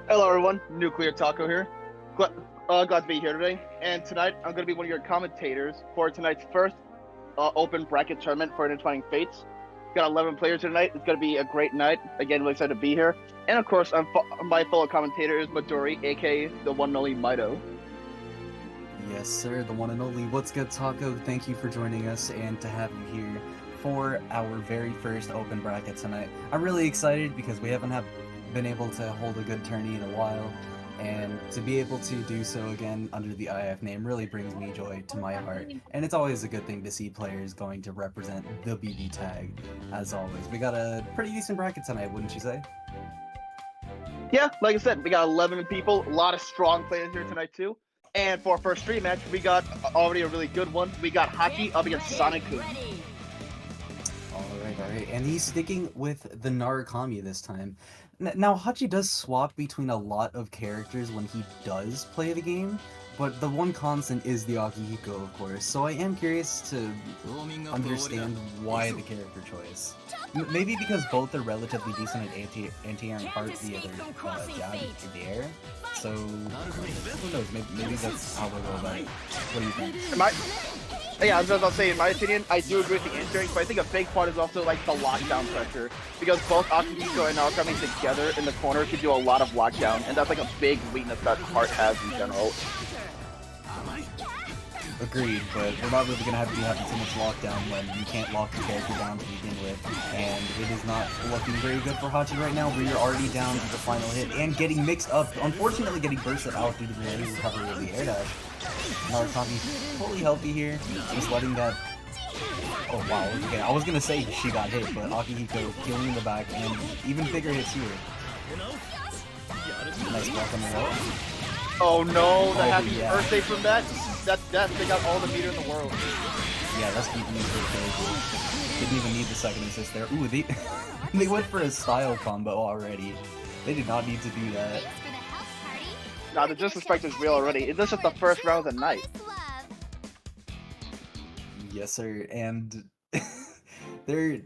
Hello everyone, Nuclear Taco here. Glad to be here today. And tonight, I'm going to be one of your commentators for tonight's first open bracket tournament for Intertwining Fates. Got 11 players here tonight. It's going to be a great night. Again, really excited to be here. And of course, my fellow commentator is Midori, aka the one and only Mido. Yes, sir, the one and only. What's good, Taco? Thank you for joining us and to have you here for our very first open bracket tonight. I'm really excited because we haven't been able to hold a good tourney in a while, and to be able to do so again under the IF name really brings me joy to my heart. And it's always a good thing to see players going to represent the BBTAG, as always. We got a pretty decent bracket tonight, wouldn't you say? Yeah, like I said, we got 11 people, a lot of strong players here tonight too. And for our first stream match, we got already a really good one. We got Hachi up against Sonikin. Alright, and he's sticking with the Narukami this time. Now, Hachi does swap between a lot of characters when he does play the game, but the one constant is the Akihiko, of course, so I am curious to understand why the character choice. Maybe because both are relatively decent at anti-air and part the other jab in the air, so who knows, maybe that's how we'll go about it. What do you think? Yeah, I was just about to say, in my opinion, I do agree with the answering, but I think a big part is also like the lockdown pressure. Because both Akihiko and Narukami together in the corner can do a lot of lockdown, and that's like a big weakness that part has in general. Agreed, but we're not really going to be having too much lockdown when you can't lock the character down to begin with, and it is not looking very good for Hachi right now, where you're already down to the final hit, and getting mixed up, unfortunately getting bursted out due to the early recovery of the air dash. Narukami fully healthy here, just letting that... Oh wow, okay, I was gonna say she got hit, but Akihiko healing in the back, and even bigger hits here. Nice block on the wall. Oh no, the happy birthday from that? That's death, they got all the meter in the world. Yeah, that's deep news for Didn't even need the second assist there. Ooh, they went for a style combo already. They did not need to do that. Nah, the disrespect is real already. This is the first round of the night. Yes, sir, and they're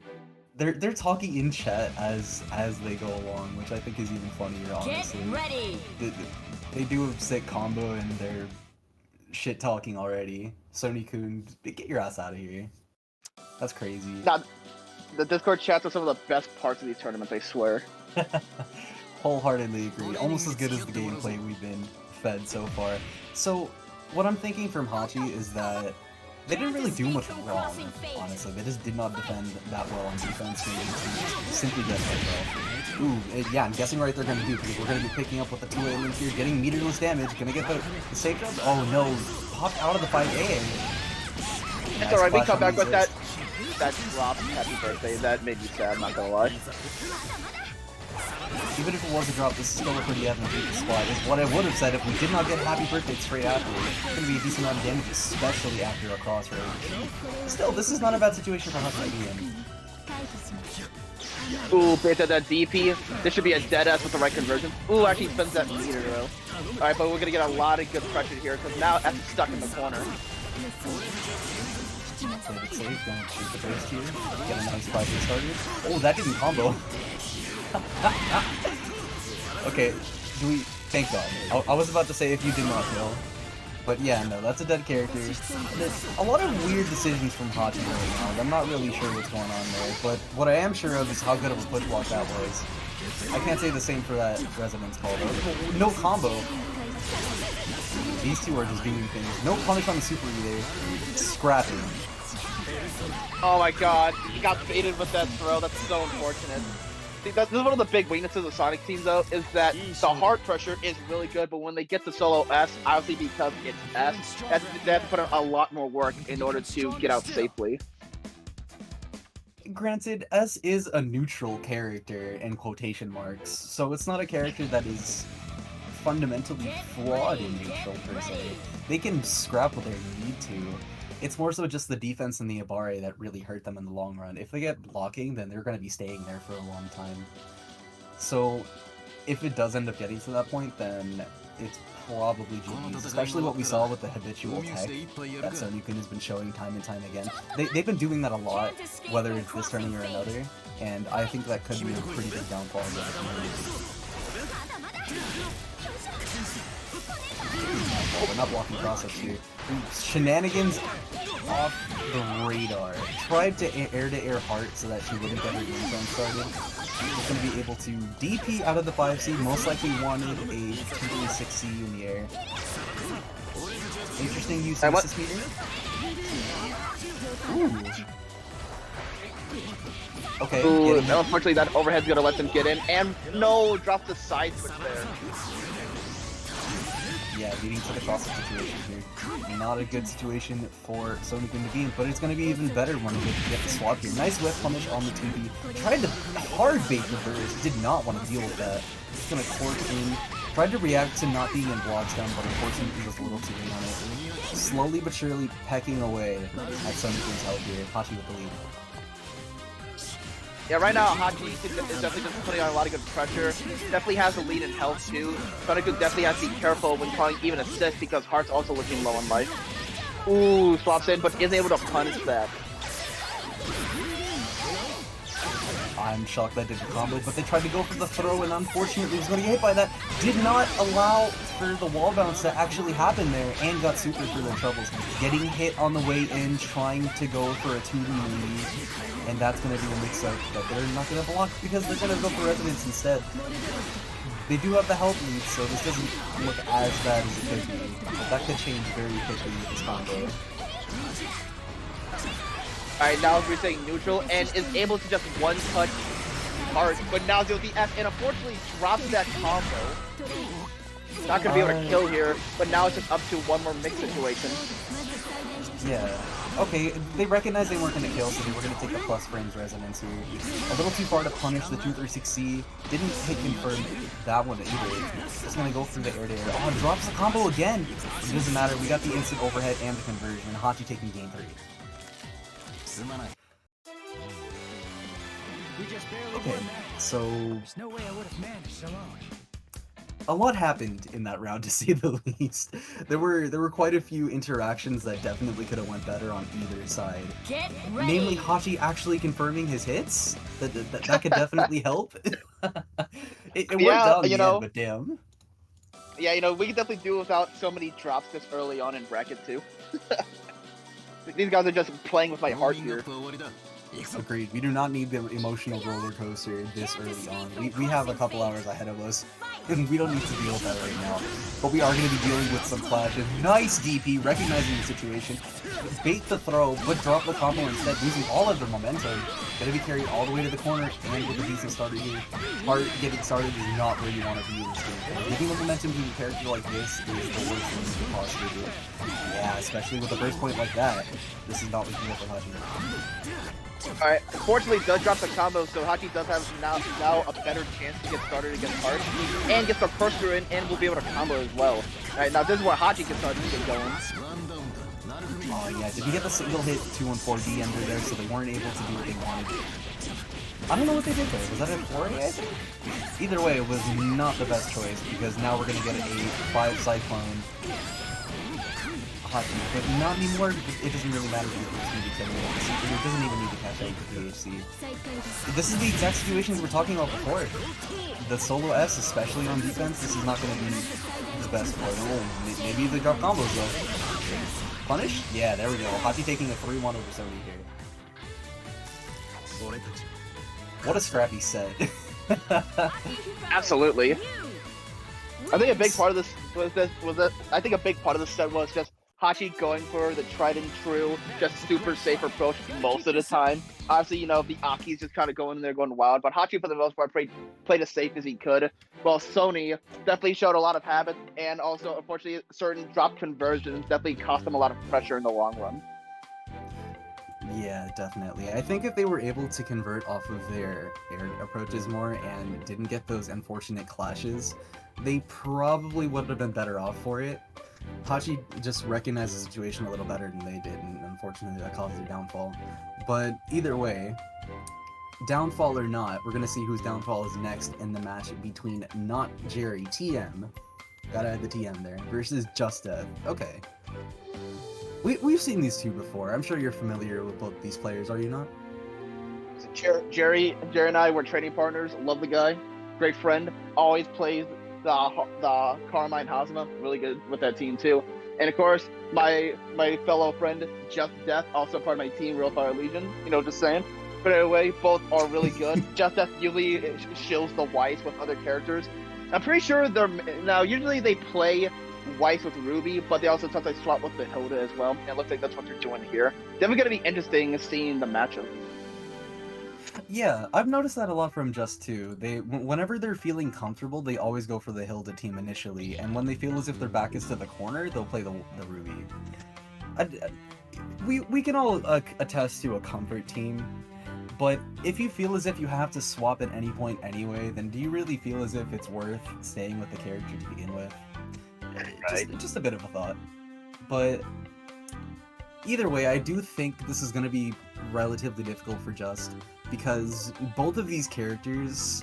talking in chat as they go along, which I think is even funnier, honestly. Get ready. They do a sick combo and they're shit talking already. Sonikin, get your ass out of here. That's crazy. Nah, the Discord chats are some of the best parts of these tournaments, I swear. Wholeheartedly agree. Almost as good as the gameplay we've been fed so far. So, what I'm thinking from Hachi is that they didn't really do much wrong, honestly. They just did not defend that well on defense, and simply get hit well. Ooh, yeah, I'm guessing right they're gonna do, because we're gonna be picking up with the 2A link here, getting meterless damage, gonna get the safe jump. Oh no, popped out of the 5A. It's alright, we come back with that drop. Happy birthday, that made me sad, not gonna lie. Even if it was a drop, this is still a pretty advantageous spot. Is what I would have said if we did not get happy birthday straight after. It's going to be a decent amount of damage, especially after a crossroad. Still, this is not a bad situation for Hachi to be in. Ooh, beta that DP. This should be a deadass with the right conversion. Ooh, actually spends that meter though. Alright, but we're gonna get a lot of good pressure here, because now F is stuck in the corner. Play it safe, don't shoot the burst here. Get a nice 5 started. Oh, that didn't combo. Okay, do we... Thank God. I was about to say if you did not kill. But yeah, no, that's a dead character. There's a lot of weird decisions from Hachi right now. I'm not really sure what's going on there, but what I am sure of is how good of a push block that was. I can't say the same for that Resonance call though. No combo. These two are just doing things. No punish on the super either. Scrapping. Oh my god, he got baited with that throw. That's so unfortunate. See, this is one of the big weaknesses of Sonic teams, though, is that the hard pressure is really good, but when they get to solo S, obviously because it's S, they have to put in a lot more work in order to get out safely. Granted, S is a neutral character in quotation marks, so it's not a character that is fundamentally flawed in neutral, per se. They can scrap what they need to. It's more so just the defense and the Abare that really hurt them in the long run. If they get blocking, then they're going to be staying there for a long time. So, if it does end up getting to that point, then it's probably GG's, especially what we saw with the habitual tech that Sonikin has been showing time and time again. They've been doing that a lot, whether it's this turning or another, and I think that could be a pretty big downfall of the community. Oh, we're not blocking cross-ups here. Shenanigans off the radar. Tried to air-to-air heart so that she wouldn't get her game zone started. She's going to be able to DP out of the 5C. Most likely wanted a 236C in the air. Interesting use of this meter. Ooh. Okay. Ooh, unfortunately that overhead's gonna let them get in, and no, drops the side switch there. Yeah, leading to the cross-up situation here. Not a good situation for Sonikin to be in, but it's going to be even better when we get the swap here. Nice whip punish on the 2B. Tried to hard bait the burst, did not want to deal with that. Just going to cork in. Tried to react to not being in blocks down, but unfortunately he was a little too late on it. Slowly but surely pecking away at Sonikin's health here. Hachi with the lead. Yeah, right now Hachi is definitely just putting on a lot of good pressure. Definitely has the lead in health too. Sonikin definitely has to be careful when trying even assist because Heart's also looking low on life. Ooh, swaps in, but isn't able to punish that. I'm shocked that did the combo, but they tried to go for the throw and unfortunately was going to get hit by that. Did not allow for the wall bounce to actually happen there and got super through their troubles. Getting hit on the way in, trying to go for a 2D lead, and that's going to be a mix-up that they're not going to block because they're going to go for resonance instead. They do have the health lead, so this doesn't look as bad as it could be, but that could change very quickly with this combo. Alright, now we're saying neutral, and is able to just one-touch Heart, but now deals the F, and unfortunately drops that combo. Not gonna be able to kill here, but now it's just up to one more mix situation. Yeah. Okay, they recognized they weren't going to kill, so they were going to take the plus frames resonance here. A little too far to punish the 236C. Didn't hit confirm that one either. Just going to go through the air-to-air. Oh, drops the combo again! It doesn't matter, we got the instant overhead and the conversion. Hachi taking game 3. Okay, so a lot happened in that round, to say the least. There were quite a few interactions that definitely could have went better on either side. Namely, Hachi actually confirming his hits. That could definitely help. It worked out in the end, but damn. Yeah, you know, we could definitely do without so many drops this early on in bracket too. These guys are just playing with my heart here. Agreed. We do not need the emotional roller coaster this early on. We have a couple hours ahead of us, and we don't need to deal with that right now. But we are going to be dealing with some clashes. Nice DP, recognizing the situation. Bait the throw, but drop the combo instead, losing all of their momentum. Going to be carried all the way to the corner, and with a decent starter here. Heart getting started is not where you want to be in this game. Giving the momentum to a character like this is the worst thing you can possibly do. Yeah, especially with a burst point like that. This is not what you want for Hachi. Alright, fortunately does drop the combo, so Hachi does have now a better chance to get started against Heart, and gets the cursor in, and will be able to combo as well. Alright, now this is where Hachi can start to get going. Oh yeah, did he get the single hit 2 and 4D under there, so they weren't able to do what they wanted? I don't know what they did there. Was that a 4A, I think? Either way, it was not the best choice, because now we're going to get a 5 Cyclone Hachi, but not anymore because it doesn't really matter because it's going to be 10 minutes. It doesn't even need to catch up with PHC. This is the exact situation we were talking about before. The solo S, especially on defense, this is not going to be his best play. Oh, maybe they drop combos though. Punish? Yeah, there we go. Hachi taking a 3-1 over Sony here. What a scrappy set. Absolutely. I think a big part of this I think a big part of this set was just Hachi going for the tried and true, just super safe approach most of the time. Obviously, you know, the Aki's just kind of going in there going wild, but Hachi for the most part played as safe as he could. While Sony definitely showed a lot of habit, and also, unfortunately, certain drop conversions definitely cost them a lot of pressure in the long run. Yeah, definitely. I think if they were able to convert off of their air approaches more and didn't get those unfortunate clashes, they probably would have been better off for it. Hachi just recognized the situation a little better than they did, and unfortunately that caused their downfall. But either way, downfall or not, we're going to see whose downfall is next in the match between NotJerry, TM, gotta add the TM there, versus JxstDeath. Okay. We've seen these two before. I'm sure you're familiar with both these players, are you not? Jerry and I were training partners. Love the guy. Great friend. Always plays the Carmine Hazama, really good with that team too. And of course, my fellow friend JxstDeath, also part of my team, Real Fire Legion. You know, just saying. But anyway, both are really good. JxstDeath usually shills the Weiss with other characters. I'm pretty sure usually they play Weiss with Ruby, but they also sometimes swap with the Hilda as well. And it looks like that's what they're doing here. Definitely going to be interesting seeing the matchup. Yeah, I've noticed that a lot from Just too. Whenever they're feeling comfortable, they always go for the Hilda team initially, and when they feel as if their back is to the corner, they'll play the Ruby. We can all attest to a comfort team, but if you feel as if you have to swap at any point anyway, then do you really feel as if it's worth staying with the character to begin with? Right. Just a bit of a thought. But either way, I do think this is going to be relatively difficult for Just, because both of these characters,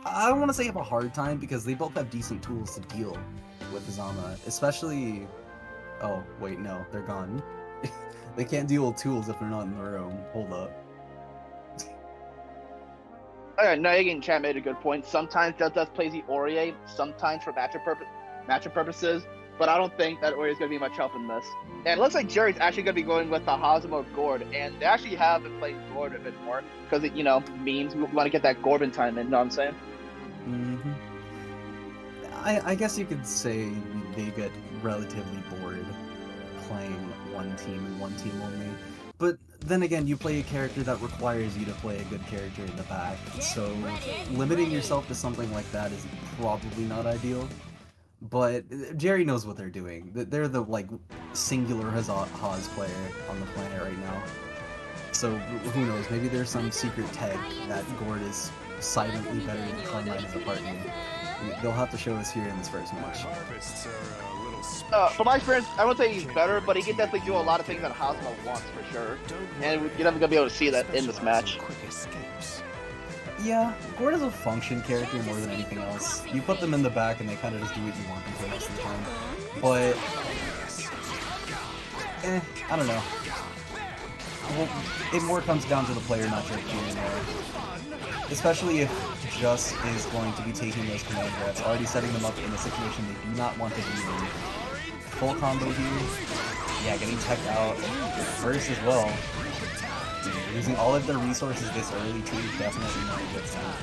I don't want to say have a hard time, because they both have decent tools to deal with Hazama, especially... Oh, wait, no, they're gone. They can't deal with tools if they're not in the room. Hold up. Alright, Nayag in chat made a good point. Sometimes JxstDeath plays the Aurier, sometimes for matchup purposes, but I don't think that Aurier is going to be much help in this. And it looks like Jerry's actually going to be going with the Hazama Gord, and they actually have been playing Gord a bit more, because it, means we want to get that Gorbin time in, you know what I'm saying? Mm-hmm. I guess you could say they get relatively bored playing one team and one team only. But then again, you play a character that requires you to play a good character in the back, so limiting yourself to something like that is probably not ideal. But Jerry knows what they're doing. They're the, singular Haz player on the planet right now. So who knows, maybe there's some secret tag that Gord is silently better than Carmine as a partner. They'll have to show us here in this first match. From my experience, I wouldn't say he's better, but he can definitely do a lot of things that Hazama wants for sure. And you're never going to be able to see that in this match. Yeah, Gord is a function character more than anything else. You put them in the back and they kind of just do what you want them to most of the time. But... I don't know. Well, it more comes down to the player not your team. Especially if Just is going to be taking those command reps, already setting them up in a situation they do not want to be in. Full combo here. Yeah, getting teched out first as well. Using all of their resources this early too, definitely not a good sign.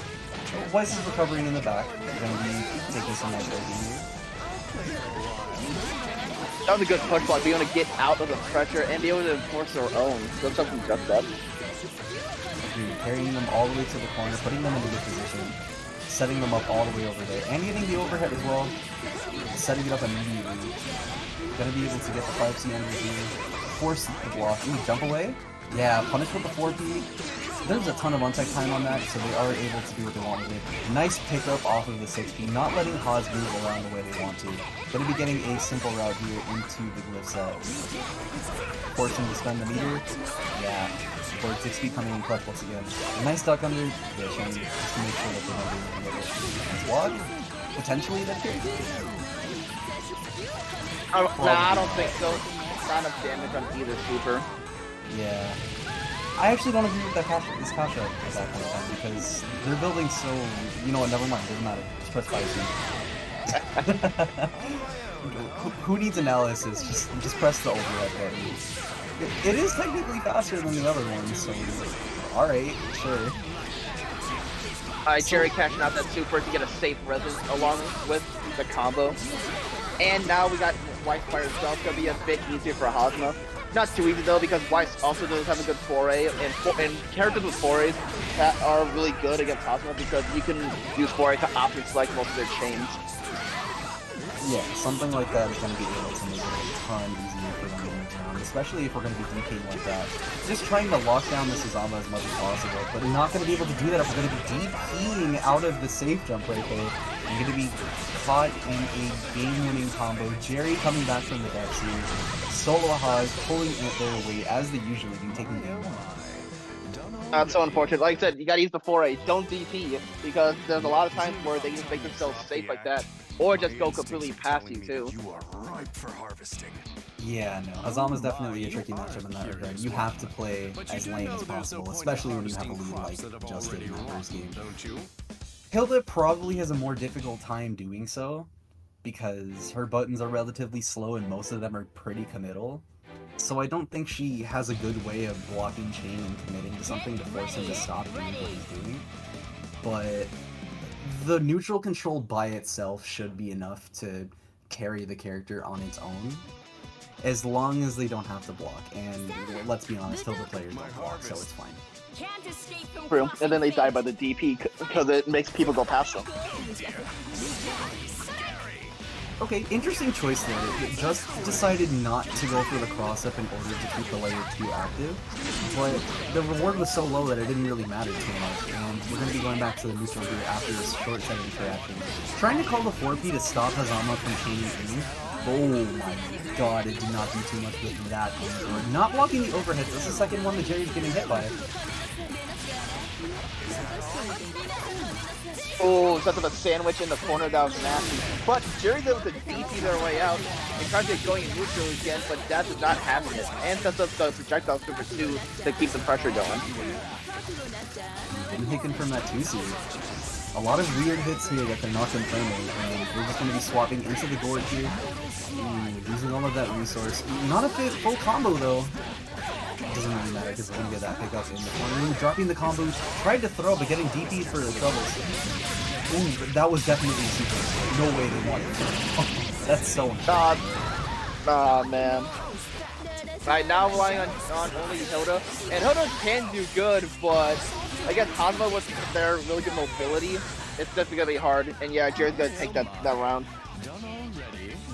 Weiss is recovering in the back. They're going to be taking some nice early here. That was a good push block, being able to get out of the pressure and be able to enforce their own. So that's something just up. Carrying them all the way to the corner, putting them in a good position, setting them up all the way over there, and getting the overhead as well, setting it up immediately. Gonna be able to get the 5C energy here, force the block. Ooh, jump away? Yeah, punish with the 4P. There's a ton of untech time on that, so they are able to do what they want with it. Nice pickup off of the 6P, not letting Haz move around the way they want to. Gonna be getting a simple route here into the glyph set. Force him to spend the meter. Yeah. Forward 6P coming in clutch once again. A nice duck under vision, just to make sure that they're not doing a little bit. Block? Potentially that character? I don't think so. Not enough damage on either super. Yeah. I actually don't agree with this Kasha at that point in time, because they're building so... You know what, never mind, doesn't matter. Just press 5C. Who needs analysis? Just press the overhead button. It is technically faster than the other ones, so... Alright, sure. Alright, Jerry cashing out that super to get a safe resin along with the combo. And now we got Weiss by herself. It's gonna be a bit easier for Hazama. Not too easy though, because Weiss also does have a good foray, and characters with forays that are really good against Hazama because you can use foray to option select most of their chains. Yeah, something like that is going to be able to make it a ton easier for them to move around, especially if we're going to be DPing like that. Just trying to lock down this Hazama as much as possible, but we're not going to be able to do that if we're going to be DPing out of the safe jump right there. We're going to be caught in a game-winning combo. Jerry coming back from the depths here. Solo Haz pulling it their weight as they usually do, taking game one. That's so unfortunate. Like I said, you gotta use the foray. Don't DP, because there's a lot of times where they can make themselves safe like that, or just go completely past you too. You are ripe for harvesting. Yeah, no. Hazama's definitely a tricky matchup in that regard. You have to play as lane as possible, especially when you have a lead like JxstDeath in that first game. Hilda probably has a more difficult time doing so, because her buttons are relatively slow and most of them are pretty committal. So I don't think she has a good way of blocking chain and committing to something to force him to stop doing what he's doing. But the neutral control by itself should be enough to carry the character on its own, as long as they don't have to block. And let's be honest, Hilda players don't block, so it's fine. True. And then they die by the DP because it makes people go past them. Okay, interesting choice there. Just decided not to go for the cross-up in order to keep the layer 2 active, but the reward was so low that it didn't really matter too much, and we're going to be going back to the neutral here after this short set of interaction. Trying to call the 4P to stop Hazama from chaining in. Oh my god, it did not do too much with that. Not blocking the overheads. That's the second one that Jerry's getting hit by. Oh, such of a sandwich in the corner, that was nasty. But Jerry's able to DP their way out and try to get going in neutral again, but that did not happen. And sets up the projectile super 2 to keep the pressure going. Didn't hit confirm that 2-series. A lot of weird hits here that they're not confirming, and we're just going to be swapping into the gourd here. Using all of that resource. Not a full combo though. It doesn't really matter because we're going to get that pickup in the corner. Dropping the combo, tried to throw, but getting DP'd for the troubles. Ooh, but that was definitely super. No way they won. Oh, that's so unfair. Man. Right now relying on only Hilda. And Hilda can do good, but against Hazama with their really good mobility, it's definitely going to be hard. And yeah, Jerry's going to take that round.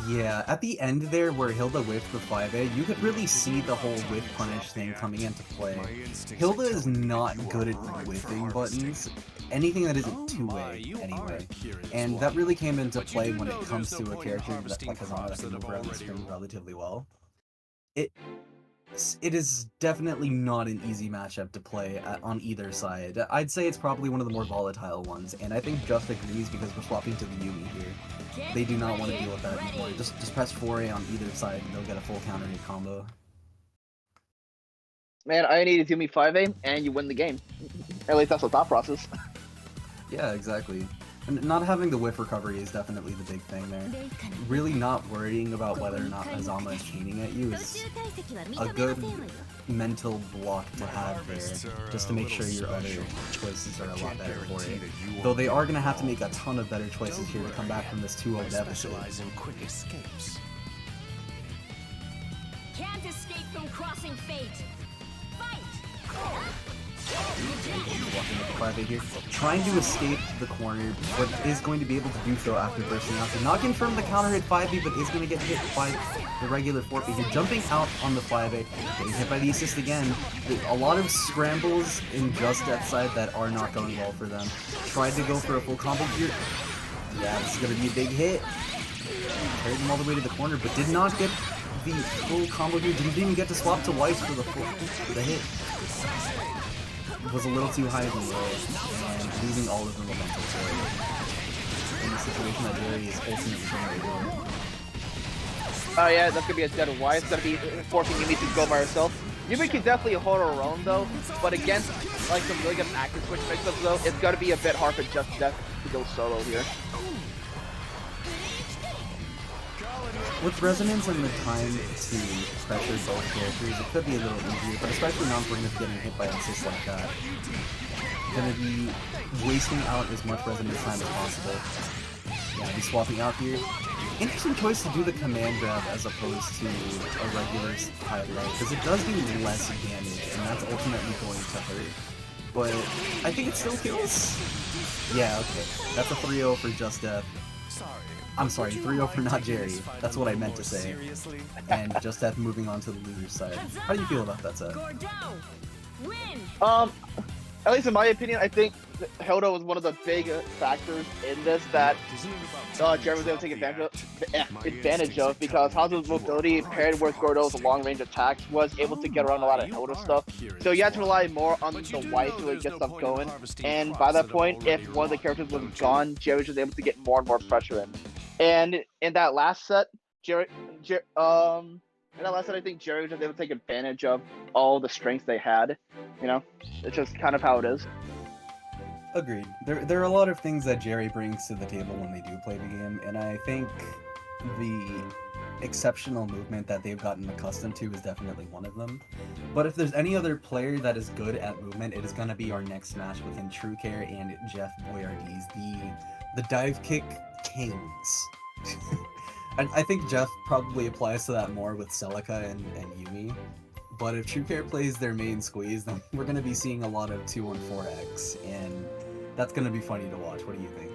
Yeah, at the end there where Hilda whiffed the 5A, you could really see the whole whiff punish thing coming into play. Hilda is not good at whiffing buttons, anything that isn't 2A anyway, and that really came into play when it comes to a character that, like Hazama, that can move around the screen relatively well. It is definitely not an easy matchup to play on either side. I'd say it's probably one of the more volatile ones, and I think Just agrees because we're swapping to the Yumi here. They do not want to deal with that anymore. Just press 4A on either side and they'll get a full counter hit combo. Man, I need to Yumi 5A and you win the game. At least that's the thought process. Yeah, exactly. And not having the whiff recovery is definitely the big thing there. Really not worrying about whether or not Hazama is chaining at you is a good mental block to have there, just to make sure your other choices are a lot better for it. Though they are going to have to make a ton of better choices here to come back from this 2-0 deficit. Can't escape from crossing fate. Fight! Walking with the 5A here, trying to escape the corner, but is going to be able to do so after bursting out. Did not confirm the counter hit 5B, but is going to get hit by the regular 4B here. Jumping out on the 5A, getting hit by the assist again. A lot of scrambles in JxstDeath side that are not going well for them. Tried to go for a full combo here. Yeah, this is going to be a big hit. Carried him all the way to the corner, but did not get the full combo here. Didn't even get to swap to Weiss for the hit. It was a little too high of a roll, and losing all of the momentum for it. In the situation that Jerry is ultimately trying to do. Oh yeah, that's gonna be a dead Weiss. It's gonna be forcing Yumi to go by herself. Yumi can definitely hold her own though, but against like some really good active switch mix-ups though, it's gotta be a bit hard for JxstDeath to go solo here. With resonance and the time to pressure both characters, it could be a little easier, but especially non-Brightness getting hit by an assist like that. Gonna be wasting out as much resonance time as possible. Yeah, be swapping out here. Interesting choice to do the command grab as opposed to a regular highlight, because it does do less damage, and that's ultimately going to hurt. But I think it still kills. Yeah, okay. That's a 3-0 for JxstDeath. I'm sorry, 3-0 for NotJerry. That's what I meant to say. And JxstDeath moving on to the loser's side. How do you feel about that set? At least in my opinion, I think Hilda was one of the big factors in this that Jerry was able to take advantage of because Hazu's mobility paired with Gordo's long-range attacks was able to get around a lot of Hilda stuff. So you had to rely more on the Weiss to really get stuff going. And by that point, if one of the characters was gone, Jerry was able to get more and more pressure in. And in that last set, I think Jerry was just able to take advantage of all the strengths they had. You know, it's just kind of how it is. Agreed. There are a lot of things that Jerry brings to the table when they do play the game, and I think the exceptional movement that they've gotten accustomed to is definitely one of them. But if there's any other player that is good at movement, it is going to be our next match within TrueCare and Jeff Boyardee, the dive kick kings. I think Jeff probably applies to that more with Celica and Yumi. But if TrueCare plays their main squeeze, then we're going to be seeing a lot of 2-on-4X, and that's going to be funny to watch. What do you think?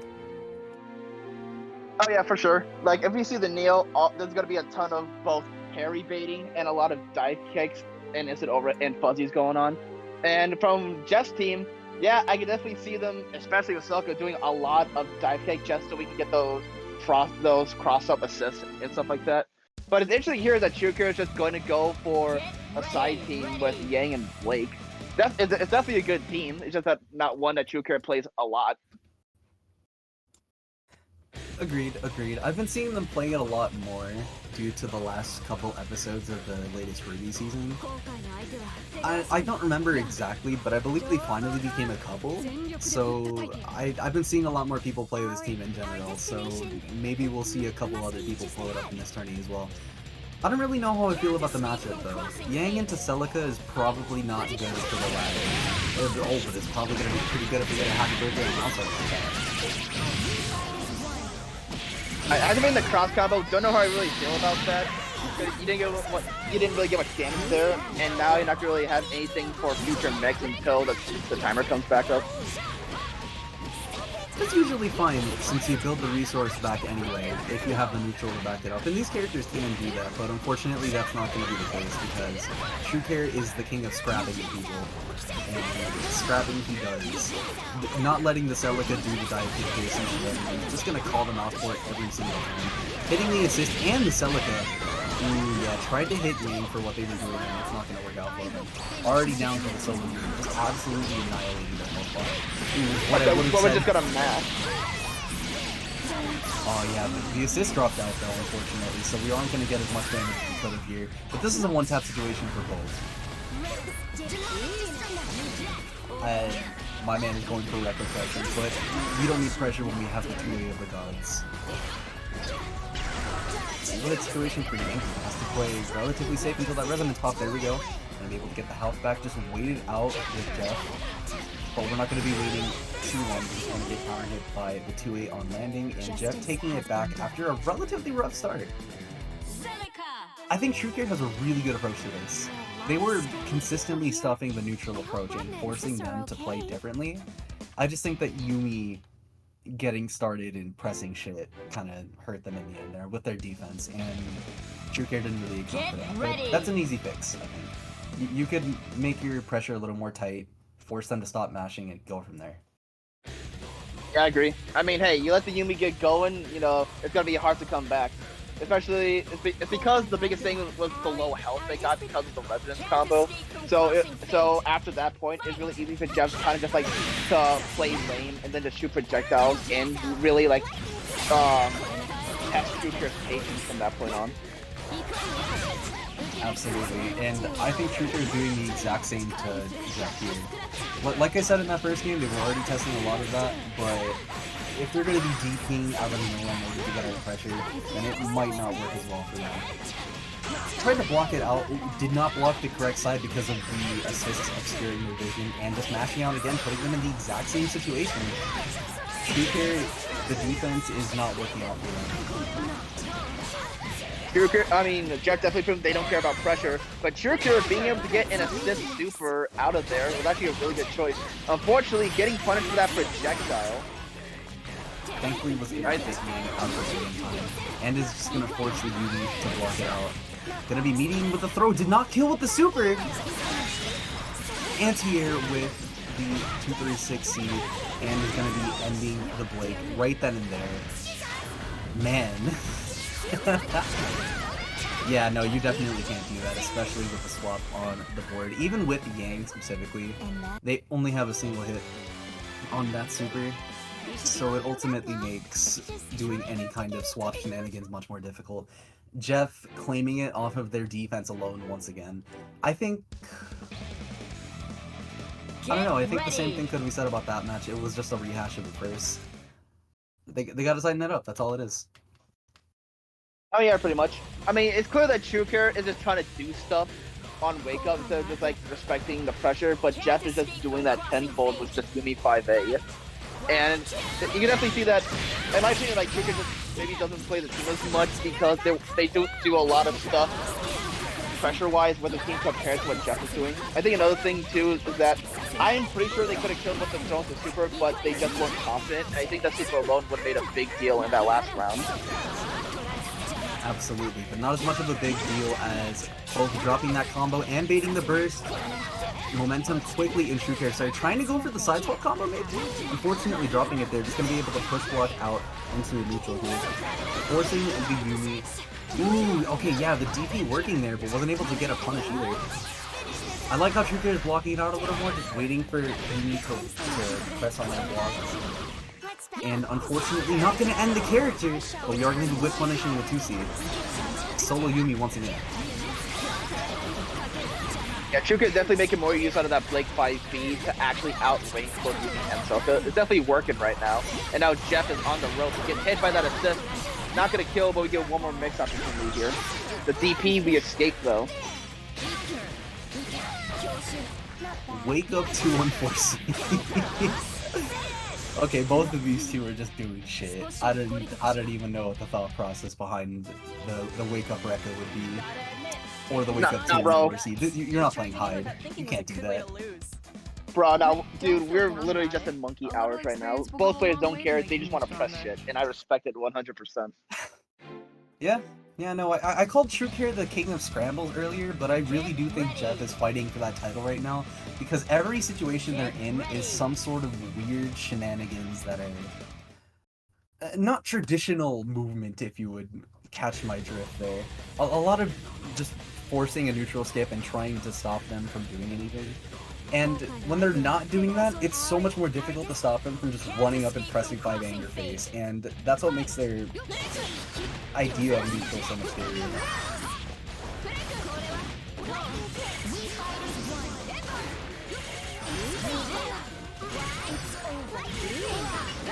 Oh yeah, for sure. Like, if you see the Neo, there's going to be a ton of both parry baiting and a lot of dive kicks and instant over and fuzzies going on. And from Jeff's team, yeah, I can definitely see them, especially with Celica, doing a lot of dive kick just so we can get those cross-up assists and stuff like that. But it's interesting here that TrueCare is just going to go for a side team with Yang and Blake. It's definitely a good team. It's just that not one that TrueCare plays a lot. Agreed. I've been seeing them playing it a lot more due to the last couple episodes of the latest Ruby season. I don't remember exactly, but I believe they finally became a couple. So I've been seeing a lot more people play this team in general, so maybe we'll see a couple other people pull it up in this tourney as well. I don't really know how I feel about the matchup though. Yang into Celica is probably not good for the ladder. Oh, but it's probably going to be pretty good if we get a happy birthday and also like that. I haven't been the cross combo. Don't know how I really feel about that. You didn't really get much damage there, and now you're not gonna really have anything for future mechs until the timer comes back up. That's usually fine, since you build the resource back anyway, if you have the neutral to back it up. And these characters can do that, but unfortunately that's not going to be the case, because TrueCare is the king of scrapping people. And scrapping he does. Not letting the Celica do the dive kick case, he's just going to call them out for it every single time. Hitting the assist and the Celica. Ooh, yeah, tried to hit Yang for what they were doing, and it's not going to work out for them. Already down for the solo game, just absolutely annihilating them so far. What we're just gonna mash. Oh yeah, the assist dropped out though, unfortunately, so we aren't going to get as much damage as we could have here. But this is a one-tap situation for both. My man is going for reckless pressure, but we don't need pressure when we have the 2A of the gods. Good situation for Yang. He has to play relatively safe until that resonance pop. There we go. Gonna be able to get the health back. Just waited out with Jeff. But we're not going to be waiting too long. We're just going to get counter hit by the 2-8 on landing, and Jeff taking it back after a relatively rough start. I think TrueCare has a really good approach to this. They were consistently stuffing the neutral approach and forcing them to play differently. I just think that Yumi getting started and pressing shit kind of hurt them in the end there with their defense, and TrueCare didn't really account for that. But that's an easy fix, I think. You could make your pressure a little more tight, force them to stop mashing, and go from there. Yeah, I agree. I mean, hey, you let the Yumi get going, you know, it's gonna be hard to come back. Especially, it's because the biggest thing was the low health they got because of the resonance combo. So after that point, it's really easy for Jeff to kind of just like to play lane and then just shoot projectiles and really like test TrueCare's patience from that point on. Absolutely, and I think TrueCare is doing the exact same to Jeff here. Like I said in that first game, they were already testing a lot of that, but if they're going to be DPing out of nowhere in order to get out of pressure, then it might not work as well for them. Tried to block it out, it did not block the correct side because of the assists obscuring their vision, and just mashing out again, putting them in the exact same situation. TrueCare, the defense is not working out for them. I mean, Jeff definitely proved they don't care about pressure, but TrueCare being able to get an assist super out of there was actually a really good choice. Unfortunately, getting punished for that projectile. Thankfully was able to take Yang out of the game time, and is just going to force the Yumi to block it out. Going to be meeting with the throw, did not kill with the super! Anti-air with the 236C, and is going to be ending the Blake right then and there. Man. Yeah, no, you definitely can't do that, especially with the swap on the board. Even with Yang specifically, they only have a single hit on that super, so it ultimately makes doing any kind of swap shenanigans much more difficult. Jeff claiming it off of their defense alone once again. I think I don't know, I think the same thing could be said about that match. It was just a rehash of the first. They gotta tighten it up, that's all it is. Oh yeah, pretty much. I mean, it's clear that Truecare is just trying to do stuff on Wake Up instead of just like respecting the pressure, but Jeff is just doing that tenfold with just Yumi 5A. And you can definitely see that, in my opinion, like Truecare just maybe doesn't play the team as much because they do a lot of stuff pressure-wise when the team compared to what Jeff is doing. I think another thing too is that I'm pretty sure they could have killed with the drones to Super, but they just weren't confident. And I think that Super alone would have made a big deal in that last round. Absolutely, but not as much of a big deal as both dropping that combo and baiting the burst. Momentum quickly in Truecare started trying to go for the side swap combo maybe. Unfortunately dropping it there, just gonna be able to push block out into a neutral here. Forcing the Yumi. Ooh, okay, yeah, the DP working there, but wasn't able to get a punish either. I like how Truecare is blocking it out a little more, just waiting for Yumi to press on that block. And unfortunately not going to end the character, but we are going to be whip punishing the 2C. Solo Yumi once again. Yeah, Truecare is definitely making more use out of that Blake 5B to actually outrank both Yumi and Soka. It's definitely working right now. And now Jeff is on the rope. He gets hit by that assist. Not going to kill, but we get one more mix opportunity here. The DP, we escaped though. Wake Up 214C. Okay, both of these two are just doing shit. I don't even know what the thought process behind the Wake Up Rekka would be. Or the Wake Up 214C. You're not playing Hyde. You can't do that. Bro, now, dude, we're literally just in monkey hours right now. Both players don't care, they just want to press shit, and I respect it 100%. Yeah, no, I called Truecare the king of scrambles earlier, but I really do think Jeff is fighting for that title right now, because every situation they're in is some sort of weird shenanigans that are not traditional movement, if you would catch my drift there. A lot of just forcing a neutral skip and trying to stop them from doing anything. And when they're not doing that, it's so much more difficult to stop them from just running up and pressing 5A in your face, and that's what makes their idea of neutral so much scarier.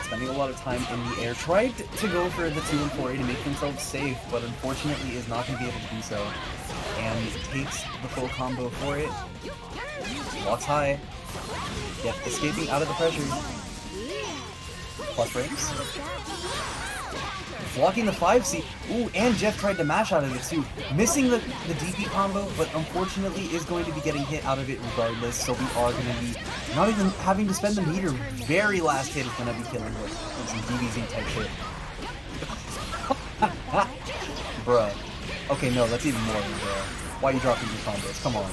Spending a lot of time in the air, tried to go for the 2 and 4A to make themselves safe, but unfortunately is not going to be able to do so, and takes the full combo for it. Walks high, yet escaping out of the pressure. Plus breaks. Blocking the 5C. Ooh, and Jeff tried to mash out of it too. Missing the DP combo, but unfortunately is going to be getting hit out of it regardless, so we are going to be not even having to spend the meter. Very last hit is going to be killing with some DBZ type shit. Bruh. Okay, no, that's even more than bruh. Why are you dropping your combos? Come on.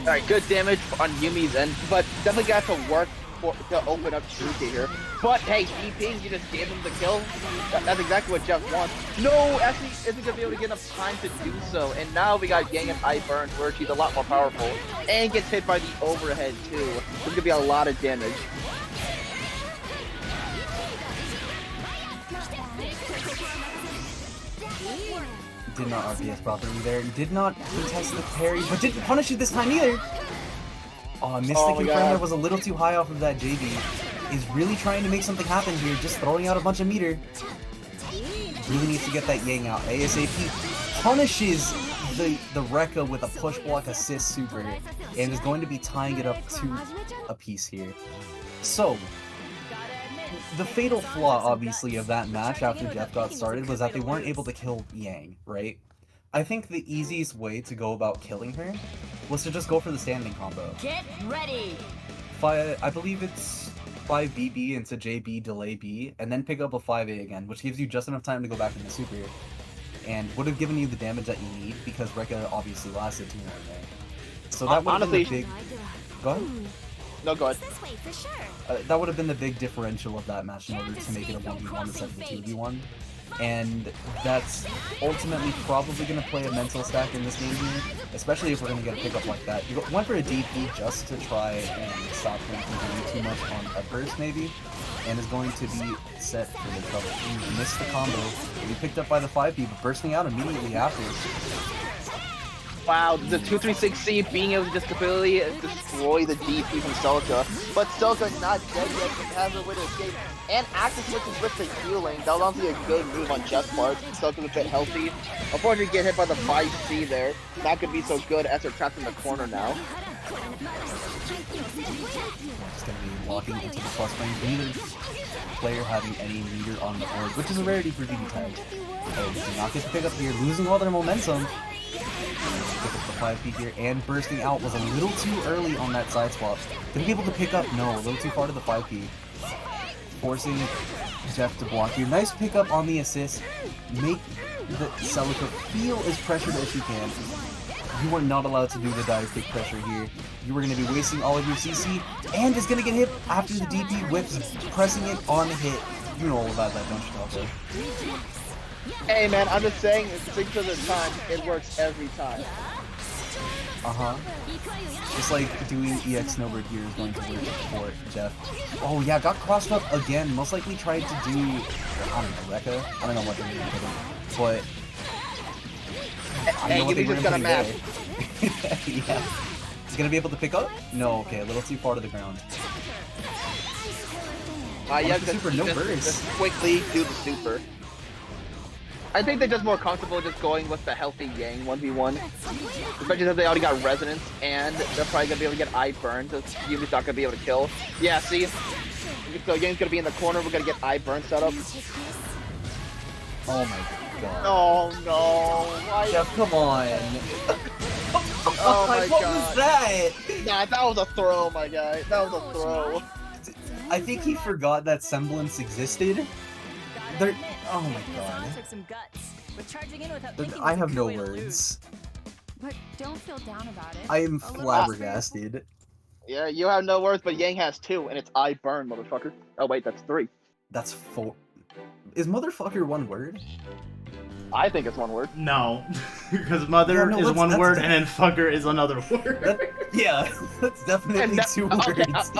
Alright, good damage on Yumi's end, but definitely got to work to open up Truecare here. But hey, DPing, you just gave him the kill. That's exactly what Jeff wants. No, actually isn't going to be able to get enough time to do so. And now we got Yang and I Burn, where she's a lot more powerful. And gets hit by the overhead too. There's going to be a lot of damage. Did not RPS properly there. Did not contest the parry, but didn't punish it this time either. Oh, missed the confirmer, was a little too high off of that JB. Is really trying to make something happen here, just throwing out a bunch of meter. Really needs to get that Yang out ASAP. Punishes the Rekka with a push block assist super, and is going to be tying it up to a piece here. So, the fatal flaw, obviously, of that match after Jeff got started was that they weren't able to kill Yang, right? I think the easiest way to go about killing her was to just go for the standing combo. Get ready. I believe it's 5 BB into JB delay B, and then pick up a 5A again, which gives you just enough time to go back into super, and would have given you the damage that you need, because Rekka obviously lasted 2 more there. So that would have been the big... Go ahead. No, go ahead. That would have been the big differential of that match in order to make it a 1v1 instead of a 2v1. And that's ultimately probably going to play a mental stack in this game here, especially if we're going to get a pickup like that. You went for a DP just to try and stop him from doing too much on a burst maybe, and is going to be set for the trouble. He missed the combo, he picked up by the 5P, but bursting out immediately after. Wow, the 236C being able to just completely destroy the DP from Celica. But Celica's not dead yet and has a way to escape. And active switches with the healing. That was honestly a good move on Jeff's part. Celica's a bit healthy. Unfortunately, get hit by the 5C there. Not gonna be so good as they're trapped in the corner now. Just gonna be walking into the plus lane. Neither player having any meter on the board, which is a rarity for BBTAG. Oh, do not get to pick up here, losing all their momentum. Pick up the 5P here, and bursting out was a little too early on that side swap. Gonna be able to pick up, no, a little too far to the 5P. Forcing Jeff to block here. Nice pickup on the assist. Make the Celica feel as pressured as you can. You are not allowed to do the dive kick pressure here. You are going to be wasting all of your CC, and is going to get hit after the DP with pressing it on hit. You know all about that, don't you, Taco? Hey man, I'm just saying, 6 of the time, it works every time. Just like doing EX Snowbird here is going to work for Jeff. Oh yeah, got crossed up again. Most likely tried to do, I don't know, Rekka? I don't know what they're doing for them. But hey, you just got a map. Yeah. He's gonna be able to pick up? No, okay, a little too far to the ground. Yeah, super, no burst. Just quickly do the super. I think they're just more comfortable just going with the healthy Yang 1v1. Especially since they already got Resonance, and they're probably going to be able to get Eye Burn, so Yumi's not going to be able to kill. Yeah, see? So Yang's going to be in the corner, we're going to get Eye Burn set up. Oh my god. Oh no. Why? Jeff, come on. Oh my what god. was that? Nah, that was a throw, my guy. That was a throw. I think he forgot that semblance existed. They're, oh my god. I have no words. But don't feel down about it. I am flabbergasted. Yeah, you have no words, but Yang has 2, and it's Eye Burn, motherfucker. Oh wait, that's 3. That's 4. Is motherfucker one word? I think it's one word. No, because mother is one word and then fucker is another word. Yeah, that's definitely 2 words.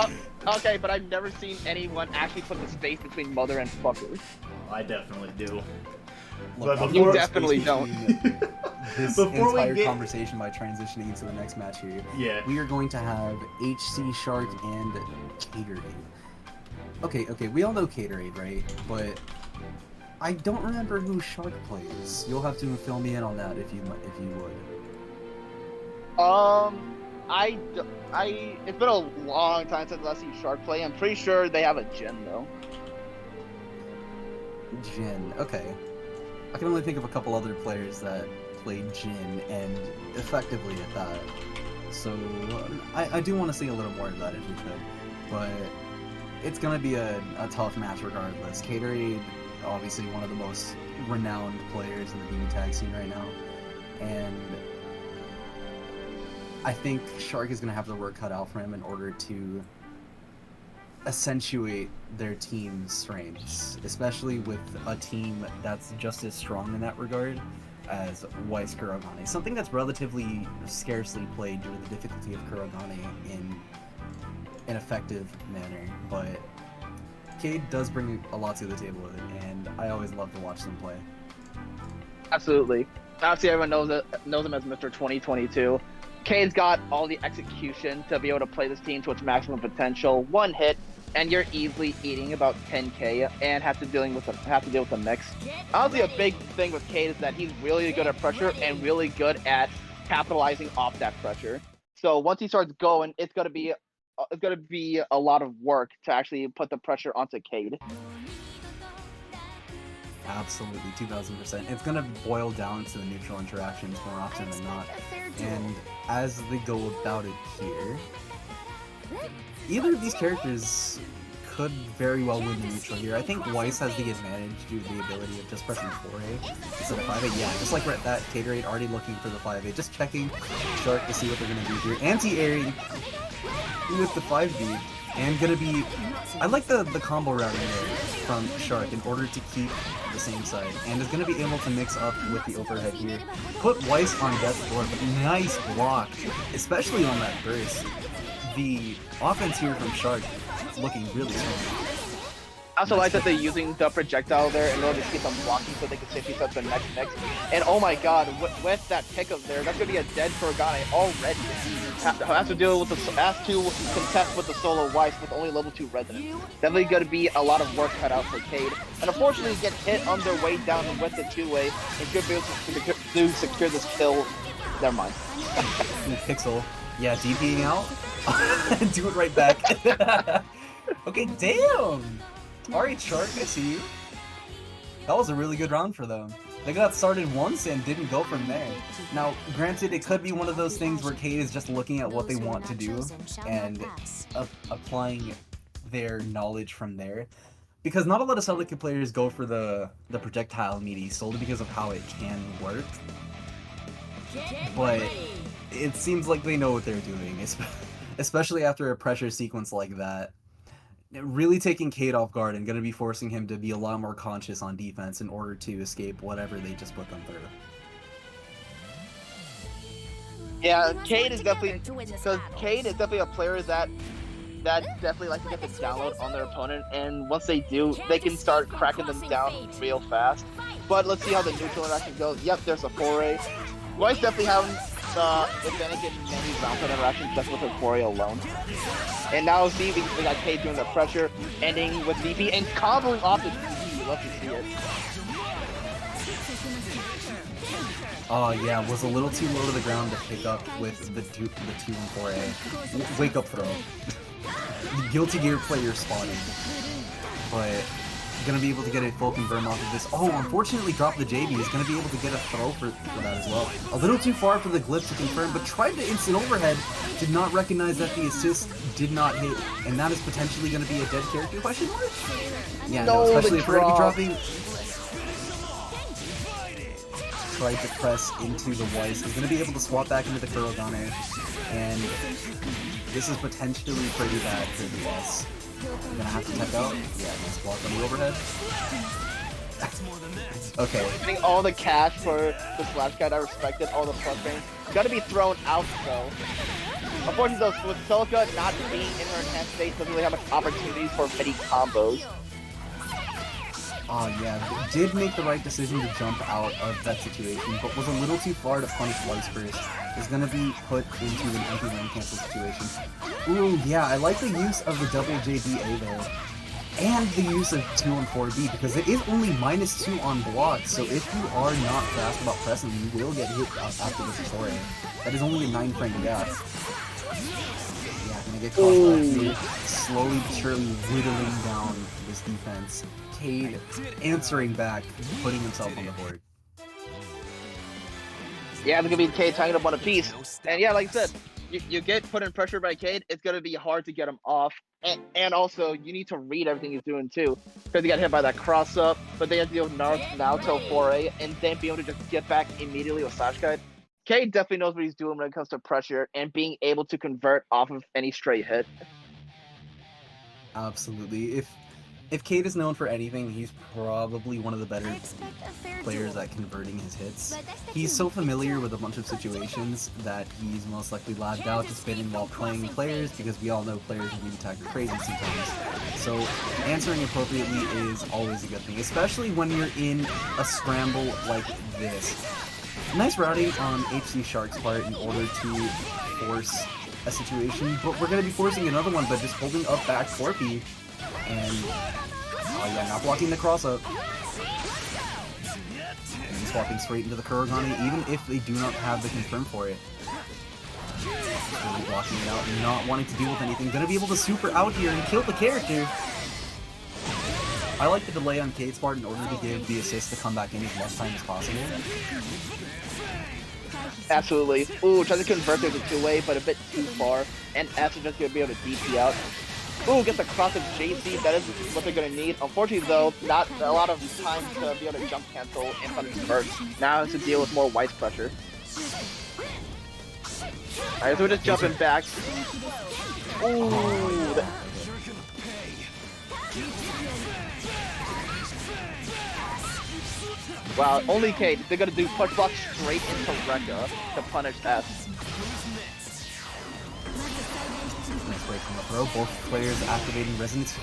Okay, but I've never seen anyone actually put the space between mother and fucker. I definitely do. Look, but you definitely don't. This Before entire conversation by transitioning into the next match here, we are going to have HC Shark and Caderade. Okay, we all know Caderade, right? But I don't remember who Shark plays. You'll have to fill me in on that if you would. It's been a long time since I've seen Shark play. I'm pretty sure they have a Jin though. Jin, okay. I can only think of a couple other players that played Jin, and effectively at that. So I do want to see a little more of that if we could, but it's gonna be a tough match regardless. Caderade, obviously one of the most renowned players in the BBTAG scene right now, and I think Shark is going to have the work cut out for him in order to accentuate their team's strengths, especially with a team that's just as strong in that regard as Weiss Kurogane. Something that's relatively scarcely played due to the difficulty of Kurogane in an effective manner, but Cade does bring a lot to the table with it, and I always love to watch them play. Absolutely. Obviously, everyone knows him as Mr. 2022. Cade's got all the execution to be able to play this team to its maximum potential. One hit, and you're easily eating about 10k, and have to deal with the mix. Honestly, a big thing with Cade is that he's really good at pressure and really good at capitalizing off that pressure. So once he starts going, it's gonna be a lot of work to actually put the pressure onto Cade. Absolutely, 2000%. It's gonna boil down to the neutral interactions more often than not. And as they go about it here, either of these characters could very well win the neutral here. I think Weiss has the advantage due to the ability of just pressing 4A instead of 5A. Yeah, just like that, Caderade already looking for the 5A, just checking Shark to see what they're gonna do here. Anti-airing with the 5B, and gonna be... I like the combo routing there from Shark in order to keep the same side, and is gonna be able to mix up with the overhead here. Put Weiss on death's door, but nice block, especially on that burst. The offense here from Shark is looking really strong. I also like that they're using the projectile there in order to keep them blocking so they can safely set the next. And oh my god, with that pickup there, that's gonna be a dead Kuragane already. Has to deal with has to contest with the solo Weiss with only level 2 residents. Definitely gonna be a lot of work cut out for Cade. And unfortunately get hit on their way down with the 2-way and should be able to secure this kill. Never mind. Pixel. Yeah, DPing out. Do it right back. Okay, damn! Alright, Shark, I see you. That was a really good round for them. They got started once and didn't go from there. Now, granted, it could be one of those things where Cade is just looking at what they want to do and applying their knowledge from there. Because not a lot of Sonikin players go for the projectile meaty solely because of how it can work. But it seems like they know what they're doing, especially after a pressure sequence like that. Really taking Cade off guard and going to be forcing him to be a lot more conscious on defense in order to escape whatever they just put them through. Yeah, Cade is definitely a player that definitely likes to get the download on their opponent, and once they do, they can start cracking them down real fast. But let's see how the neutral interaction goes. Yep, there's a foray. Weiss definitely having the advantage in many round interactions just with her foray alone. And now see, we got Cade doing the pressure, ending with DP and comboing off the DP. Love to see it. Oh yeah, was a little too low to the ground to pick up with the 2 and 4A. Wake up throw. The Guilty Gear player spotted. But gonna be able to get a full confirm off of this. Oh, unfortunately dropped the JB. He's gonna be able to get a throw for that as well. A little too far for the glyph to confirm, but tried to instant overhead. Did not recognize that the assist did not hit, and that is potentially gonna be a dead character question mark? Yeah, no, especially if we're gonna be dropping. Tried to press into the Weiss. He's gonna be able to swap back into the Kuragane, and this is potentially pretty bad for the S. I'm gonna have to tech out. Yeah, nice block on the overhead. Okay. Getting all the cash for the slash guide, I respected all the plus things. Gotta be thrown out though. Unfortunately though, with Celica not being in her enhanced state, doesn't really have much opportunities for many combos. Oh yeah, did make the right decision to jump out of that situation, but was a little too far to punish Weiss first. Is gonna be put into an empty lane cancel situation. Ooh, yeah, I like the use of the double JBA though. And the use of 2 and 4B, because it is only -2 on block, so if you are not fast about pressing, you will get hit after this tutorial. That is only a 9-frame gap. Yeah, gonna get caught back here, slowly but surely whittling down this defense. Cade answering back, putting himself on the board. Yeah, it's gonna be Cade tying up on a piece. And yeah, like I said, you get put in pressure by Cade, it's gonna be hard to get him off. And also, you need to read everything he's doing too. Because he got hit by that cross up, but they have to deal with Naruto 4A, and then be able to just get back immediately with Slash Guide. Cade definitely knows what he's doing when it comes to pressure and being able to convert off of any straight hit. Absolutely. If Cade is known for anything, he's probably one of the better players at converting his hits. He's so familiar with a bunch of situations that he's most likely lagged out to spin in while playing players, because we all know players in BBTAG are crazy sometimes. So answering appropriately is always a good thing, especially when you're in a scramble like this. Nice routing on HC Shark's part in order to force a situation, but we're going to be forcing another one by just holding up back Corpy. And, oh yeah, not blocking the cross-up. And swapping straight into the Kuragane, even if they do not have the confirm for it. Really blocking it out and not wanting to deal with anything. Gonna be able to super out here and kill the character. I like the delay on Cade's part in order to give the assist to come back in as much time as possible. Absolutely. Ooh, trying to convert there to 2-way, but a bit too far. And F is just gonna be able to DP out. Ooh, get the cross of JC, that is what they're gonna need. Unfortunately though, not a lot of time to be able to jump cancel and punish converts. Now it's to deal with more Weiss pressure. Alright, so we're just jumping back. Ooh. Wow, only Cade. They're gonna do push block straight into Rekka to punish S. break from the throw. Both players activating resonance.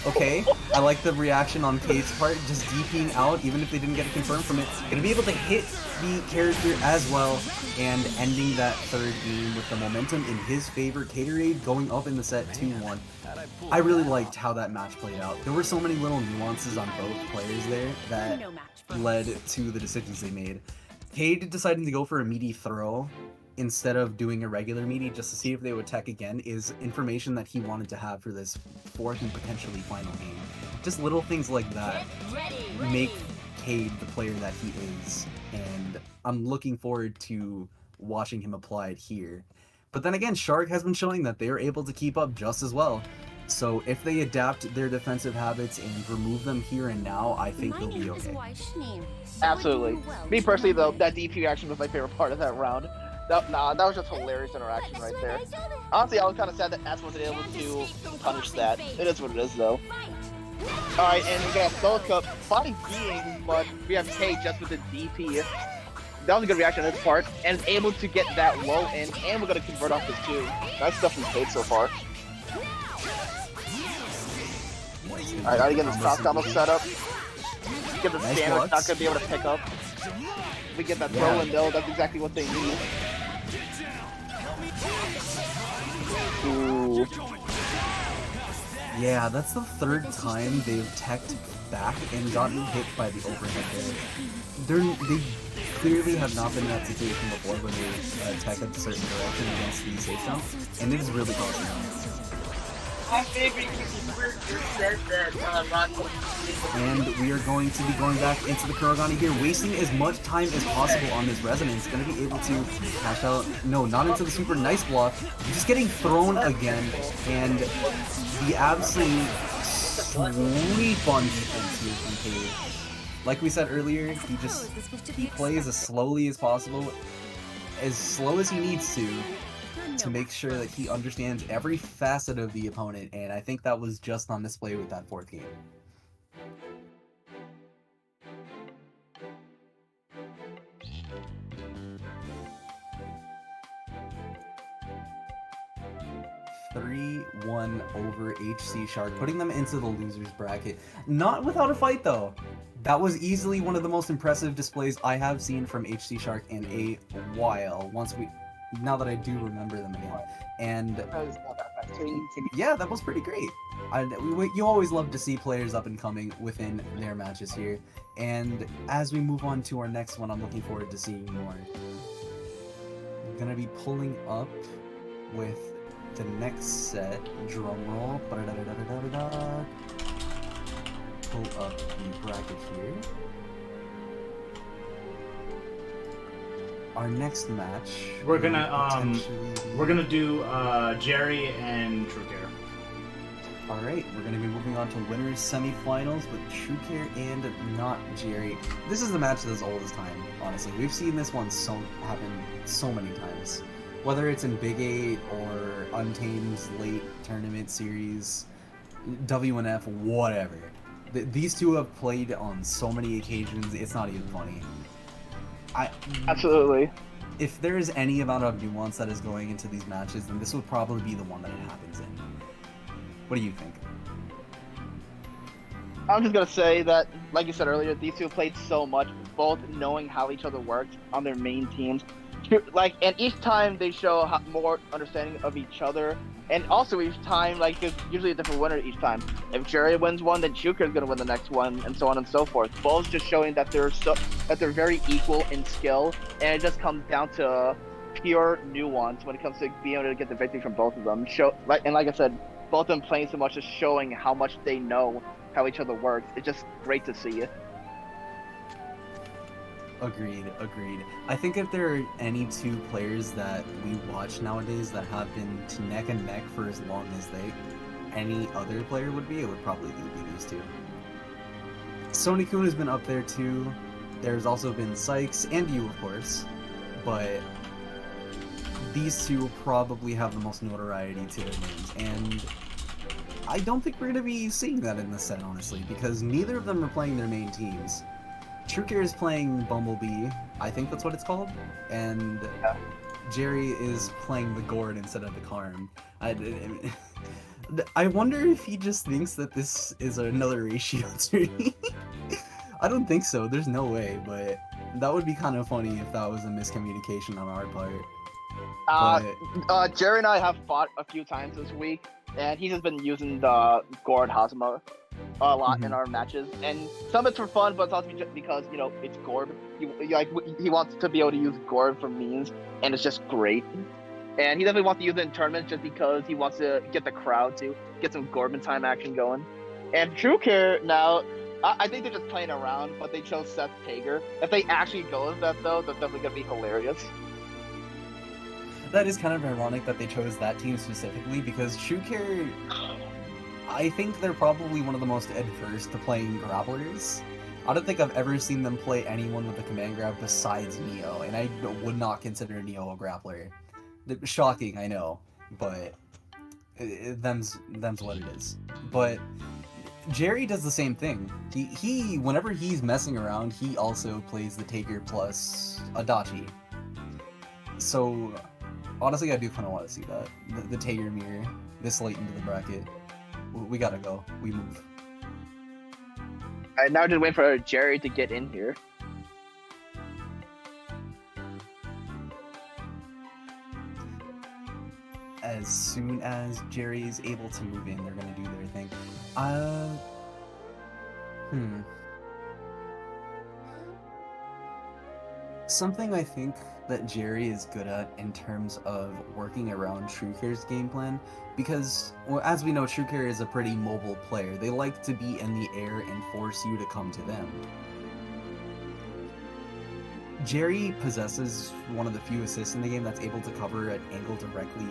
Okay, I like the reaction on Cade's part, just DPing out, even if they didn't get it confirmed from it. Gonna be able to hit the character as well, and ending that third game with the momentum in his favor. Caderade going up in the set 2-1. I really liked how that match played out. There were so many little nuances on both players there that led to the decisions they made. Cade deciding to go for a meaty throw instead of doing a regular meaty just to see if they would tech again is information that he wanted to have for this fourth and potentially final game. Just little things like that make Cade the player that he is, and I'm looking forward to watching him apply it here. But then again, Shark has been showing that they are able to keep up just as well. So if they adapt their defensive habits and remove them here and now, I think they'll be okay. Absolutely. Me personally, though, that DP reaction was my favorite part of that round. That was just hilarious interaction right there. Honestly, I was kind of sad that Ash wasn't able to punish that. It is what it is, though. Alright, and we got Sonikin fighting being, but we have K just with the DP. That was a good reaction on his part, and able to get that low in, and we're going to convert off this too. Nice stuff from K so far. Alright, gotta get this cross combo set up. Get the standard, not gonna be able to pick up. We get that throw in though, that's exactly what they need. Ooh. Yeah, that's the third time they've teched back and gotten hit by the overhead there. They clearly have not been in that situation before when they tech at a certain direction against the safe jump, and it is really costing them. And we are going to be going back into the Kurogane here, wasting as much time as possible on this resonance. Going to be able to cash out. No, not into the super nice block. Just getting thrown again, and the absolute sweep on defense here from Cade. Like we said earlier, he plays as slowly as possible, as slow as he needs to make sure that he understands every facet of the opponent, and I think that was just on display with that fourth game. (3-1) over HC Shark, putting them into the losers bracket. Not without a fight though. That was easily one of the most impressive displays I have seen from HC Shark in a while. Now that I do remember them again, and yeah, that was pretty great. You always love to see players up and coming within their matches here, and as we move on to our next one, I'm looking forward to seeing more. I'm gonna be pulling up with the next set. Drum roll. Pull up the bracket here. Our next match, we're gonna do Jerry and TrueCare. All right, we're gonna be moving on to winners semifinals with TrueCare and NotJerry. This is the match that's old as time. Honestly, we've seen this one happen so many times, whether it's in Big 8 or Untamed's late tournament series, WNF, whatever. These two have played on so many occasions. It's not even funny. Absolutely. If there is any amount of nuance that is going into these matches, then this would probably be the one that it happens in. What do you think? I'm just gonna say that, like you said earlier, these two played so much, both knowing how each other works on their main teams. And each time they show more understanding of each other, and also each time, there's usually a different winner each time. If Jerry wins one, then Shuker is gonna win the next one, and so on and so forth. Both just showing that they're very equal in skill, and it just comes down to pure nuance when it comes to being able to get the victory from both of them. Like I said, both of them playing so much is showing how much they know how each other works. It's just great to see it. Agreed. I think if there are any two players that we watch nowadays that have been neck and neck for as long as any other player would be, it would probably be these two. Sonikin has been up there too. There's also been Sykes and you, of course, but these two probably have the most notoriety to their names, and I don't think we're going to be seeing that in this set, honestly, because neither of them are playing their main teams. TrueCare is playing Bumblebee, I think that's what it's called, and Jerry is playing the Gord instead of the Karm. I wonder if he just thinks that this is another ratio tree. I don't think so, there's no way, but that would be kind of funny if that was a miscommunication on our part. Jerry and I have fought a few times this week, and he's just been using the Gord Hazama a lot in our matches, and some of it's for fun, but it's also just because, you know, it's Gorb. He wants to be able to use Gorb for means, and it's just great. And he definitely wants to use it in tournaments just because he wants to get the crowd to get some Gorbin time action going. And True Care now, I think they're just playing around, but they chose Seth Tager. If they actually go with that though, that's definitely gonna be hilarious. That is kind of ironic that they chose that team specifically, because True Care, I think they're probably one of the most adverse to playing grapplers. I don't think I've ever seen them play anyone with a command grab besides Neo, and I would not consider Neo a grappler. Shocking, I know, but them's what it is. But Jerry does the same thing. He whenever he's messing around, he also plays the Taker plus Adachi. So honestly, I do kind of want to see that. The Tager mirror this late into the bracket. We gotta go. We move. Alright, now just wait for Jerry to get in here. As soon as Jerry is able to move in, they're gonna do their thing. Something I think that Jerry is good at in terms of working around True Care's game plan, because, well, as we know, True Care is a pretty mobile player. They like to be in the air and force you to come to them. Jerry possesses one of the few assists in the game that's able to cover an angle directly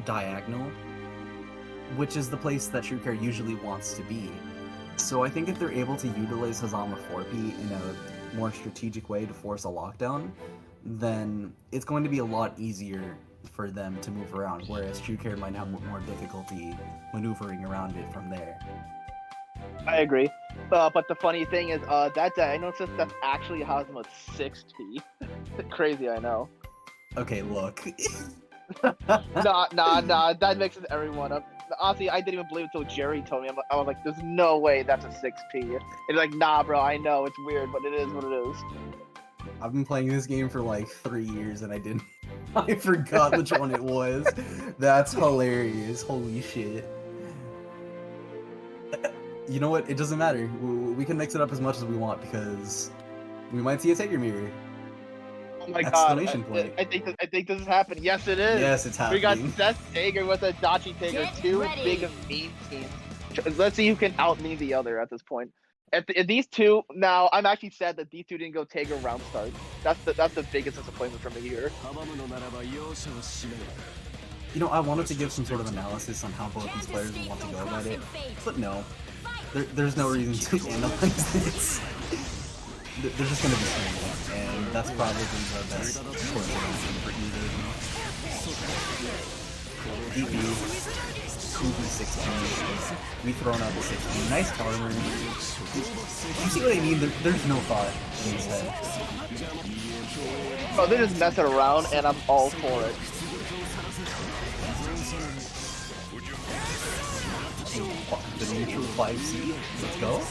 diagonal, which is the place that True Care usually wants to be. So I think if they're able to utilize Hazama 4P in a more strategic way to force a lockdown, then it's going to be a lot easier for them to move around, whereas True Care might have more difficulty maneuvering around it from there. I agree. But the funny thing is, that diagnosis, that's actually Hazama's 6P. Crazy, I know. Okay, look. Nah, that mixes everyone up. Honestly, I didn't even believe it until Jerry told me. I was like, there's no way that's a 6P. It's like, nah, bro, I know, it's weird, but it is what it is. I've been playing this game for like 3 years and I forgot which one it was. That's hilarious. Holy shit. You know what? It doesn't matter. We can mix it up as much as we want because we might see a Taker mirror. Oh my Exclamation god! point. I think this is happening. Yes, it is. Yes, it's happening. We got Seth Tager with a Dachi Tager, Get two ready. big meme teams. Let's see who can out-meme the other at this point. If these two, now I'm actually sad that these two didn't go Tager round start. That's the biggest disappointment from me here. You know, I wanted to give some sort of analysis on how both these players want to go about it, but no. There's no reason to analyze this. They're just gonna be screaming, and that's probably the best course of action for either of them. DP, Kubi 16, we thrown out the 16. Nice armor. You see what I mean? There's no thought in his head. Oh, they're just messing around, and I'm all for it. The neutral 5C. Let's go.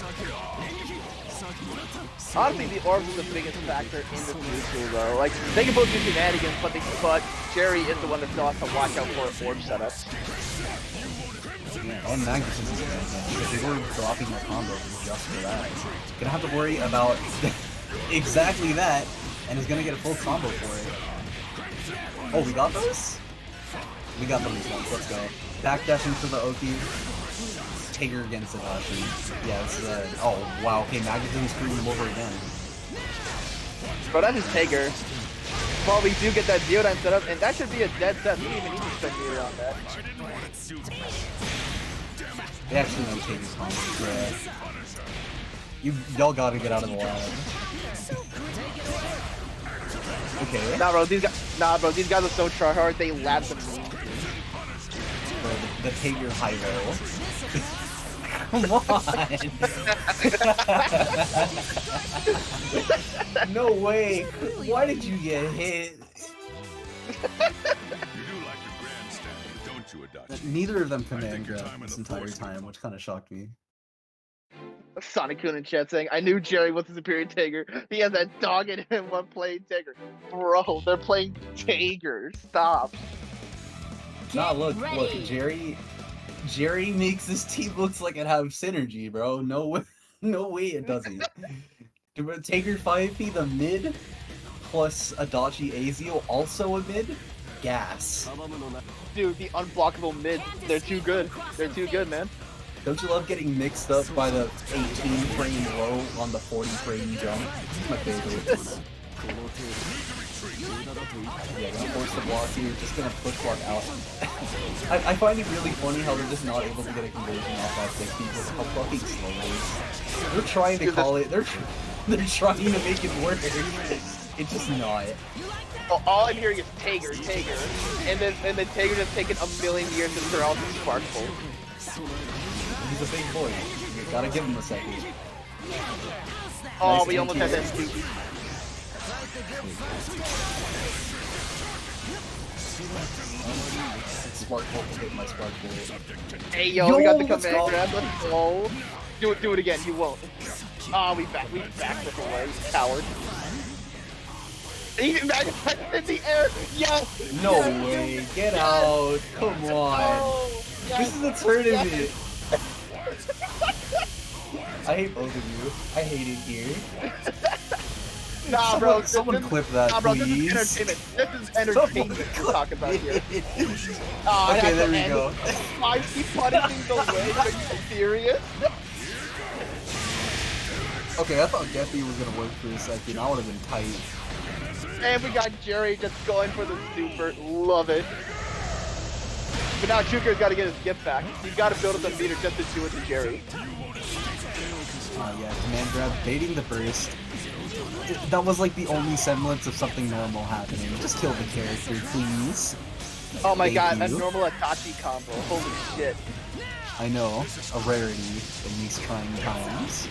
Honestly, the orbs is the biggest factor in this neutral, though. Like, they can both do shenanigans, but Jerry is the one that still has to watch out for orb setups. And Magnus is because they were dropping their combos just for that. Gonna have to worry about exactly that, and is gonna get a full combo for it. Oh, we got those? We got those ones. Let's go. Backdashing for the Oki. Tager against Adachi. Yeah, it's oh wow, okay, Magnus is screwing him over again. Bro, that is Tager. Well, we do get that Geodyne set up, and that should be a dead set. We don't even need to spend meter on that. They actually know Tager's combo. Yeah. Y'all gotta get out of the lab. Okay. Nah, bro, these guys are so tryhard. They lab them. Bro, the Tager high roll. Come on! No way! Why did you get hit? like your grandstand, don't you, Adachi? Neither of them I command think your grab time in this the entire force time, was which kind of shocked me. Sonikin in chat saying, I knew Jerry was the superior Tager. He has that dog in him while playing Tager. Bro, they're playing Tager. Stop. Nah, look, ready. Jerry makes this team looks like it have synergy, bro. No way, no way it doesn't. Tager 5P the mid plus Adachi Azio also a mid? Gas. Dude, the unblockable mid. They're too good. They're too good, man. Don't you love getting mixed up by the 18 frame low on the 40 frame jump? It's my favorite. Yeah, gonna force the block here, just gonna push block out. I find it really funny how they're just not able to get a conversion off that 60 because how fucking slow it is. They're trying to call it, they're trying to make it work. It's just not. Oh, all I'm hearing is Tager, and then Tager just taking a million years to turn out the Sparkful. He's a big boy. You gotta give him a second. Oh, Nice we almost had that anti-air. scoop. Spark bolt will hit my spark bolt. Hey, yo, we got the let's command go. grab. Let's go. Do it again. You won't. Oh, we backed this away. Coward. He back in the air. Yes. No yes. way. Get out. Come on. Oh, yes. This is a tournament. I hate both of you. I hate it here. Nah, bro. Someone clip that, nah, bro, please. This is entertainment. This is entertainment we're talking about here. Okay, there we go. Why is he punishing the way? Are you serious? Okay, I thought Geppi was gonna work for a second. I would have been tight. And we got Jerry just going for the super. Love it. But now Chuka's got to get his gift back. He's got to build up the meter just to do it to Jerry. Yeah, command grab, baiting the burst. That was like the only semblance of something normal happening. Just kill the character, please. Oh my Thank god, you. a normal Hachi combo. Holy shit. I know, a rarity in these trying times.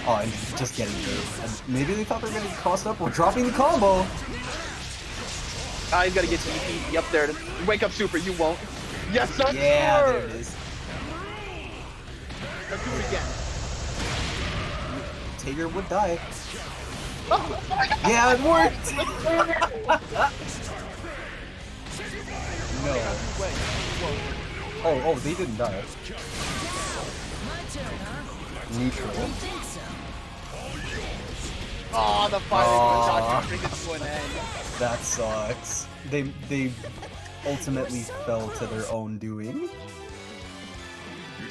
Oh, and just getting hurt. And maybe they thought they were gonna get crossed up. We're dropping the combo! Ah, he's got to get DP. Up there. Wake up super, you won't. Yes, sir! Yeah, there it is. Let's do it again. Tager would die. Yeah, it worked! No. Oh, they didn't die. Neutral. Oh, the final Aw. bring it to an end. That sucks. They ultimately fell to their own doing. You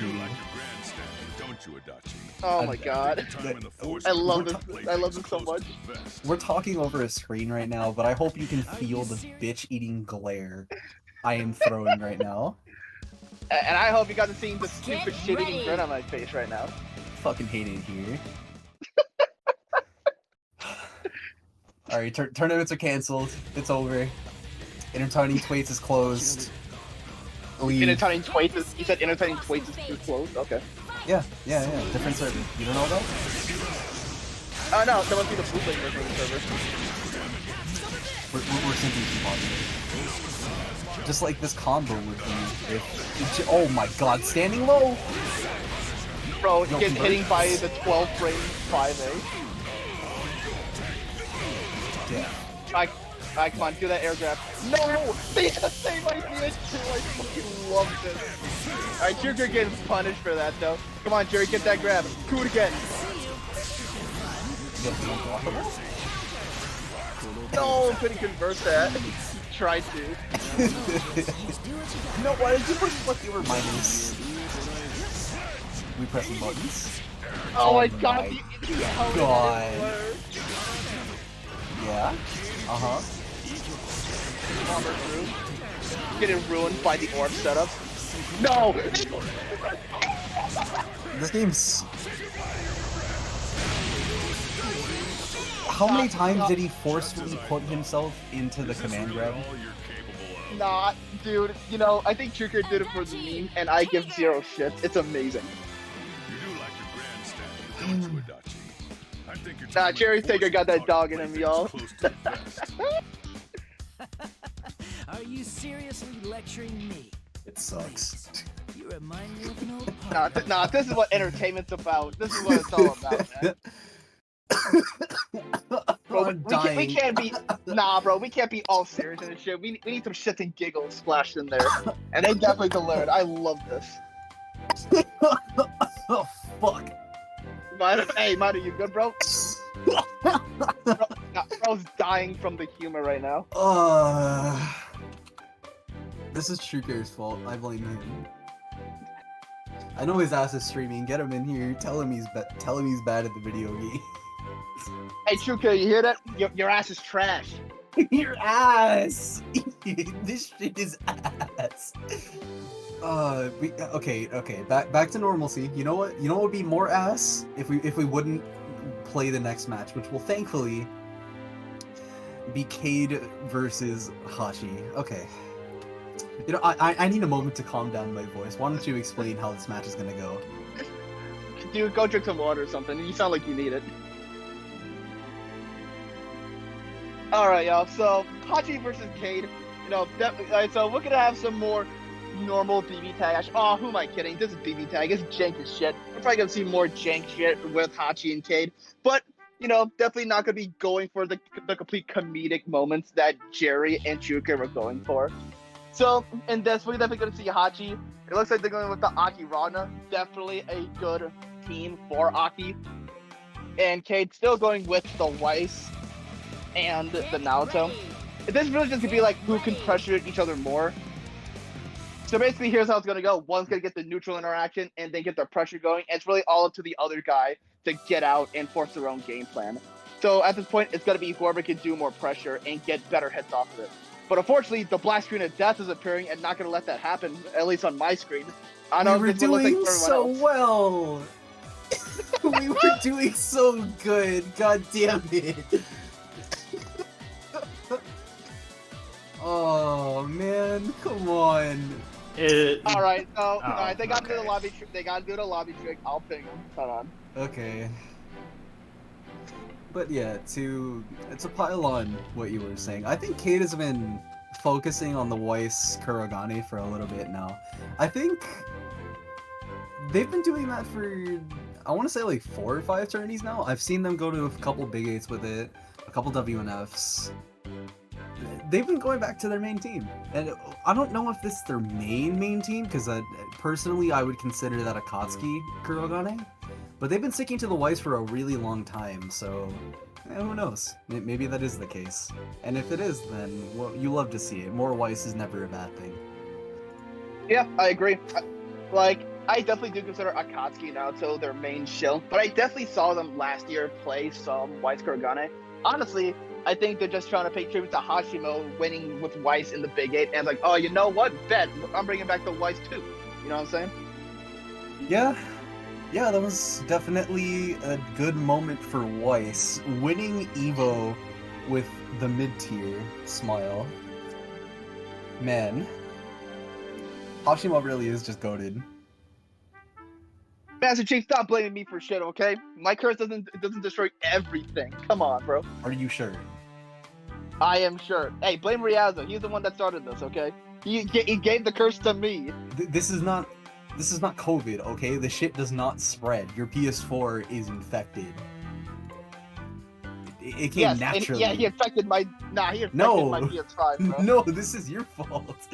do like your grandstand, don't you, Adachi? Oh my god. Time in the force I love was this. I love this so much. We're talking over a screen right now, but I hope you can feel the bitch-eating glare I am throwing right now. And I hope you got to see the stupid shit-eating grin on my face right now. Fucking hate it here. Alright, tournaments are cancelled. It's over. Intertwining Fates is closed. Leave. Intertwining Fates is, you said Intertwining Fates is closed? Okay. Yeah. Different server. You don't know that? Oh no, that must be the bootleg version of the server. We're simply too popular. Just like this combo would be if... Oh my god, standing low! Bro, No, get convert. hitting by the 12 frame 5A. Yeah. I come on, do that air grab. No! They had the same idea too! I fucking love this. Alright, Jerry getting punished for that though. Come on, Jerry, get that grab. Do it again. No, couldn't convert that. Tried to. No, why did you push what you were minus? We pressing buttons? Oh my my god, the helmet God. everywhere. Yeah. Uh-huh. Bomber through. Getting ruined by the orb setup. No! This game's... How many times did he forcefully put himself into the command grab? Nah, dude, you know, I think Trigger did it for the meme, and I give zero shit. It's amazing. You do like your grandstand, don't you, Adachi? I think your Nah, time in Jerry the Taker force got that was dog in him, y'all. close to the best. you seriously lecturing me? It sucks. You remind me of an old Nah, this is what entertainment's about. This is what it's all about, man. Bro, I'm we dying. can't be. Nah, bro, we can't be all serious and shit. We need some shits and giggles splashed in there, and they definitely delivered. I love this. Oh fuck. Hey, Mata, you good, bro? Bro's dying from the humor right now. This is Shuker's fault. I blame him. I know his ass is streaming. Get him in here. Tell him he's bad at the video game. Hey, Shuker, you hear that? Your ass is trash. Your ass. This shit is ass. Okay. Back to normalcy. You know what? You know what would be more ass if we wouldn't play the next match, which will thankfully be Cade versus Hachi. Okay. You know, I need a moment to calm down my voice. Why don't you explain how this match is gonna go? Dude, go drink some water or something. You sound like you need it. Alright, y'all. So, Hachi versus Cade. You know, so we're gonna have some more normal BBTAG. Oh, who am I kidding? This is BBTAG. It's jank as shit. We're probably gonna see more jank shit with Hachi and Cade. But, you know, definitely not gonna be going for the complete comedic moments that Jerry and Chuka were going for. So, in this, we're definitely gonna see Hachi. It looks like they're going with the Aki Rana. Definitely a good team for Aki. And Cade still going with the Weiss and the Naoto. This is really just gonna be like who can pressure each other more. So basically, here's how it's gonna go. One's gonna get the neutral interaction and then get their pressure going. And it's really all up to the other guy to get out and force their own game plan. So at this point, it's gonna be whoever can do more pressure and get better hits off of it. But unfortunately, the black screen of death is appearing and not gonna let that happen, at least on my screen. I know we were doing so well. We were doing so good. God damn it. Oh man, come on. Alright, so they gotta do the lobby trick. They gotta do the lobby trick. I'll ping them. Hold on. Okay. But yeah, to pile on what you were saying, I think Cade has been focusing on the Weiss Kurogane for a little bit now. I think they've been doing that for, I want to say like 4 or 5 tourneys now. I've seen them go to a couple Big 8s with it, a couple WNFs. They've been going back to their main team. And I don't know if this is their main team, because personally I would consider that a Akatsuki Kurogane. But they've been sticking to the Weiss for a really long time, so who knows? Maybe that is the case. And if it is, then well, you love to see it. More Weiss is never a bad thing. Yeah, I agree. I definitely do consider Akatsuki now to their main shill, but I definitely saw them last year play some Weiss Kurogane. Honestly, I think they're just trying to pay tribute to Hashimo winning with Weiss in the Big 8, and like, oh, you know what? Bet, I'm bringing back the Weiss too. You know what I'm saying? Yeah, that was definitely a good moment for Weiss. Winning Evo with the mid-tier smile. Man. Hashimo really is just goated. Master Chief, stop blaming me for shit, okay? My curse doesn't destroy everything. Come on, bro. Are you sure? I am sure. Hey, blame Riazzo. He's the one that started this, okay? He gave the curse to me. This is not COVID, okay? The shit does not spread. Your PS4 is infected. It came naturally. Yeah, he infected my. Nah, he infected my PS5, bro. No, this is your fault.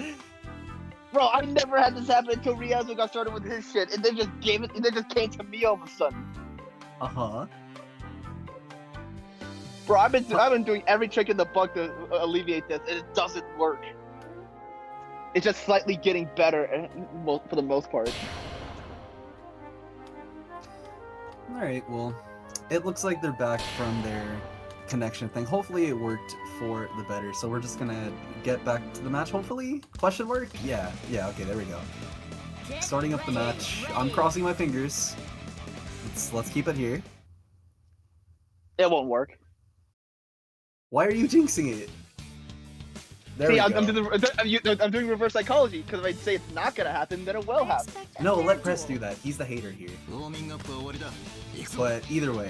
Bro, I never had this happen until Riazzo got started with his shit, and they just gave it. And they just came to me all of a sudden. Bro, I've been doing every trick in the book to alleviate this, and it doesn't work. It's just slightly getting better, for the most part. Alright, well, it looks like they're back from their connection thing. Hopefully it worked for the better, so we're just gonna get back to the match, hopefully? Question mark? Yeah, okay, there we go. Starting up the match. I'm crossing my fingers. Let's keep it here. It won't work. Why are you jinxing it? There See, we I'm go. I'm doing reverse psychology, because if I say it's not gonna happen, then it will happen. No, let Press do that. He's the hater here. But either way,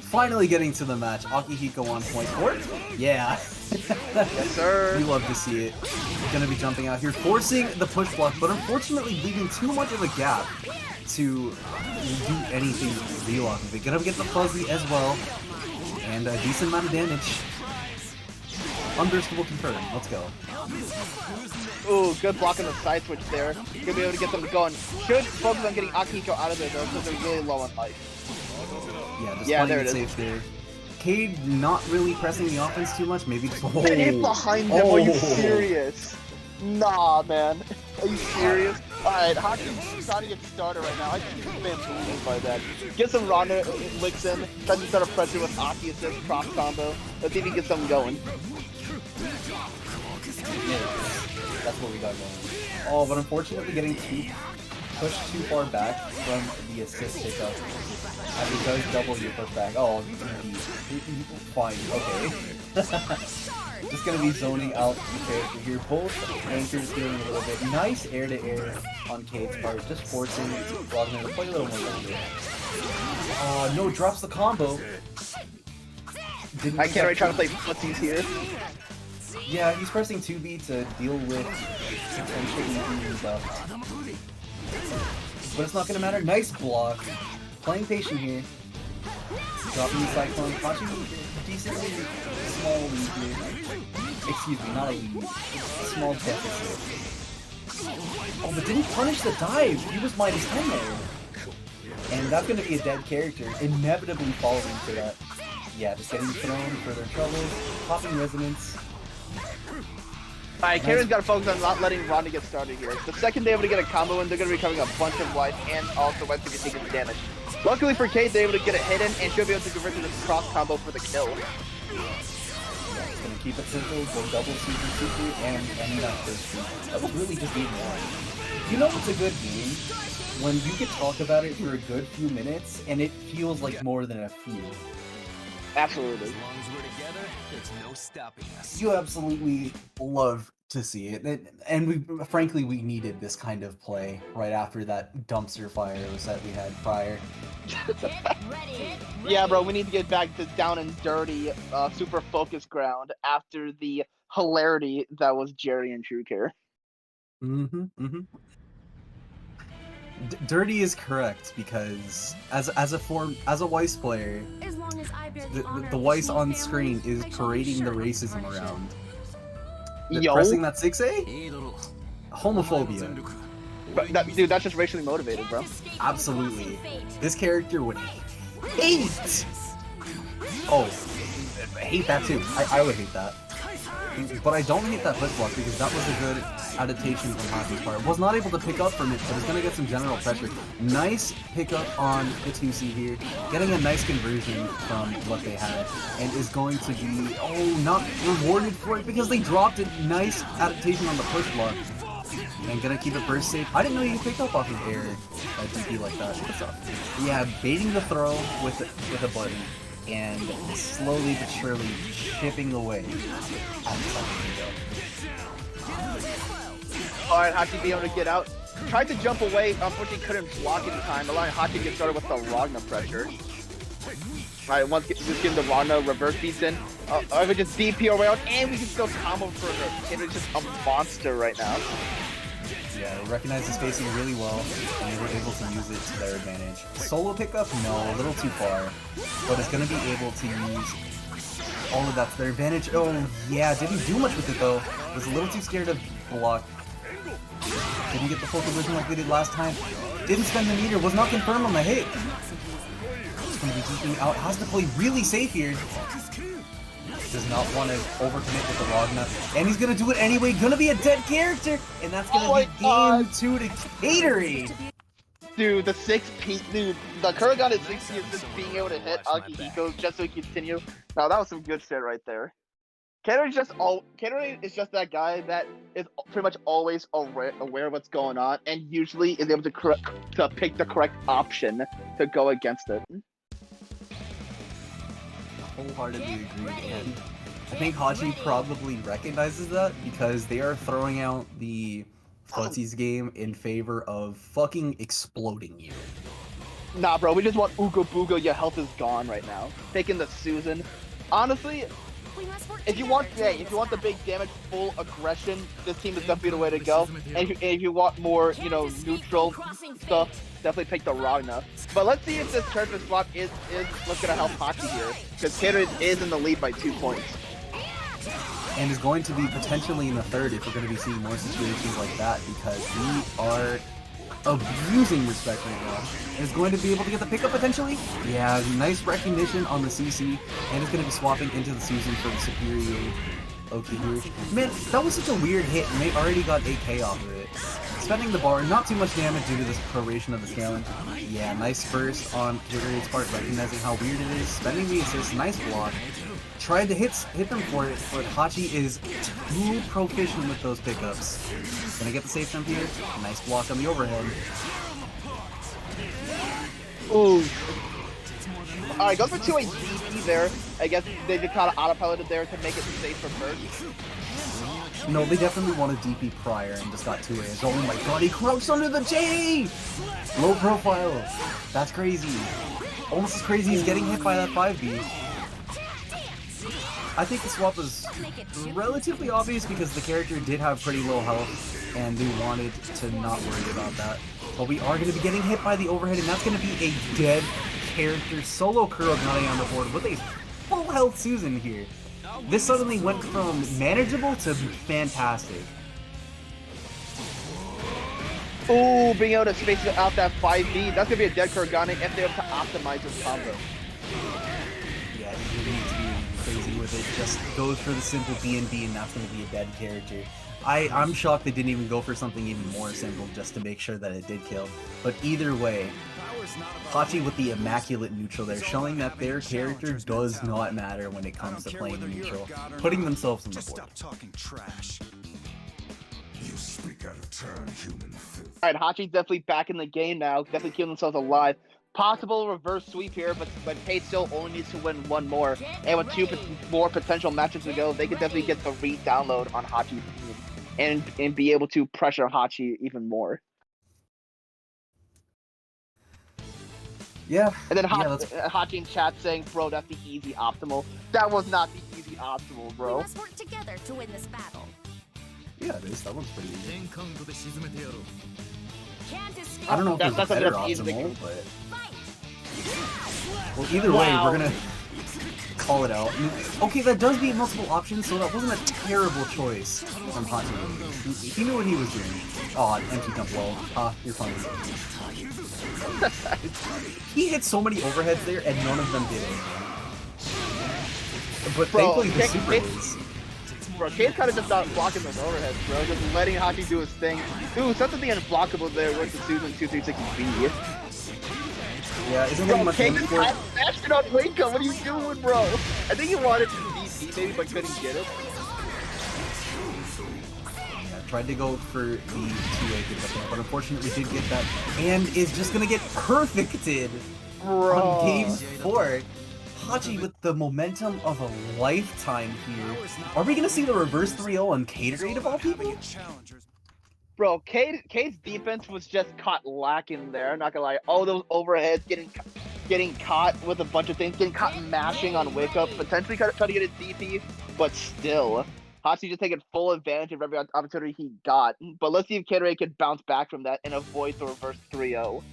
finally getting to the match. Akihiko on point court. Yeah. Yes, sir. We love to see it. Gonna be jumping out here, forcing the push block, but unfortunately leaving too much of a gap to do anything real off of it. Gonna get the fuzzy as well, and a decent amount of damage. Unburstable confirmed. Let's go. Ooh, good block on the side switch there. Gonna be able to get them going. Should focus on getting Akihiko out of there though, because they're really low on life. Yeah, just Yeah, playing there it it safe there. Cade not really pressing the offense too much. Maybe just Get hit behind them. Are you serious? Nah, man. Are you serious? Alright, Hachi's trying to get started right now. I think he's bamboozled by that. Get some Ronda licks in. Try to start a pressure with Aki assist, cross combo. Let's see if he gets something going. That's what we got going. Oh, but unfortunately getting pushed too far back from the assist pickup. As it does double your push back. Oh, fine, okay. Just gonna be zoning out the character here. Both anchors doing a little bit. Nice air-to-air on Cade's part. Just forcing Wagner to play a little more longer. No, drops the combo. I can't really try to play footsies here. Yeah, he's pressing 2B to deal with potentially easy stuff. But it's not gonna matter. Nice block. Playing patient here. Dropping the Cyclone. Hachi, decently small lead here. Excuse me, not a lead. Small deficit. Oh, but didn't punish the dive. He was -10 there. And that's gonna be a dead character, inevitably falling for that. Yeah, just getting thrown, further trouble, popping resonance. Alright, Karen's got to focus on not letting Ronda get started here. The second they're able to get a combo in, they're going to be coming a bunch of life and also when to be taking damage. Luckily for Kate, they're able to get it hidden and she'll be able to convert to this cross combo for the kill. Yeah, just gonna keep it simple, go double super, and end that first game. That was really just game one. You know what's a good game? When you can talk about it for a good few minutes and it feels like more than a few. Absolutely. As long as we're together, there's no stopping us. You absolutely love to see it, and frankly we needed this kind of play right after that dumpster fire that we had prior. Yeah, bro, we need to get back to down and dirty, super focused ground after the hilarity that was Jerry and True Care. Dirty is correct because as a Weiss player, As long as I bear the Weiss on screen is parading the racism around. Yo, Pressing that 6A? Homophobia. but dude, that's just racially motivated, bro. Absolutely. This character would hate. Oh, I hate that too. I would hate that. But I don't hate that push block because that was a good adaptation from Hachi's part. Was not able to pick up from it, but is going to get some general pressure. Nice pickup on the 2C here. Getting a nice conversion from what they had. And is going to be, not rewarded for it because they dropped a nice adaptation on the push block. And gonna keep it burst safe. I didn't know you could pick up off of air at DP like that. What's up? Yeah, baiting the throw with a button. And slowly but surely chipping away at the Alright, Hachi being able to get out. Tried to jump away, unfortunately couldn't block in time, allowing Hachi to get started with the Ragna pressure. Alright, once just getting the Ragna reverse beats in. I would just DP around, and we can still combo for a hit. It's just a monster right now. Yeah, they recognize the spacing really well, and they were able to use it to their advantage. Solo pickup? No, a little too far. But it's going to be able to use all of that to their advantage. Oh, yeah, didn't do much with it, though. Was a little too scared to block. Didn't get the full conversion like they did last time. Didn't spend the meter, was not confirmed on the hit. It's going to be deeping out. Has to play really safe here. Does not want to overcommit with the Ragna. And he's going to do it anyway. Going to be a dead character. And that's going to be game 2 to Caderade. Dude, the 6P, dude, the Kurgan at 60 is just being able to hit Akihiko just so he can continue. Now, that was some good shit right there. Caderade is just that guy that is pretty much always aware of what's going on and usually is able to pick the correct option to go against it. Wholeheartedly agreed, and I think Hachi probably recognizes that because they are throwing out the Fuzzy's game in favor of fucking exploding you. Nah, bro, we just want Ooga Booga. Your health is gone right now. Taking the Susan. Honestly, if you want the big damage, full aggression, this team is definitely the way to go. And if you want more, you know, neutral stuff, definitely pick the Ragna. But let's see if this turret swap is what's gonna help Hachi here, because Caderade is in the lead by 2 points. And is going to be potentially in the third if we're going to be seeing more situations like that, because we are abusing respect right now. Is going to be able to get the pickup potentially? Yeah, nice recognition on the CC, and is going to be swapping into the Susan for the superior. Okay, here. Man, that was such a weird hit, and they already got AK off of it. Spending the bar, not too much damage due to this proration of the scaling. Yeah, nice burst on Caderade's part, recognizing how weird it is. Spending the assist, nice block. Tried to hit them for it, but Hachi is too proficient with those pickups. Gonna get the safe jump here. Nice block on the overhead. Ooh. Alright, goes for 2 DP there. I guess they just kind of autopiloted there to make it safe for first. No, they definitely wanted DP prior and just got 2 A's. Oh my god, he crouched under the J! Low profile. That's crazy. Almost as crazy as getting hit by that 5B. I think the swap was relatively obvious because the character did have pretty low health and they wanted to not worry about that. But we are going to be getting hit by the overhead, and that's going to be a dead character. Solo Kurogane on the board with a full health Susan here. This suddenly went from manageable to fantastic. Ooh, being able to space out that 5B, that's going to be a dead Kurogane if they're able to optimize this combo. Yeah, you really need to be crazy with it. Just goes for the simple B&B, and that's going to be a dead character. I'm shocked they didn't even go for something even more simple just to make sure that it did kill. But either way, Hachi with the immaculate neutral there, showing that their character does not matter when it comes to playing the neutral, putting themselves on the board. Alright, Hachi's definitely back in the game now, definitely keeping themselves alive. Possible reverse sweep here, but Pate still only needs to win 1 more. And with 2 more potential matches to go, they could definitely get the re-download on Hachi's team and be able to pressure Hachi even more. Yeah. And then Hachi in chat saying, bro, that's the easy optimal. That was not the easy optimal, bro. We must work together to win this battle. Yeah, it is. That one's pretty easy. Can't escape. I don't know if That's it's better optimal, but... Well, either way, we're gonna call it out. Okay, that does beat multiple options, so that wasn't a terrible choice from Hachi. He knew what he was doing. Oh, empty jump low. You're fine. He hit so many overheads there, and none of them did it. But thankfully, the super is. Bro, Kade's kind of just not blocking those overheads, bro. Just letting Hachi do his thing. Ooh, something unblockable there with the Susan 236B. Yeah, isn't really much damage for it. Bastion on wake up, what are you doing, bro? I think he wanted to DC maybe, but couldn't get it. Yeah, tried to go for the 2A pickup, but unfortunately did get that, and is just gonna get perfected on game 4. Hachi with the momentum of a lifetime here. Are we gonna see the reverse 3-0 on Caderade of all people? Bro, Cade's defense was just caught lacking there, I'm not gonna lie. All those overheads, getting caught with a bunch of things, getting caught mashing on wake up, potentially trying to get his DP, but still. Hachi just taking full advantage of every opportunity he got. But let's see if Caderade can bounce back from that and avoid the reverse 3-0.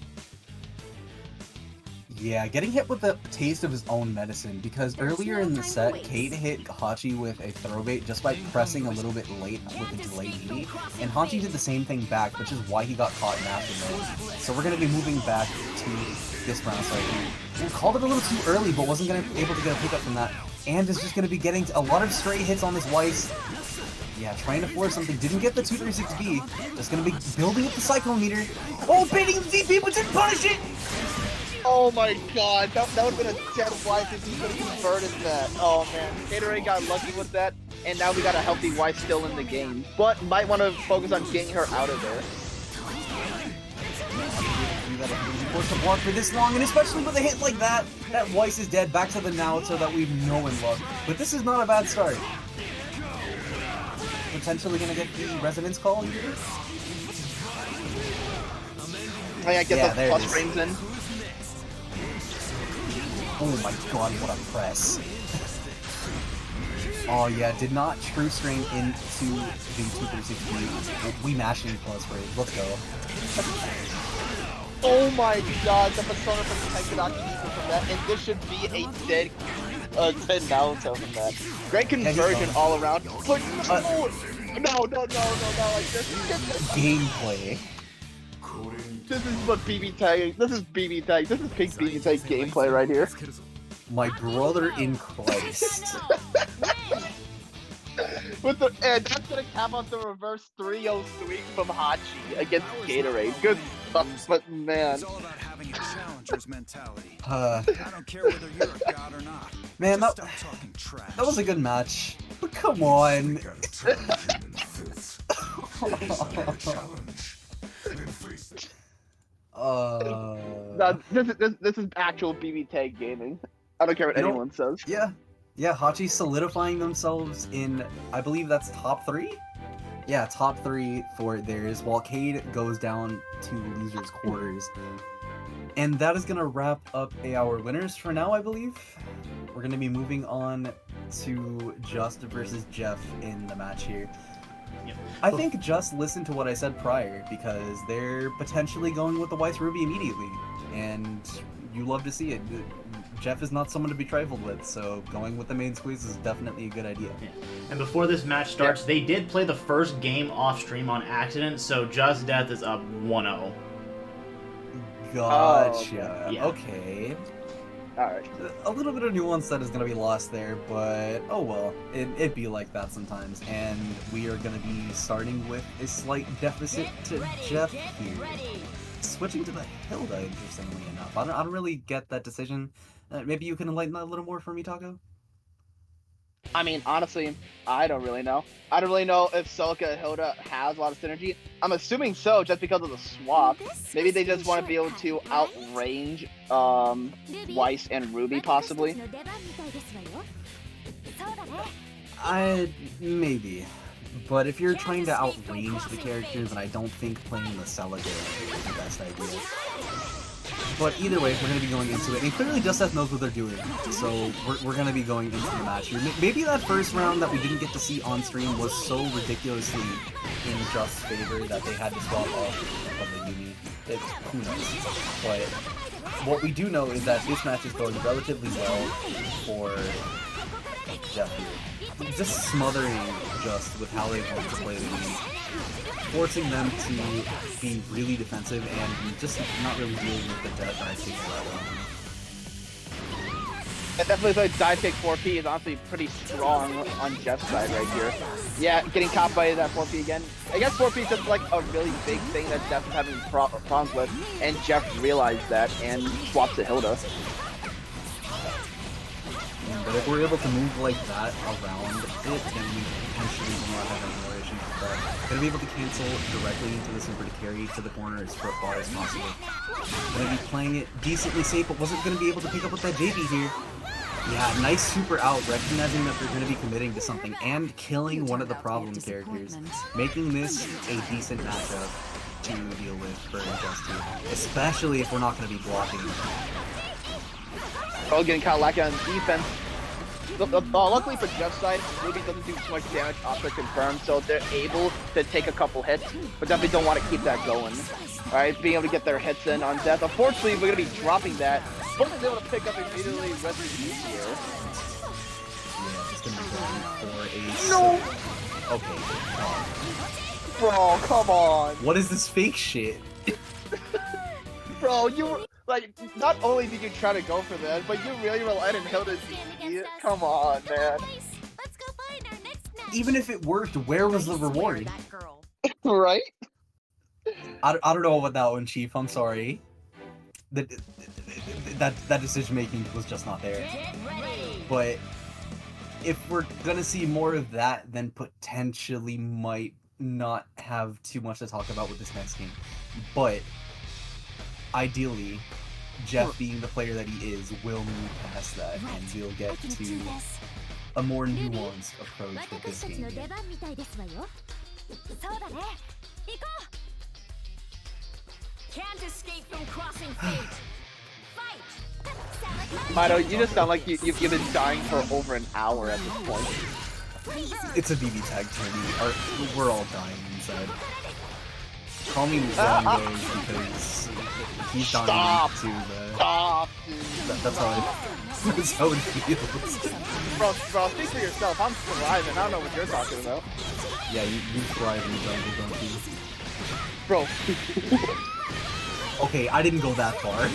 Yeah, getting hit with the taste of his own medicine, because earlier in the set, Cade hit Hachi with a throwbait just by pressing a little bit late with a delayed E, and Hachi did the same thing back, which is why he got caught in aftermath. So we're going to be moving back to this round, so we called it a little too early, but wasn't able to get a pickup from that, and is just going to be getting a lot of straight hits on this Weiss. Yeah, trying to force something, didn't get the 236B, just going to be building up the cycle meter. Oh, baiting the DP, but didn't punish it! Oh my god, that would have been a dead Weiss if he could have converted that. Oh man, Caderade got lucky with that, and now we got a healthy Weiss still in the game. But might want to focus on getting her out of there. that if you're forced to block for this long, and especially with a hit like that, that Weiss is dead, back to the Naoto that we know and love. But this is not a bad start. Potentially gonna get the Resonance Call here. Oh yeah, get those plus it is. frames in. Oh my god, what a press. Oh yeah, did not true strain into the 236B. We mashing plus frame. Let's go. Oh my god, the persona from Caderade from that, and this should be a dead Naruto from that. Great conversion all around, but no, like this. Gameplay. This is what BBTAG. This is BBTAG. This is peak BBTAG gameplay right here. My brother in Christ. And that's gonna cap off the reverse 3-0 sweep from Hachi against Caderade. Good stuff, but man. It's all about having a challenger's mentality. I don't care whether you're a god or not. Man, Just stop talking trash. that was a good match. But come on. This is actual BBTAG gaming. I don't care what anyone says. Yeah, Hachi solidifying themselves in, I believe that's top 3? Yeah, top 3 for theirs, while Cade goes down to losers quarters. And that is gonna wrap up our winners for now, I believe. We're gonna be moving on to Just versus Jeff in the match here. Yep. I think just listen to what I said prior, because they're potentially going with the Weiss Ruby immediately, and you love to see it. Jeff is not someone to be trifled with, so going with the main squeeze is definitely a good idea. Yeah. And before this match starts, they did play the first game off stream on accident, so JxstDeath is up 1-0. Gotcha. Yeah. Okay. Alright. A little bit of nuance that is going to be lost there, but oh well. It be like that sometimes. And we are going to be starting with a slight deficit to Jeff here. Switching to the Hilda, interestingly enough. I don't really get that decision. Maybe you can enlighten that a little more for me, Taco? I mean, honestly, I don't really know. I don't really know if Sonikin and Hilda has a lot of synergy. I'm assuming so, just because of the swap. Maybe they just want to be able to outrange Weiss and Ruby, possibly. Maybe. But if you're trying to outrange the characters, then I don't think playing the Celica is the best idea. But either way, we're going to be going into it. And clearly JxstDeath knows what they're doing. So we're going to be going into the match here. Maybe that first round that we didn't get to see on stream was so ridiculously in Just's favor that they had to swap off of the Yumi. Who knows? But what we do know is that this match is going relatively well for Jeff here. Just smothering Just with how they want to play the game. Forcing them to be really defensive and just not really dealing with the dive kick that well. I definitely feel like dive kick 4P is honestly pretty strong on Jeff's side right here. Yeah, getting caught by that 4P again. I guess 4P is just like a really big thing that Jeff is having problems with, and Jeff realized that and swaps to Hilda. But if we're able to move like that around it, then we potentially do not have any more issues with that. Gonna be able to cancel directly into the super to carry to the corner as far as possible. Gonna be playing it decently safe, but wasn't gonna be able to pick up with that JB here. Yeah, nice super out, recognizing that they're gonna be committing to something and killing one of the problem characters, making this a decent matchup to deal with for JxstDeath, especially if we're not gonna be blocking. Oh, getting kind of lacking on defense. Luckily for Jeff's side, Ruby doesn't do too much damage after confirmed, so they're able to take a couple hits, but definitely don't want to keep that going. Alright, being able to get their hits in on Death. Unfortunately, we're going to be dropping that. But they're able to pick up immediately Resident here. Yeah, just going to be going for a... No! Okay. Bro, come on! What is this fake shit? Bro, you were... Like, not only did you try to go for that, but you really relied on Hilda's DP. Come on, man. Even if it worked, where was the reward? Right? I don't know about that one, Chief. I'm sorry. That decision making was just not there. But if we're gonna see more of that, then potentially might not have too much to talk about with this next game. But ideally, Jeff being the player that he is will move past that, and we'll get to a more nuanced approach with this game. Can't escape from crossing fate. Fight. Mido, you just sound like you've been dying for over an hour at this point. It's a BBTAG tourney. We're all dying inside. Call me Zongo because he's dying too, but Stop, dude. that's how it feels. Bro, speak for yourself. I'm thriving. I don't know what you're talking about. Yeah, you thrive in the jungle, don't you? Bro. Okay, I didn't go that far.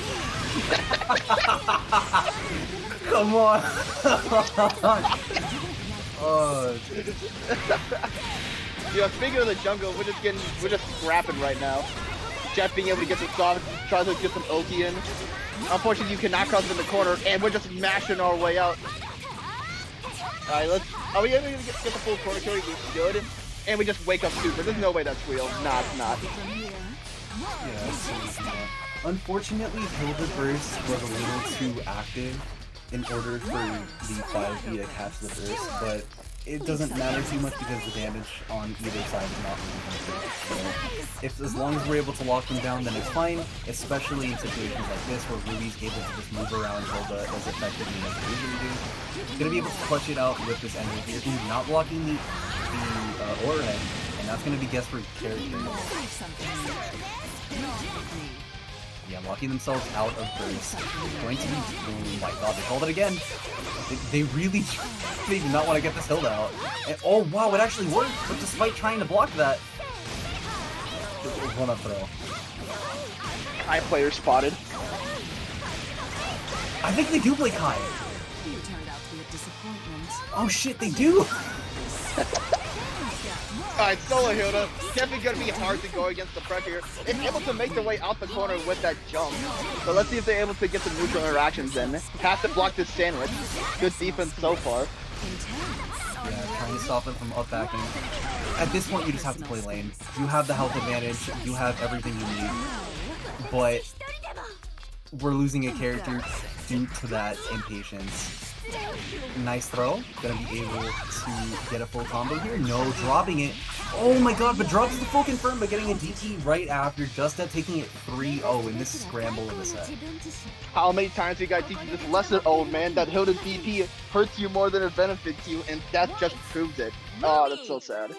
Come on. Oh. Yeah, speaking of the jungle, we're just scrapping right now. Jeff being able to get some soft, tries to get some Oki in. Unfortunately, you cannot cross him in the corner, and we're just mashing our way out. Alright, are we able to get the full corner kill? We should. And we just wake up super. There's no way that's real. Nah, it's not. Yeah, it's not. Unfortunately, Hilda Burst was a little too active in order for the 5B to catch the burst, but it doesn't matter too much because the damage on either side is not really good. So, as long as we're able to lock them down, then it's fine, especially in situations like this where Ruby's able to just move around Hilda as effectively as they usually do. Gonna be able to clutch it out with this energy here. He's not blocking the aura, and that's gonna be guess for character. Yeah, locking themselves out of burst. Going to be, oh my god, they called it again. They really they do not want to get this Hilda out. And, oh wow, it actually worked, but despite trying to block that, one up throw. Kai player spotted. I think they do play Kai. You turned out to be a disappointment. Oh shit, they do. Alright, solo Hilda. Definitely gonna be hard to go against the pressure. It's able to make their way out the corner with that jump. So let's see if they're able to get some neutral interactions in. Have to block this sandwich. Good defense so far. Yeah, trying to stop them from up backing. At this point, you just have to play lane. You have the health advantage. You have everything you need. But we're losing a character due to that impatience. Nice throw. Gonna be able to get a full combo here. No, dropping it. Oh my god, but drops the full confirm, but getting a DT right after JxstDeath taking it 3-0 in this scramble in the set. How many times you guys teach you this lesson, old man, that Hilda DP hurts you more than it benefits you, and that just proves it. Oh, that's so sad.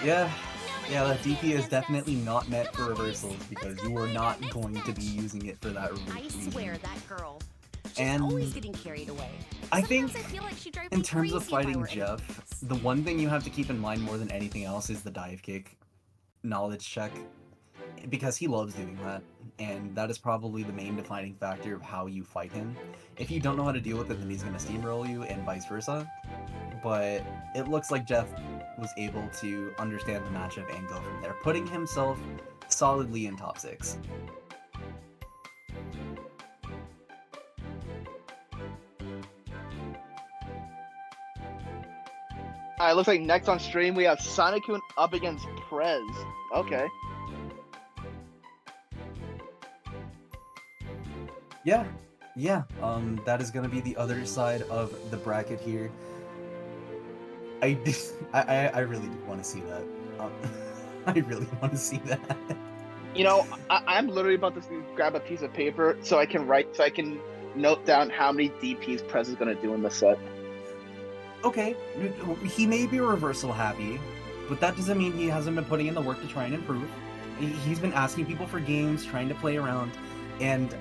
Yeah, that DP is definitely not meant for reversals because you are not going to be using it for that I reason. swear that girl. She's And always getting carried away. I think Sometimes I feel like she drives in me terms of crazy if I fighting were in Jeff, this. the one thing you have to keep in mind more than anything else is the dive kick knowledge check, because he loves doing that, and that is probably the main defining factor of how you fight him. If you don't know how to deal with it, then he's going to steamroll you, and vice versa. But it looks like Jeff was able to understand the matchup and go from there, putting himself solidly in top 6. Alright, looks like next on stream we have Sonikin up against Prez. Okay. Yeah, that is gonna be the other side of the bracket here. I really do want to see that. I really want to see that. You know, I'm literally about to grab a piece of paper so I can note down how many DPs Prez is gonna do in the set. Okay, he may be reversal happy, but that doesn't mean he hasn't been putting in the work to try and improve. He's been asking people for games, trying to play around, and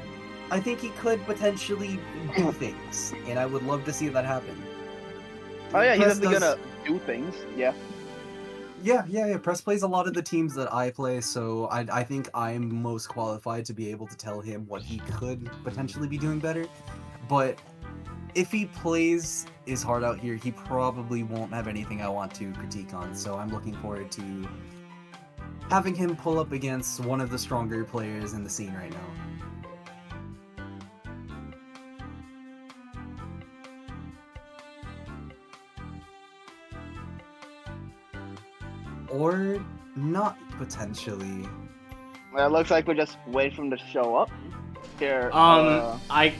I think he could potentially do things, and I would love to see that happen. Oh yeah, he's Press definitely does- gonna do things, yeah. Yeah. Press plays a lot of the teams that I play, so I think I'm most qualified to be able to tell him what he could potentially be doing better. But if he plays his heart out here, he probably won't have anything I want to critique on, so I'm looking forward to having him pull up against one of the stronger players in the scene right now. Or not, potentially. It looks like we're just waiting for him to show up. Here. I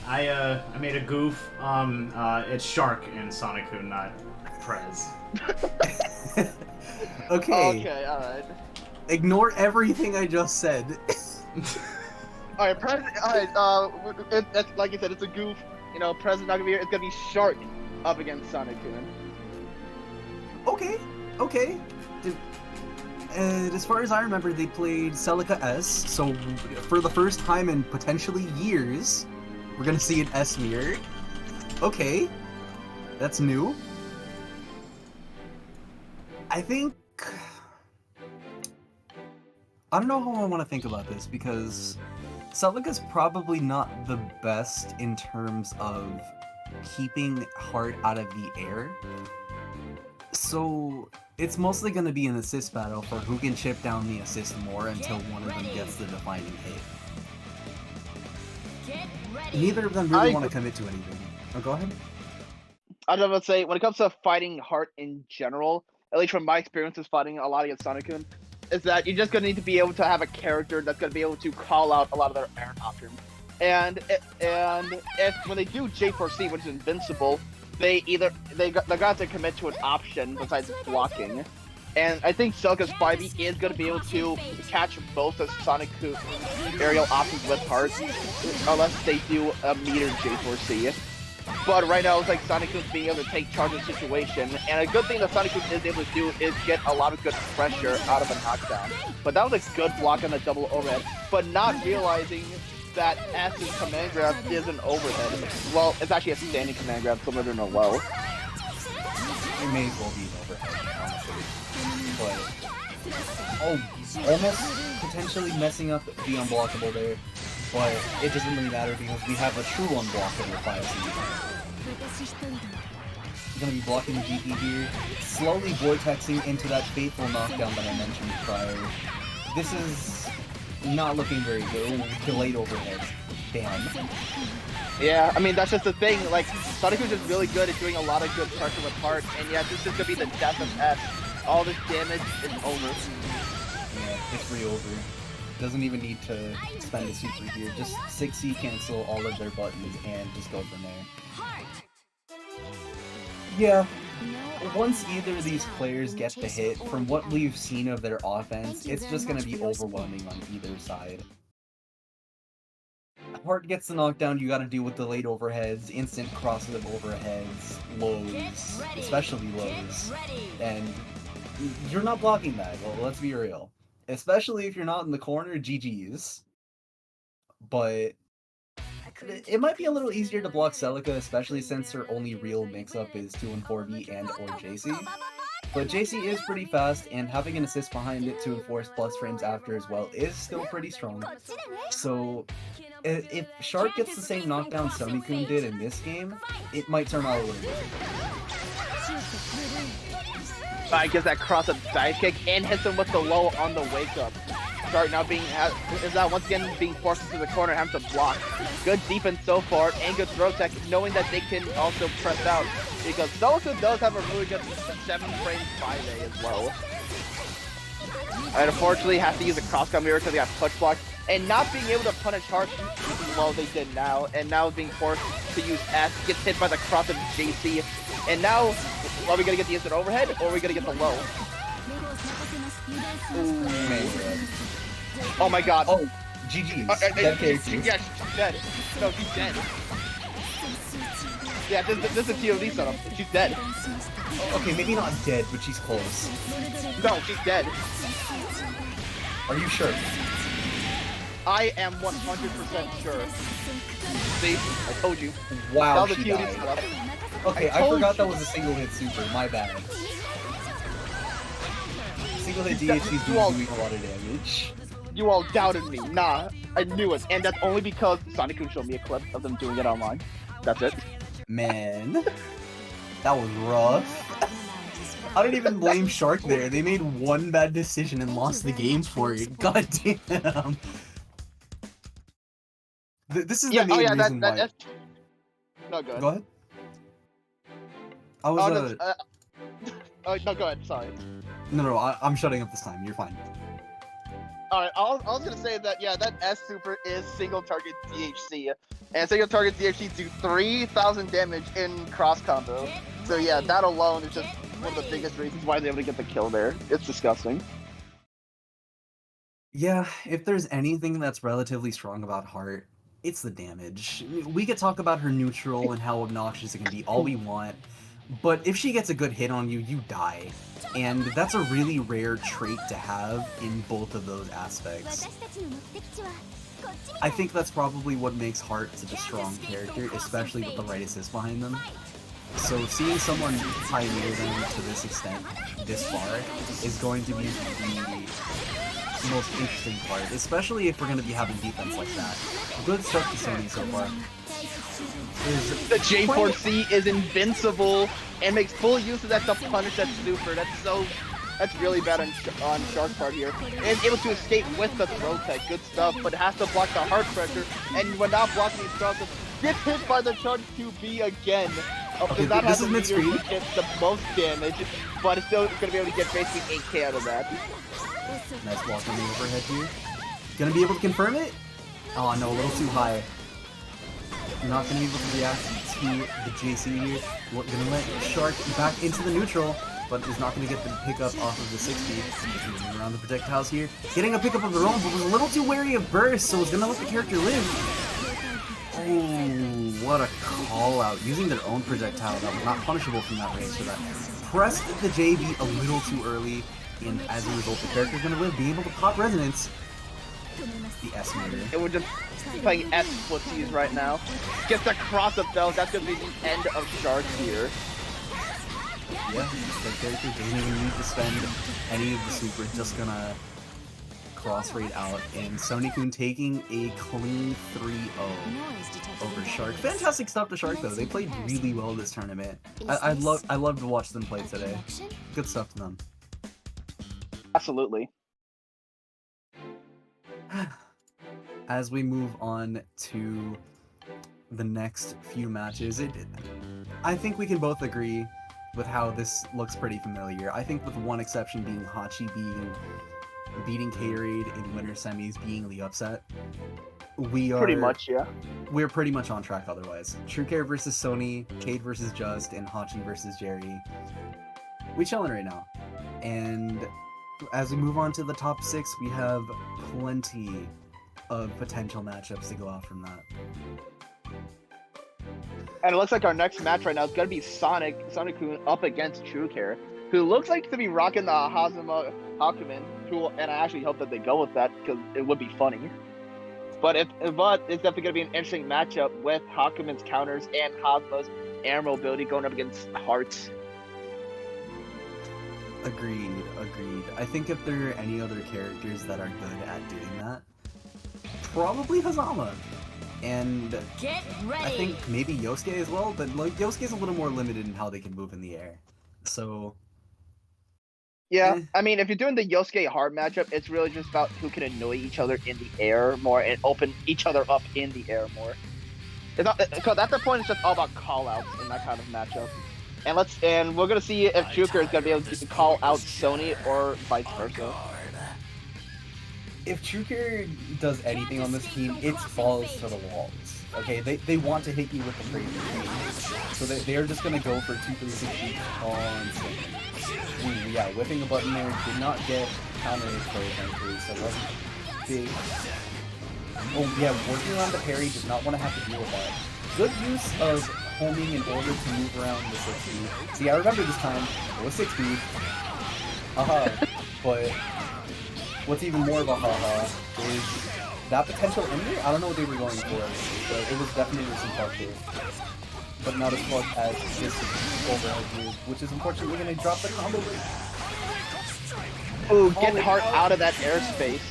made a goof. It's Shark in Sonikin, not Prez. Okay. Okay, alright. Ignore everything I just said. Alright, like you said, it's a goof. You know, President's not gonna be here. It's gonna be Shark up against Sonikin. Okay. As far as I remember, they played Celica S, so for the first time in potentially years, we're gonna see an S mirror. Okay. That's new. I think... I don't know how I want to think about this, because Celica's probably not the best in terms of keeping Heart out of the air. So it's mostly going to be an assist battle for who can chip down the assist more until one of them gets the defining hit. Neither of them really want to commit to anything. Oh, go ahead. I was about to say, when it comes to fighting Heart in general, at least from my experiences fighting a lot against Sonikin, is that you're just going to need to be able to have a character that's going to be able to call out a lot of their air options. And if when they do J4C, which is invincible, they got to commit to an option besides blocking. And I think Celica's 5e is going to be able to catch both the Sonikin aerial options with Heart, unless they do a meter J4C. But right now, it's like Sonikin's being able to take charge of the situation, and a good thing that Sonikin is able to do is get a lot of good pressure out of a knockdown. But that was a good block on the double overhead, but not realizing that S's command grab is an overhead. Well, it's actually a standing command grab, similar to Noel. It may as well be an overhead, honestly. But, almost potentially messing up the unblockable there. But it doesn't really matter because we have a true unblockable 5C. He's gonna be blocking the GP here, slowly vortexing into that fateful knockdown that I mentioned prior. This is not looking very good. Ooh, delayed overhead. Damn. Yeah, I mean, that's just the thing. Like, Sonikin's just really good at doing a lot of good pressure with Heart, and yeah, this is gonna be the death of S. All this damage is over. Yeah, it's pretty over. Doesn't even need to spend a super here. Just 6C cancel all of their buttons and just go from there. Yeah, once either of these players get the hit, from what we've seen of their offense, it's just going to be overwhelming on either side. Heart gets the knockdown, you gotta deal with delayed overheads, instant crosses of overheads, lows, especially lows, and you're not blocking that, well, let's be real. Especially if you're not in the corner, GG's. But it might be a little easier to block Celica, especially since her only real mix-up is 2 and 4B and or JC. But JC is pretty fast, and having an assist behind it to enforce plus frames after as well is still pretty strong. So if Shark gets the same knockdown Sonikin did in this game, it might turn out a little bit. Gets that cross-up dive kick and hits him with the low on the wake-up. Shark now is now once again being forced into the corner, having to block. Good defense so far, and good throw tech, knowing that they can also press out. Because Celica does have a really good 7-frame 5A as well. And unfortunately, has to use a cross-cut mirror because they got push block. And not being able to punish Heart, well, they did now. And now being forced to use S, gets hit by the cross of JC. And now, are we going to get the instant overhead, or are we going to get the low? Ooh. Oh my god. Oh, GG's. Dead characters. Yeah, she's dead. No, she's dead. Yeah, this is a TOD setup. She's dead. Okay, maybe not dead, but she's close. No, she's dead. Are you sure? I am 100% sure. See? I told you. Wow, that was she a TOD died. setup. Okay, I forgot that was a single hit super, my bad. Single hit DHC's doing a lot of damage. You all doubted me. Nah, I knew it. And that's only because Sonikin showed me a clip of them doing it online. That's it. Man, that was rough. I don't even blame Shark there. They made one bad decision and lost the game for it. God damn. This is the main reason why. No, go ahead. Go ahead. I was no, go ahead. Sorry. No, I'm shutting up this time. You're fine. Alright, I was gonna say that, yeah, that S super is single target DHC. And single target DHC do 3,000 damage in cross combo. So yeah, that alone is just one of the biggest reasons why they're able to get the kill there. It's disgusting. Yeah, if there's anything that's relatively strong about Heart, it's the damage. We could talk about her neutral and how obnoxious it can be all we want, but if she gets a good hit on you, you die. And that's a really rare trait to have in both of those aspects. I think that's probably what makes Heart such a strong character, especially with the right assist behind them. So seeing someone pioneer them to this extent, this far, is going to be the most interesting part, especially if we're going to be having defense like that. Good stuff to Sony so far. The J4C is invincible and makes full use of that to punish that super. That's really bad on Shark's part here. And it's able to escape with the throw tech. Good stuff, but it has to block the heart pressure. And when not blocking these throws, gets hit by the charge 2B again. Okay, that this has is mid-screen. It's the most damage, but it's still going to be able to get basically 8k out of that. Nice block on the overhead here. Gonna be able to confirm it? Oh no, a little too high. Not gonna be able to react to the JC here. We're gonna let Shark back into the neutral, but is not gonna get the pickup off of the 60. Moving around the projectiles here. Getting a pickup of their own, but was a little too wary of burst, so it's gonna let the character live. Oh, what a call out. Using their own projectile that was not punishable from that range, so that pressed the JB a little too early. And as a result, the character's gonna live, being able to pop resonance. The S meter. And we're just playing S footsies right now. Gets the cross up though, that's gonna be the end of Shark here. Yeah, the character doesn't even need to spend any of the super, just gonna cross raid out, and Sonikin taking a clean 3-0 over Shark. Fantastic stuff to Shark though, they played really well this tournament. I love to watch them play today. Good stuff to them. Absolutely. As we move on to the next few matches, I think we can both agree with how this looks pretty familiar. I think with one exception being Hachi beating Caderade in winter semis being the upset. We are pretty much, yeah. We're pretty much on track otherwise. TrueCare versus Sony, Cade versus Just, and Hachi versus Jerry. We chilling right now. And as we move on to the top 6, we have plenty of potential matchups to go out from that. And it looks like our next match right now is going to be Sonikin up against TrueCare, who looks like to be rocking the Hazuma Hakumen, and I actually hope that they go with that because it would be funny. But it's definitely going to be an interesting matchup with Hakumen's counters and Hazuma's air mobility going up against Hearts. Agreed. I think if there are any other characters that are good at doing that, probably Hazama. And Get ready. I think maybe Yosuke as well, but like Yosuke's a little more limited in how they can move in the air. So yeah, I mean, if you're doing the Yosuke hard matchup, it's really just about who can annoy each other in the air more and open each other up in the air more. It's not, because at that point, it's just all about call-outs in that kind of matchup. And we're gonna see if TrueCare is gonna be able to call out Sony or vice versa. If TrueCare does anything on this team, it's balls to the walls. Okay, they want to hit you with the crazy range, so they're just gonna go for 2-3-60 constantly. Ooh, yeah, whipping a button there did not get counter for thankfully, so it wasn't big. Oh yeah, working around the parry, does not want to have to deal with that. Good use of homing in order to move around the 6-speed. See, I remember this time, it was 6-speed. But what's even more of a haha is that potential ending. I don't know what they were going for, but it was definitely some parkour. But not as much as this overhead move, which is unfortunately going to drop the combo. Ooh, get Heart out of that airspace.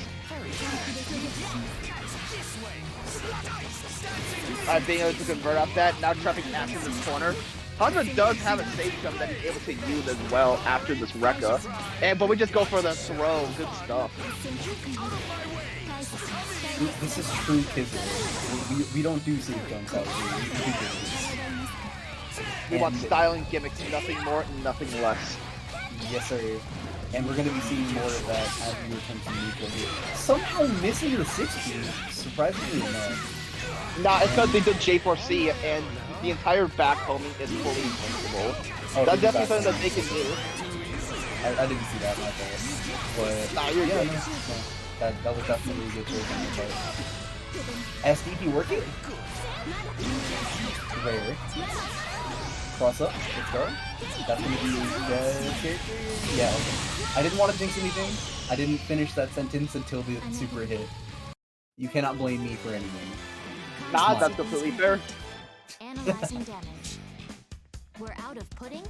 Being able to convert off that, now trapping Ash in this corner. Hazuma does have a safe jump that he's able to use as well after this Rekka. But we just go for the throw. Good stuff. This is true Kizzle. We don't do safe jumps out here. We want styling gimmicks, nothing more, nothing less. Yes, sir. And we're going to be seeing more of that as we return to neutral here. Somehow missing the 60, surprisingly enough. Nah, it's because they did J4C and the entire back homing is fully invincible. Oh, That's definitely something that they can do. I didn't see that, my fault. But Nah, you're good. no. That was definitely a good choice on your part. SDP working? Rare. Cross up, let's go. That's gonna be the character? Yeah, okay. I didn't want to jinx anything. I didn't finish that sentence until the super hit. You cannot blame me for anything. Nah, that's completely fair. Analyzing damage. We're out of pudding.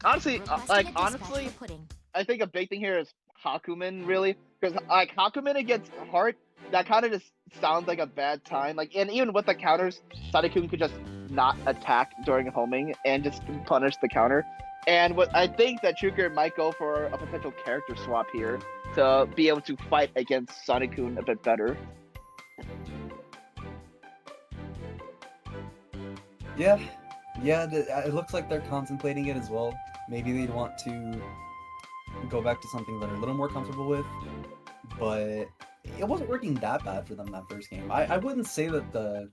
Honestly, Requesting a dispatch honestly, for pudding. I think a big thing here is Hakumen, really. Because, like, Hakumen against Heart, that kind of just sounds like a bad time. Like, and even with the counters, Sonikin could just not attack during homing and just punish the counter. And what I think that Truker might go for a potential character swap here to be able to fight against Sonikin a bit better. Yeah, it looks like they're contemplating it as well. Maybe they'd want to go back to something that they're a little more comfortable with, but it wasn't working that bad for them that first game. I wouldn't say that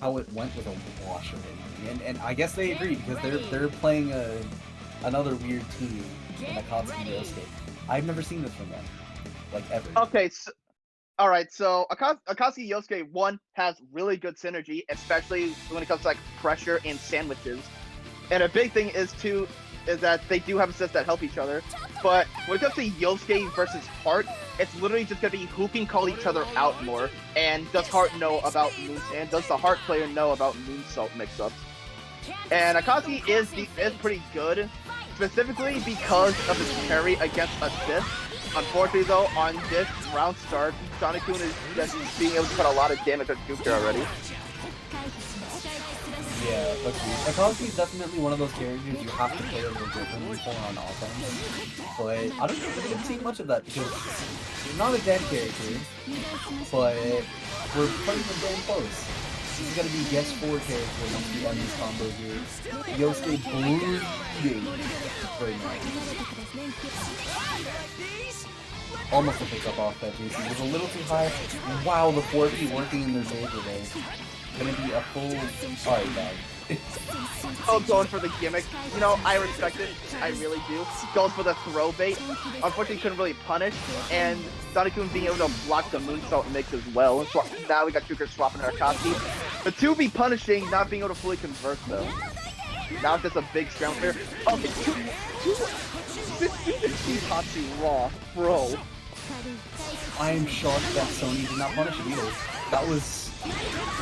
how it went was a wash or anything, and I guess they agree because they're playing another weird team in Akatsuki Yosuke. I've never seen this from them, like ever. Okay, so, alright, so Akatsuki Yosuke, one, has really good synergy, especially when it comes to like pressure and sandwiches. And a big thing is that they do have assists that help each other. But when it comes to Yosuke versus Heart, it's literally just gonna be who can call each other out more. And does Heart know about and does the Heart player know about moonsault mix-ups? And Akatsuki is pretty good, specifically because of his parry against assist. Unfortunately though, on this round start, Sonikin is just being able to put a lot of damage on Juker already. Yeah, but Akatsuki is definitely one of those characters you have to play a little differently for on offense. But I don't think we didn't see much of that because he's not a dead character, but we're playing him damn close. This is gonna be guess 4 character once we end this combo here. Yosuke bleeding right now. Almost a pickup off that JC. It was a little too high. Wow, the 4P working in their favor there. Gonna be a full sorry bag. Oh, going for the gimmick. You know, I respect it. I really do. Goes for the throw bait. Unfortunately, couldn't really punish. And Sonikin being able to block the moonsault mix as well. So now we got Juker swapping our Akatsuki. The 2B punishing, not being able to fully convert though. Now it's just a big scramble here. Okay, 50 Hachi raw, bro. I am shocked that Sony did not punish it either. That was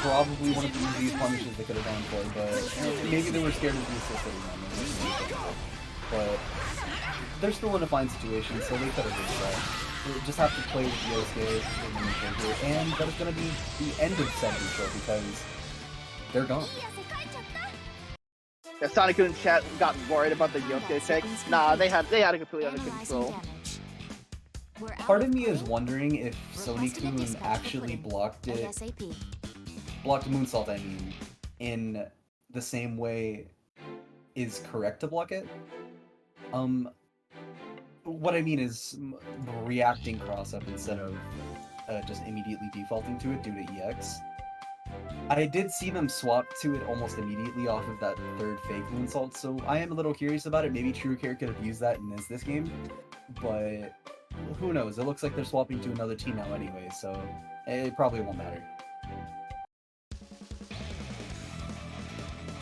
probably one of the easiest punishes they could have gone for, but maybe they were scared of the assist. But they're still in a fine situation, so they could have did that. They just have to play with Yosuke in the neutral here, and that is going to be the end of set neutral because they're gone. Yeah, Sonikin in chat got worried about the Yosuke pick. Nah, they had it completely under control. Part of me is wondering if Sonikin actually blocked moonsault, I mean, in the same way is correct to block it. What I mean is reacting cross-up instead of just immediately defaulting to it due to EX. I did see them swap to it almost immediately off of that third fake moonsault, so I am a little curious about it. Maybe TrueCare could have used that in this game, but who knows? It looks like they're swapping to another team now anyway, so it probably won't matter.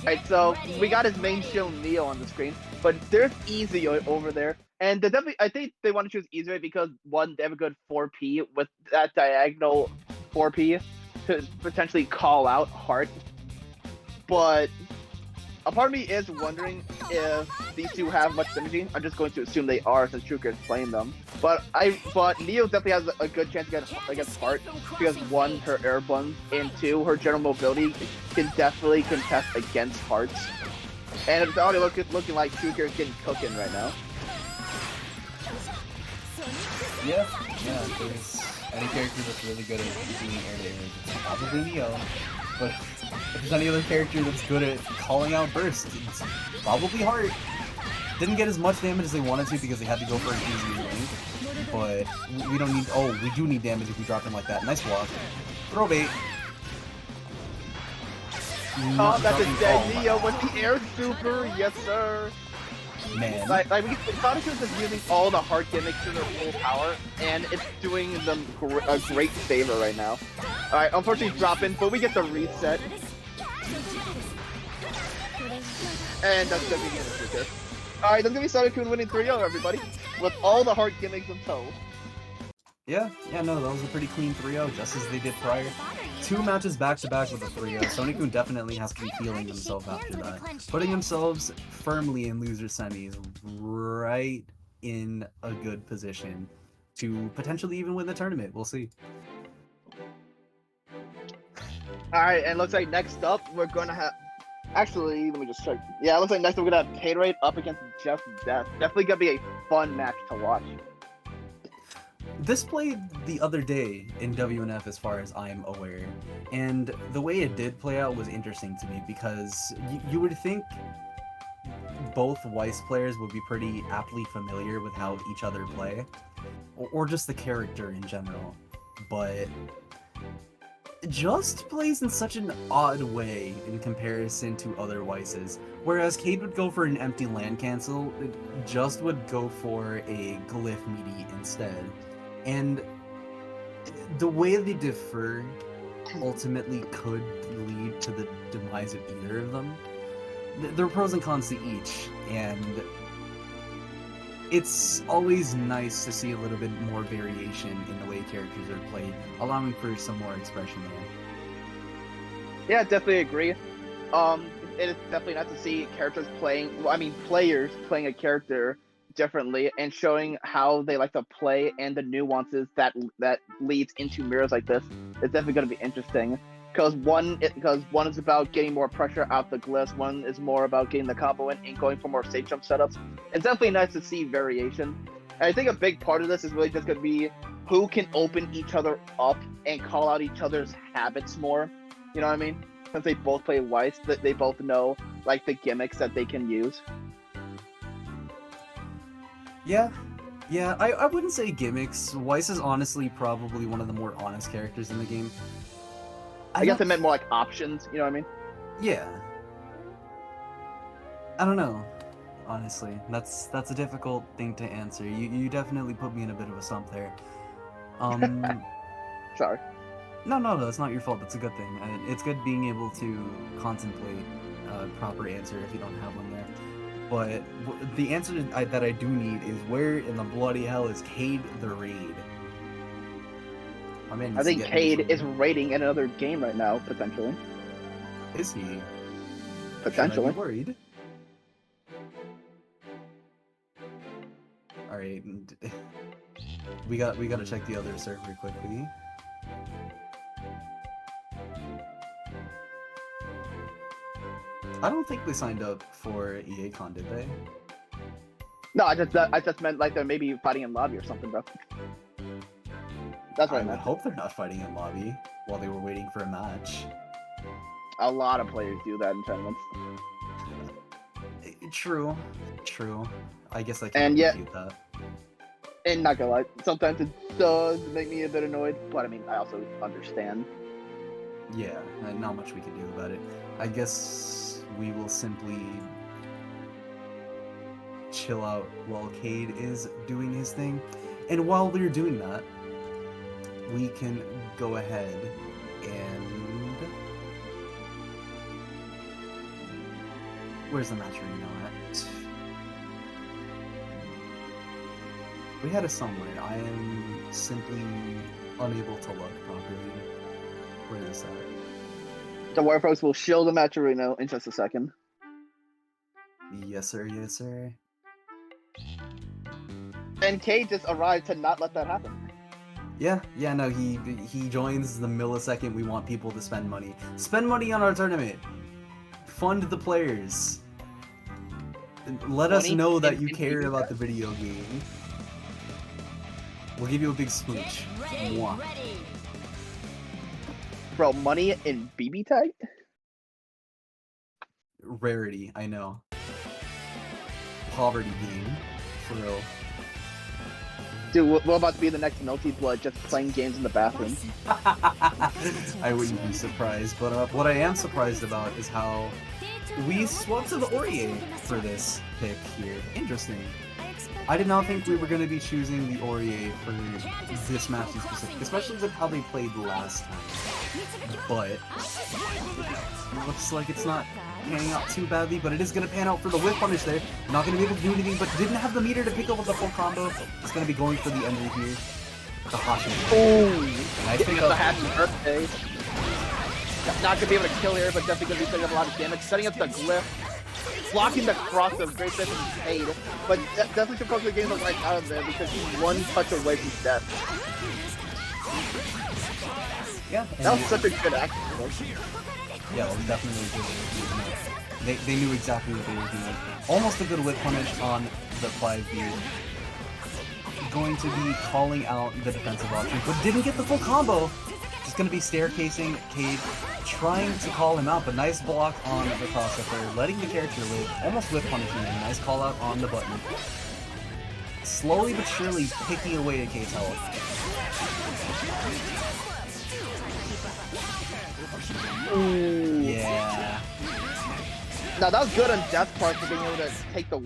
Alright, so we got his main shield Neo on the screen, but there's Easy over there. And I think they want to choose Easy because, one, they have a good 4P with that diagonal 4P to potentially call out Heart. But a part of me is wondering if these two have much synergy. I'm just going to assume they are since Truker is playing them. But Neo definitely has a good chance against Heart because, one, her air buns, and two, her general mobility can definitely contest against Hearts. And it's already looking like Truker is getting cooking right now. Yeah, if there's any character that's really good at doing air-to-air, it's probably Neo. But if there's any other character that's good at calling out burst, it's probably Heart. Didn't get as much damage as they wanted to because they had to go for an easy link, but we don't need. Oh, we do need damage if we drop him like that. Nice block. Throw bait. Oh, that's a dead my Neo God. with the air super, yes sir. Man. Like Sonikin is using all the hard gimmicks to their full power, and it's doing them a great favor right now. Alright, unfortunately dropping, but we get the reset. And that's gonna be the end of this. Alright, that's gonna be Sonikin winning 3-0, everybody. With all the hard gimmicks in tow. Yeah, no, that was a pretty clean 3-0, just as they did prior. 2 matches back-to-back with a 3-0. Sonikin definitely has to be feeling himself after that. Putting themselves firmly in loser semis, right in a good position to potentially even win the tournament. We'll see. Alright, and looks like next up, we're gonna have... Actually, let me just check. Yeah, it looks like next up we're gonna have Caderade up against JxstDeath. Definitely gonna be a fun match to watch. This played the other day in WNF as far as I'm aware, and the way it did play out was interesting to me because you would think both Weiss players would be pretty aptly familiar with how each other play, or just the character in general, but Just plays in such an odd way in comparison to other Weisses. Whereas Cade would go for an empty land cancel, Just would go for a glyph meaty instead. And the way they differ ultimately could lead to the demise of either of them. There are pros and cons to each, and it's always nice to see a little bit more variation in the way characters are played, allowing for some more expression there. Yeah, definitely agree. It is definitely nice to see characters playing, players playing a character differently and showing how they like to play and the nuances that leads into mirrors like this. It's definitely going to be interesting. Because one is about getting more pressure out the glyphs, one is more about getting the combo in and going for more safe jump setups. It's definitely nice to see variation. And I think a big part of this is really just going to be who can open each other up and call out each other's habits more. You know what I mean? Since they both play Weiss, they both know like the gimmicks that they can use. Yeah, I wouldn't say gimmicks. Weiss is honestly probably one of the more honest characters in the game. I guess I meant more like options, you know what I mean? Yeah. I don't know, honestly. That's a difficult thing to answer. You definitely put me in a bit of a stump there. Sorry. No, it's not your fault. That's a good thing. It's good being able to contemplate a proper answer if you don't have one there. But the answer that I do need is where in the bloody hell is Caderade? I think Cade is raiding in another game right now, potentially. Is he? Potentially. Should I be worried? Alright. We gotta check the other server quickly. I don't think they signed up for EACon, did they? No, I just meant like they're maybe fighting in lobby or something, bro. That's what I would meant. hope they're not fighting in lobby while they were waiting for a match. A lot of players do that in tournaments. True. I guess I can't And yet, refute that. and not gonna lie, sometimes it does make me a bit annoyed, but I mean, I also understand. Yeah, not much we can do about it. I guess we will simply chill out while Cade is doing his thing. And while we're doing that, we can go ahead and... Where's the match arena at? We had it somewhere. I am simply unable to look properly. Where is that? The Warpros will shield the match arena in just a second. Yes, sir. Yes, sir. And Cade just arrived to not let that happen. Yeah, no, he joins the millisecond we want people to spend money. Spend money on our tournament. Fund the players. Let us know that you care about the video game. We'll give you a big smooch. Mwah. Bro, money in BBTAG? Rarity, I know. Poverty game, for real. Dude, we're about to be the next Melty Blood, just playing games in the bathroom. I wouldn't be surprised, but what I am surprised about is how we swapped to the Aurier for this pick here. Interesting. I did not think we were going to be choosing the Aurier for this match in specific, especially with how they played last time. But it looks like it's not panning out too badly, but it is going to pan out for the whip punish there. Not going to be able to do anything, but didn't have the meter to pick up with the full combo. It's going to be going for the ender here. The Hachi. Oh, Nice pick up. the Hachi birthday. Not going to be able to kill here, but definitely going to be setting up a lot of damage. Setting up the glyph. Blocking the cross of great defense is paid, but definitely should focus the game right out of there because he's one touch away from death. Yeah, that was such a good action. Yeah, it was definitely good. They knew exactly what they were doing. Almost a good whip punish on the 5B. Going to be calling out the defensive option, but didn't get the full combo. Just going to be staircasing Cade, trying to call him out, but nice block on the crossover, letting the character live, almost whip punishing him. Nice call out on the button. Slowly but surely picking away at Cade's health. Ooh. Yeah. Now that was good on Death's part for being able to take the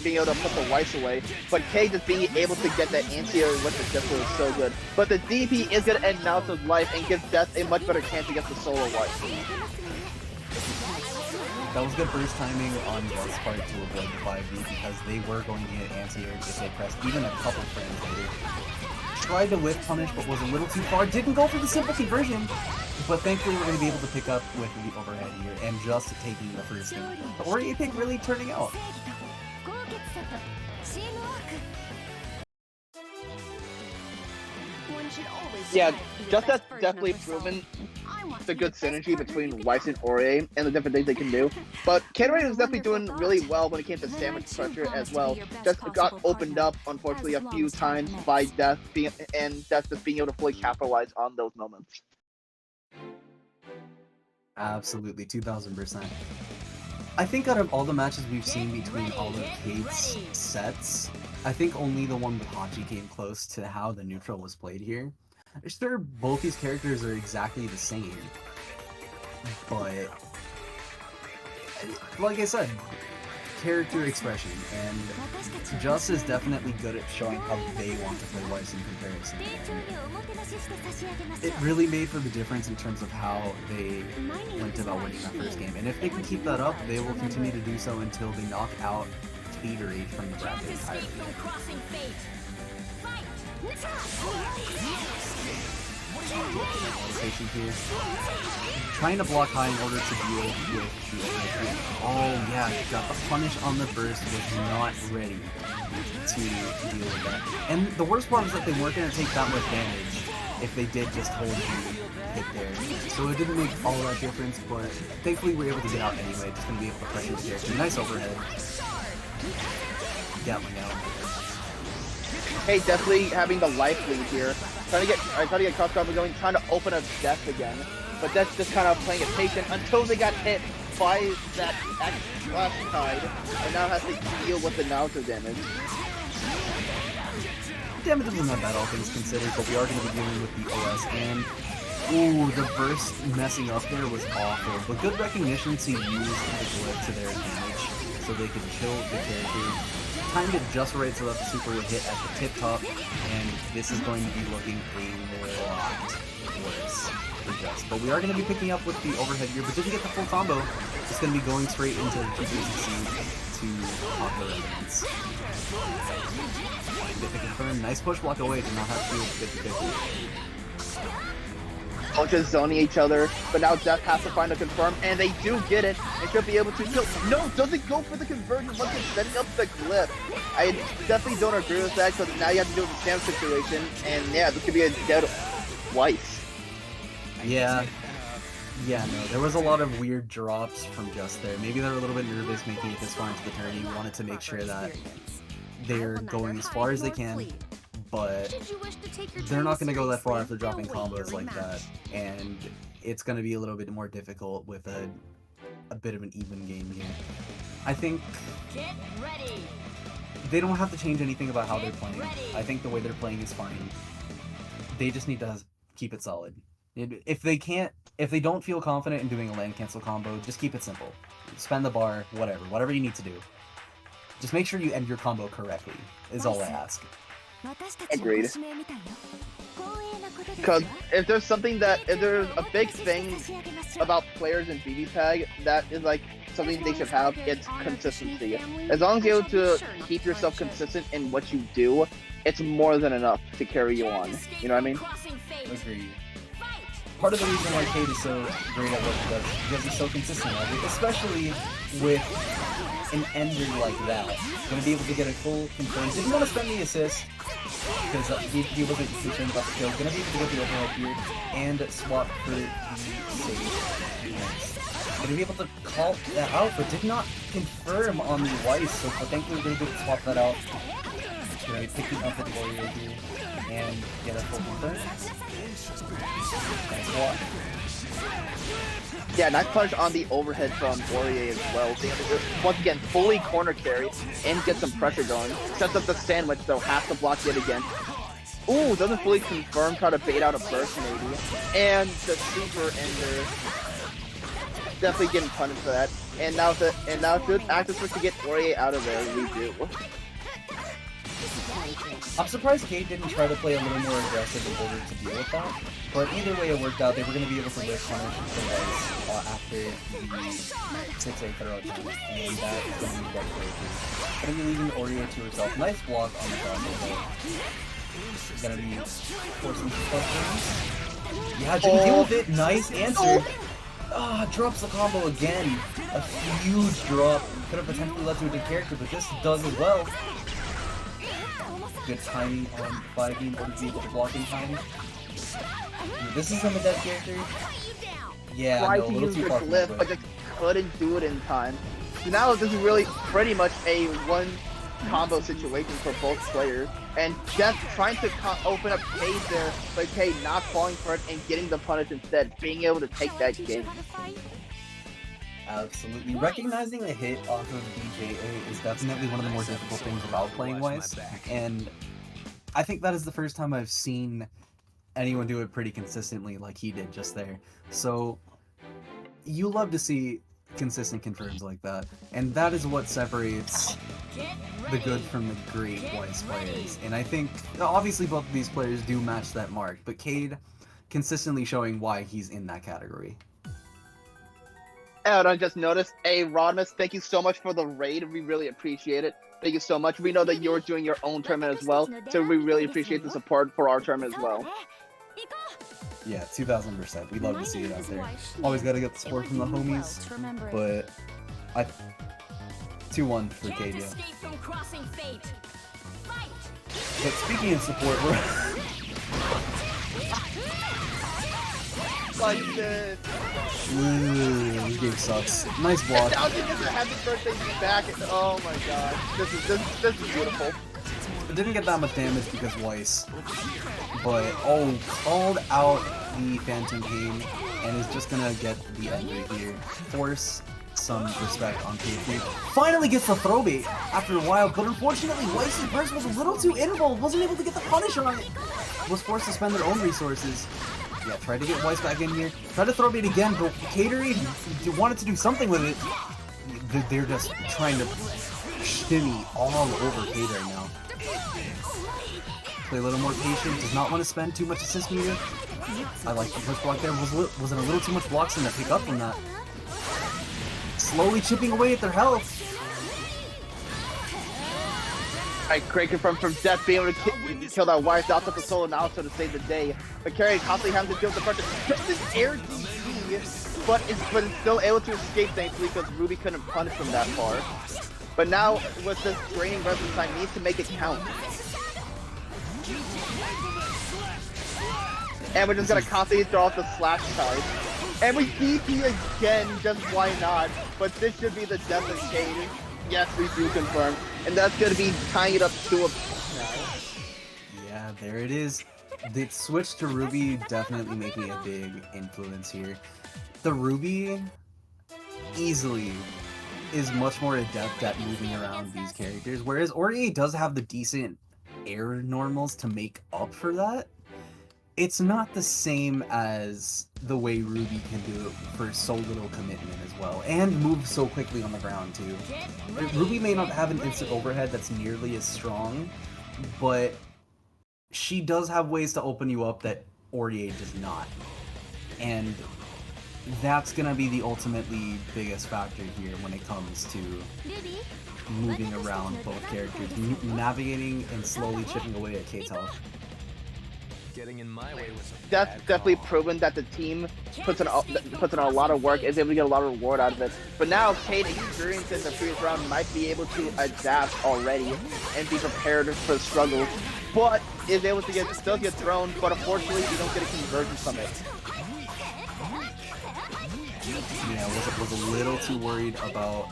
being able to put the Weiss away, but K just being able to get that anti-air with the Death was so good. But the DP is going to end Naoto's life and give Death a much better chance against the solo Weiss. That was good burst timing on Death's part to avoid the 5B because they were going to get anti-air if they pressed even a couple frames later. Tried to whip punish but was a little too far, didn't go for the simple conversion. But thankfully we're going to be able to pick up with the overhead here and just taking the first game. The Aurier pick really turning out. Yeah, just that's definitely proven the good synergy between Weiss and Aurier and the different things they can do. But Caderade was definitely doing really well when it came to sandwich pressure as well. Just got opened up, unfortunately, a few times by Death and Death just being able to fully capitalize on those moments. Absolutely, 2000%. I think out of all the matches we've seen between all of Cade's sets, I think only the one with Hachi came close to how the neutral was played here. Sure, both these characters are exactly the same, but like I said, character expression, and Just is definitely good at showing how they want to play Weiss in comparison. And it really made for the difference in terms of how they went about winning that first game. And if they can keep that up, they will continue to do so until they knock out Caderade from the bracket entirely. Rotation here. Trying to block high in order to deal with the overhead. Oh yeah, got the punish on the burst, was not ready to deal with that. And the worst part is that they weren't going to take that much damage if they did just hold the hit there. So it didn't make all that difference, but thankfully we were able to get out anyway. Just going to be able to pressure the character. Nice overhead. Gatling out. Hey, definitely having the life lead here. Trying to get cross cover going, trying to open up Death again. But Death's just kind of playing it patient until they got hit by that last tide, and now has to deal with the Naruto damage. Damage isn't that bad, all things considered, but we are going to be dealing with the OS, and ooh, the burst messing up there was awful. But good recognition to use the glyph to their advantage, so they could chill the character. Timed it just right so that the super would hit at the tip top, and this is going to be looking a lot worse for Just. But we are going to be picking up with the overhead here, but didn't get the full combo. It's going to be going straight into the 260 to popular events. Get the confirm. Nice push block away, did not have to do 50-50. All just zoning each other, but now Death has to find a confirm, and they do get it, and should be able to kill. No, doesn't go for the conversion once it's setting up the glyph. I definitely don't agree with that, because now you have to deal with the Sam situation, and yeah, this could be a dead Weiss. Yeah, no, there was a lot of weird drops from Just there. Maybe they were a little bit nervous making it this far into the tourney. Wanted to make sure that they're going as far as they can, but they're not going to go that far if they're dropping combos like that, and it's going to be a little bit more difficult with a bit of an even game here. I think they don't have to change anything about how they're playing. I think the way they're playing is fine. They just need to keep it solid. If they don't feel confident in doing a land cancel combo, just keep it simple. Spend the bar, whatever you need to do. Just make sure you end your combo correctly, is all I ask. Agreed. Because if there's a big thing about players in BBTAG that is like something they should have, it's consistency. As long as you're able to keep yourself consistent in what you do, it's more than enough to carry you on. You know what I mean? Agreed. Part of the reason why Cade is so great at what he does is because he's so consistent at it, especially with an ender like that. Gonna be able to get a full confirm. Didn't want to spend the assist because he wasn't concerned about the kill. Gonna be able to get the overhead here and swap for the save. Gonna be able to call that out, but did not confirm on the Weiss, so thankfully we're able to swap that out. Gonna be picking up the warrior here and get a full confirm. Nice walk. Yeah, nice punch on the overhead from Warrior as well. Once again, fully corner carry and get some pressure going. Sets up the sandwich though, has to block yet again. Ooh, doesn't fully confirm, try to bait out a burst maybe. And the super ender definitely getting punished for that. And now it's good active switch to get Warrior out of there, we do. I'm surprised Cade didn't try to play a little more aggressive in order to deal with that, but either way it worked out. They were going to be able to lift punish the Weiss after the 6-8 throw attempt, and that is going to be dead crazy. Going to be leaving Oreo to herself. Nice block on the combo. Going to be forcing some questions. Yeah, didn't deal with it. Nice answer. Drops the combo again. A huge drop. Could have potentially led to a good character, but this does as well. Good timing on 5 in order to be able to block in time. This is a dead character. Yeah, Tried no, a to little use too the far from glyph, the but just couldn't do it in time. So now this is really pretty much a one combo situation for both players. And just trying to open up Cade there, but Cade not falling for it and getting the punish instead, being able to take that game. Absolutely. Recognizing the hit off of BJA is definitely one of the more difficult things about playing Weiss, and I think that is the first time I've seen anyone do it pretty consistently like he did just there. So you love to see consistent confirms like that, and that is what separates the good from the great Weiss players. And I think obviously both of these players do match that mark, but Cade consistently showing why he's in that category. And I just noticed, hey Rodimus, thank you so much for the raid. We really appreciate it. Thank you so much. We know that you're doing your own tournament as well, so we really appreciate the support for our tournament as well. Yeah, 2000%. We love to see it out there. Always gotta get the support from the homies, but 2-1 for Cadia. But speaking of support, we're Like this. this game sucks. Nice block. Now you get the happy birthday back. Oh my god, this is beautiful. It didn't get that much damage because Weiss, but called out the Phantom Pain and is just gonna get the end right here. Force some respect on PvP. Finally gets the throw bait after a while, but unfortunately Weiss's burst was a little too involved. Wasn't able to get the punish on it. Was forced to spend their own resources. Yeah, tried to get Weiss back in here. Tried to throw bait again, but Caderade wanted to do something with it. They're just trying to shimmy all over Cade right now. Play a little more patient. Does not want to spend too much assist meter. I like the push block there. Was it a little too much blocks in to pick up from that? Slowly chipping away at their health. Alright, great confirm from Death being able to kill that Weiss out of the solo now so to save the day. But Carrie constantly having to deal with the pressure. Just this air DP, but it's still able to escape thankfully because Ruby couldn't punish him that far. But now with this draining resistance time, needs to make it count. And we're just gonna constantly throw off the slash tide. And we DP again, just why not? But this should be the death of Cade. Yes, we do confirm. And that's gonna be tying it up to a now. Yeah, there it is. The switch to Ruby definitely making a big influence here. The Ruby easily is much more adept at moving around these characters, whereas Ori does have the decent air normals to make up for that. It's not the same as the way Ruby can do it for so little commitment as well, and move so quickly on the ground too. Ruby may not have an instant overhead that's nearly as strong, but she does have ways to open you up that Ori does not. And that's gonna be the ultimately biggest factor here when it comes to moving around both characters, navigating and slowly chipping away at Kate's health. Getting in my way was a That's bad definitely call. proven that the team puts in a lot of work, is able to get a lot of reward out of it. But now Kate, experienced in the previous round, might be able to adapt already and be prepared for the struggles. But is able to still get thrown, but unfortunately you don't get a conversion from it. Yeah, was a little too worried about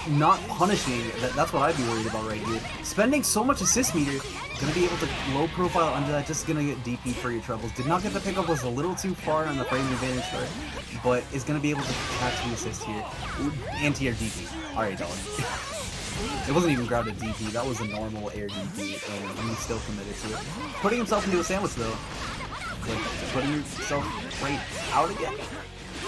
not punishing. That's what I'd be worried about right here. Spending so much assist meter, gonna be able to low profile under that, just gonna get DP for your troubles. Did not get the pickup, was a little too far on the frame advantage for it, but is gonna be able to catch the assist here. Anti-air DP. Alright, dog. It wasn't even grounded DP, that was a normal air DP, and he's still committed to it. Putting himself into a sandwich though. Like, putting yourself right out again.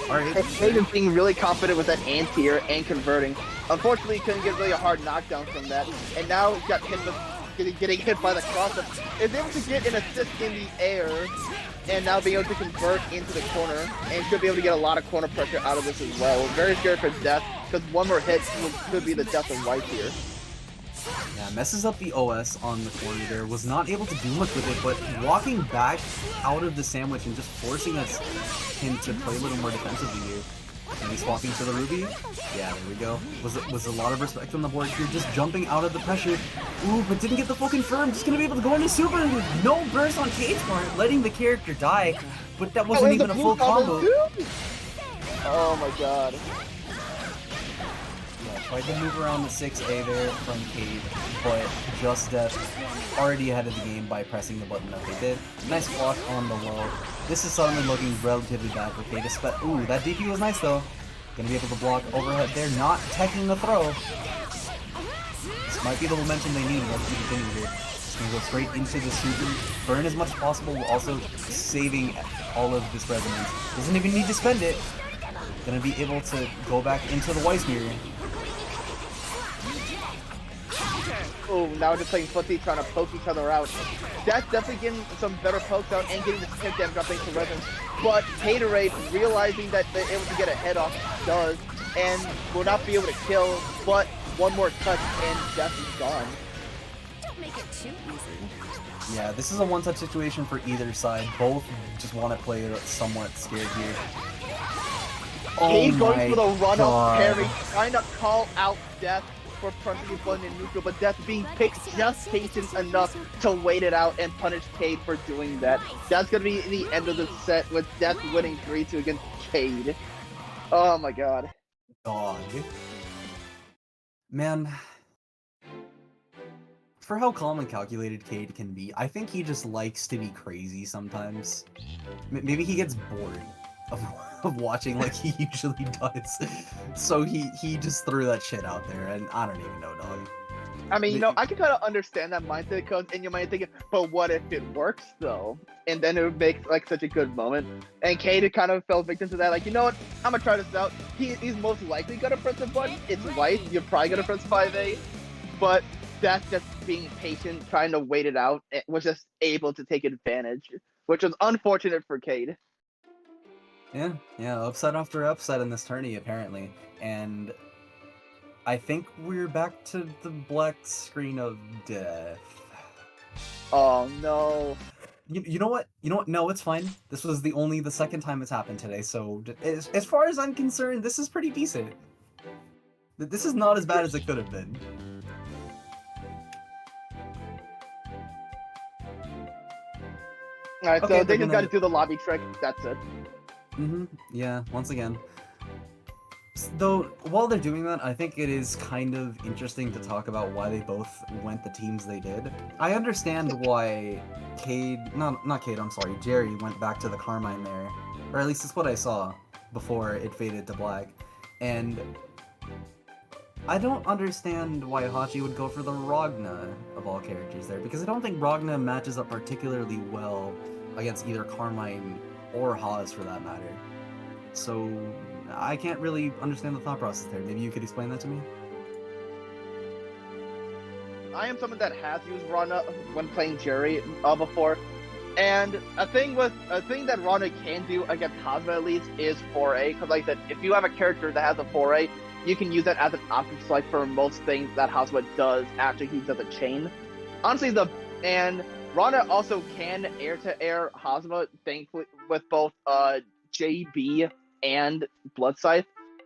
Alright. Kate is being really confident with that anti-air and converting. Unfortunately, he couldn't get really a hard knockdown from that, and now he got hit with getting hit by the crossup. Is able to get an assist in the air, and now being able to convert into the corner, and should be able to get a lot of corner pressure out of this as well. Very scared for death, because one more hit could be the death of White here. Yeah, messes up the OS on the corner there, was not able to do much with it, but walking back out of the sandwich and just forcing him to play a little more defensively here. And he's walking to the Ruby. Yeah, there we go. Was a lot of respect on the board here, just jumping out of the pressure. Ooh, but didn't get the full confirm. Just gonna be able to go into super. No burst on Kate's part, letting the character die. But that wasn't even a full combo. Oh my god. Yeah, tried to move around the 6A there from Cade, but JxstDeath already ahead of the game by pressing the button that they did. Nice block on the wall. This is suddenly looking relatively bad for Cade. Ooh, that DP was nice though. Gonna be able to block overhead there, not teching the throw. This might be the momentum they need once we continue here. Just gonna go straight into the super, burn as much as possible, while also saving all of this resonance. Doesn't even need to spend it. Gonna be able to go back into the Weiss mirror. Oh, now we're just playing footsie, trying to poke each other out. That's definitely getting some better pokes out and getting the tip damage up thanks to resonance. But Caderade, realizing that they're able to get a head off, does, and will not be able to kill, but one more touch and Death is gone. Don't make it too easy. Yeah, this is a one-touch situation for either side. Both just want to play it somewhat scared here. He's Oh going my for the run-up God. parry, trying to call out Death for pressing his button in neutral, but Death being picked just patient enough to wait it out and punish Cade for doing that. That's going to be the end of the set with Death winning 3-2 against Cade. Oh my god. Dog. Man. For how calm and calculated Cade can be, I think he just likes to be crazy sometimes. Maybe he gets bored of watching like he usually does. So he just threw that shit out there, and I don't even know, dog. I mean, you know, I can kind of understand that mindset because in your mind thinking, but what if it works though? And then it would make like such a good moment. And Cade kind of fell victim to that. Like, you know what? I'm gonna try this out. He's most likely gonna press the button. It's white. You're probably gonna press 5A, but that's just being patient, trying to wait it out. It was just able to take advantage, which was unfortunate for Cade. Yeah, upset after upset in this tourney apparently, and I think we're back to the black screen of death. Oh no. You know what? No, it's fine. This was the second time it's happened today, so as far as I'm concerned, this is pretty decent. This is not as bad as it could have been. Alright, Okay, so they they're just gotta gonna- do the lobby trick. That's it. Yeah, once again. Though, while they're doing that, I think it is kind of interesting to talk about why they both went the teams they did. I understand why Jerry went back to the Carmine there. Or at least that's what I saw before it faded to black. And I don't understand why Hachi would go for the Ragna of all characters there, because I don't think Ragna matches up particularly well against either Carmine or Haas for that matter. So I can't really understand the thought process there. Maybe you could explain that to me? I am someone that has used Rana when playing Jerry before, and a thing that Rana can do against Hazma at least is 4A, because like I said, if you have a character that has a 4A, you can use that as an option select for most things that Hazma does after he does a chain. Honestly, and Rana also can air-to-air Hazma, thankfully, with both JB and Blood Scythe,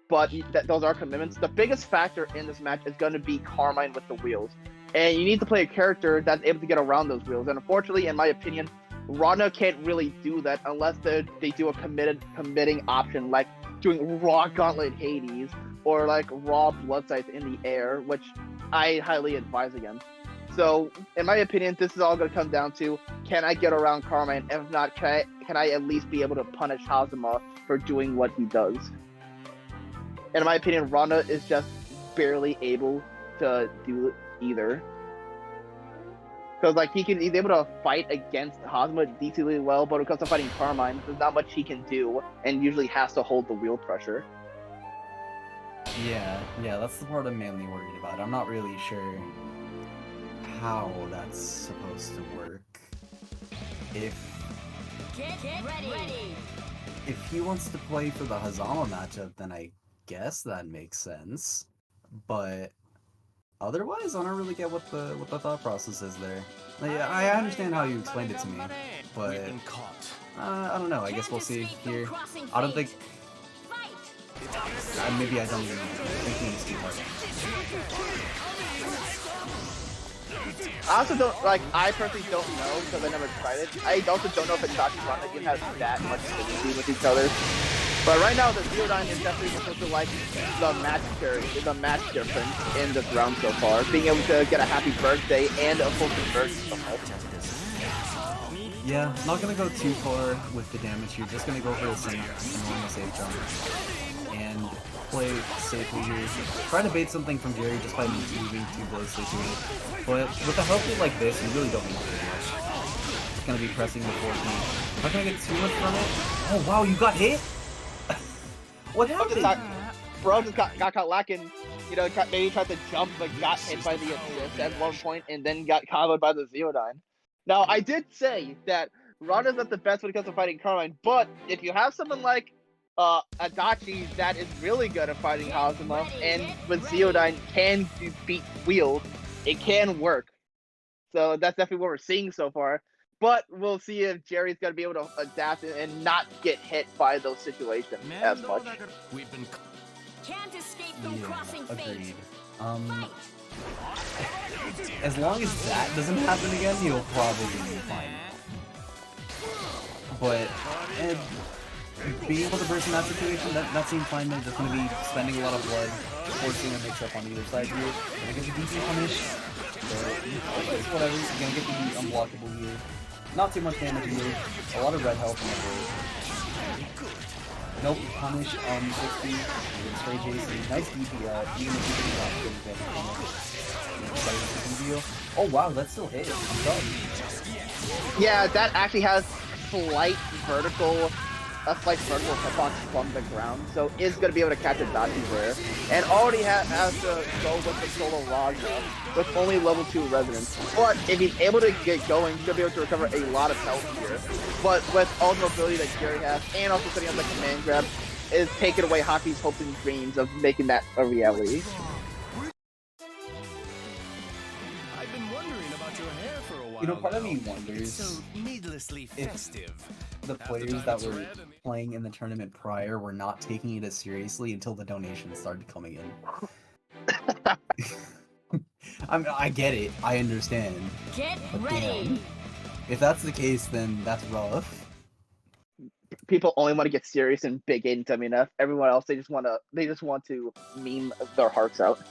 but those are commitments. The biggest factor in this match is going to be Carmine with the wheels. And you need to play a character that's able to get around those wheels. And unfortunately, in my opinion, Rana can't really do that unless they do a committing option, like doing Raw Gauntlet Hades or like Raw Blood Scythe in the air, which I highly advise against. So, in my opinion, this is all going to come down to, can I get around Carmine? If not, can I at least be able to punish Hazama for doing what he does? And in my opinion, Rana is just barely able to do either. Because like he's able to fight against Hazma decently well, but when it comes to fighting Carmine, there's not much he can do, and usually has to hold the wheel pressure. Yeah, that's the part I'm mainly worried about. I'm not really sure how that's supposed to work. If he wants to play for the Hazama matchup, then I guess that makes sense. But otherwise, I don't really get what the thought process is there. Like, I understand how you explained it to me, but I don't know. I guess we'll see here. I don't think. Maybe I don't even think it's too hard. I also don't I personally don't know because I never tried it. I also don't know if Hachi and Rana even have that much synergy with each other. But right now, the Zeodyne is definitely supposed to like the match difference in this round so far. Being able to get a happy birthday and a full conversion. Yeah, not gonna go too far with the damage here. Just gonna go for a normal safe jump and play safely here. Try to bait something from Jerry just by moving too closely to it. But with a health lead like this, you really don't need too much. Just gonna be pressing the 4 Not gonna get too much from it. Oh wow, you got hit? What happened? Bro just got caught lacking. You know, maybe tried to jump, but got hit by the assist at one point, and then got comboed by the Zeodyne. Now, I did say that Rana's not the best when it comes to fighting Carmine, but if you have someone like Adachi that is really good at fighting Hazama, and when Zeodyne can beat wheels, it can work. So that's definitely what we're seeing so far. But we'll see if Jerry's going to be able to adapt and not get hit by those situations as much. Can't escape from crossing agreed. As long as that doesn't happen again, he'll probably be fine. But being able to burst in that situation, that seemed fine. They're just going to be spending a lot of blood, forcing a mix-up on either side here. Gonna get the DC punish. So, whatever, you're gonna get the unblockable here. Not too much damage here. A lot of red health on the board. Nope, punish on 60. Straight JC. Nice DP, even if you didn't have good damage. Oh wow, that still hit. I'm done. Yeah, that actually has slight vertical hitbox from the ground, so is going to be able to catch a dodgy rare, and already has to go with the solo Raja with only level 2 resonance. But if he's able to get going, he's going to be able to recover a lot of health here. But with all the mobility that Jerry has, and also setting up the command grab, is taking away Hachi's hopes and dreams of making that a reality. I've been wondering about your hair for a while. You know, part of me wonders so needlessly festive. The players that were playing in the tournament prior were not taking it as seriously until the donations started coming in. I get it. I understand. Get but ready. Damn, if that's the case, then that's rough. People only want to get serious in big game WNF. Everyone else, they just want to meme their hearts out.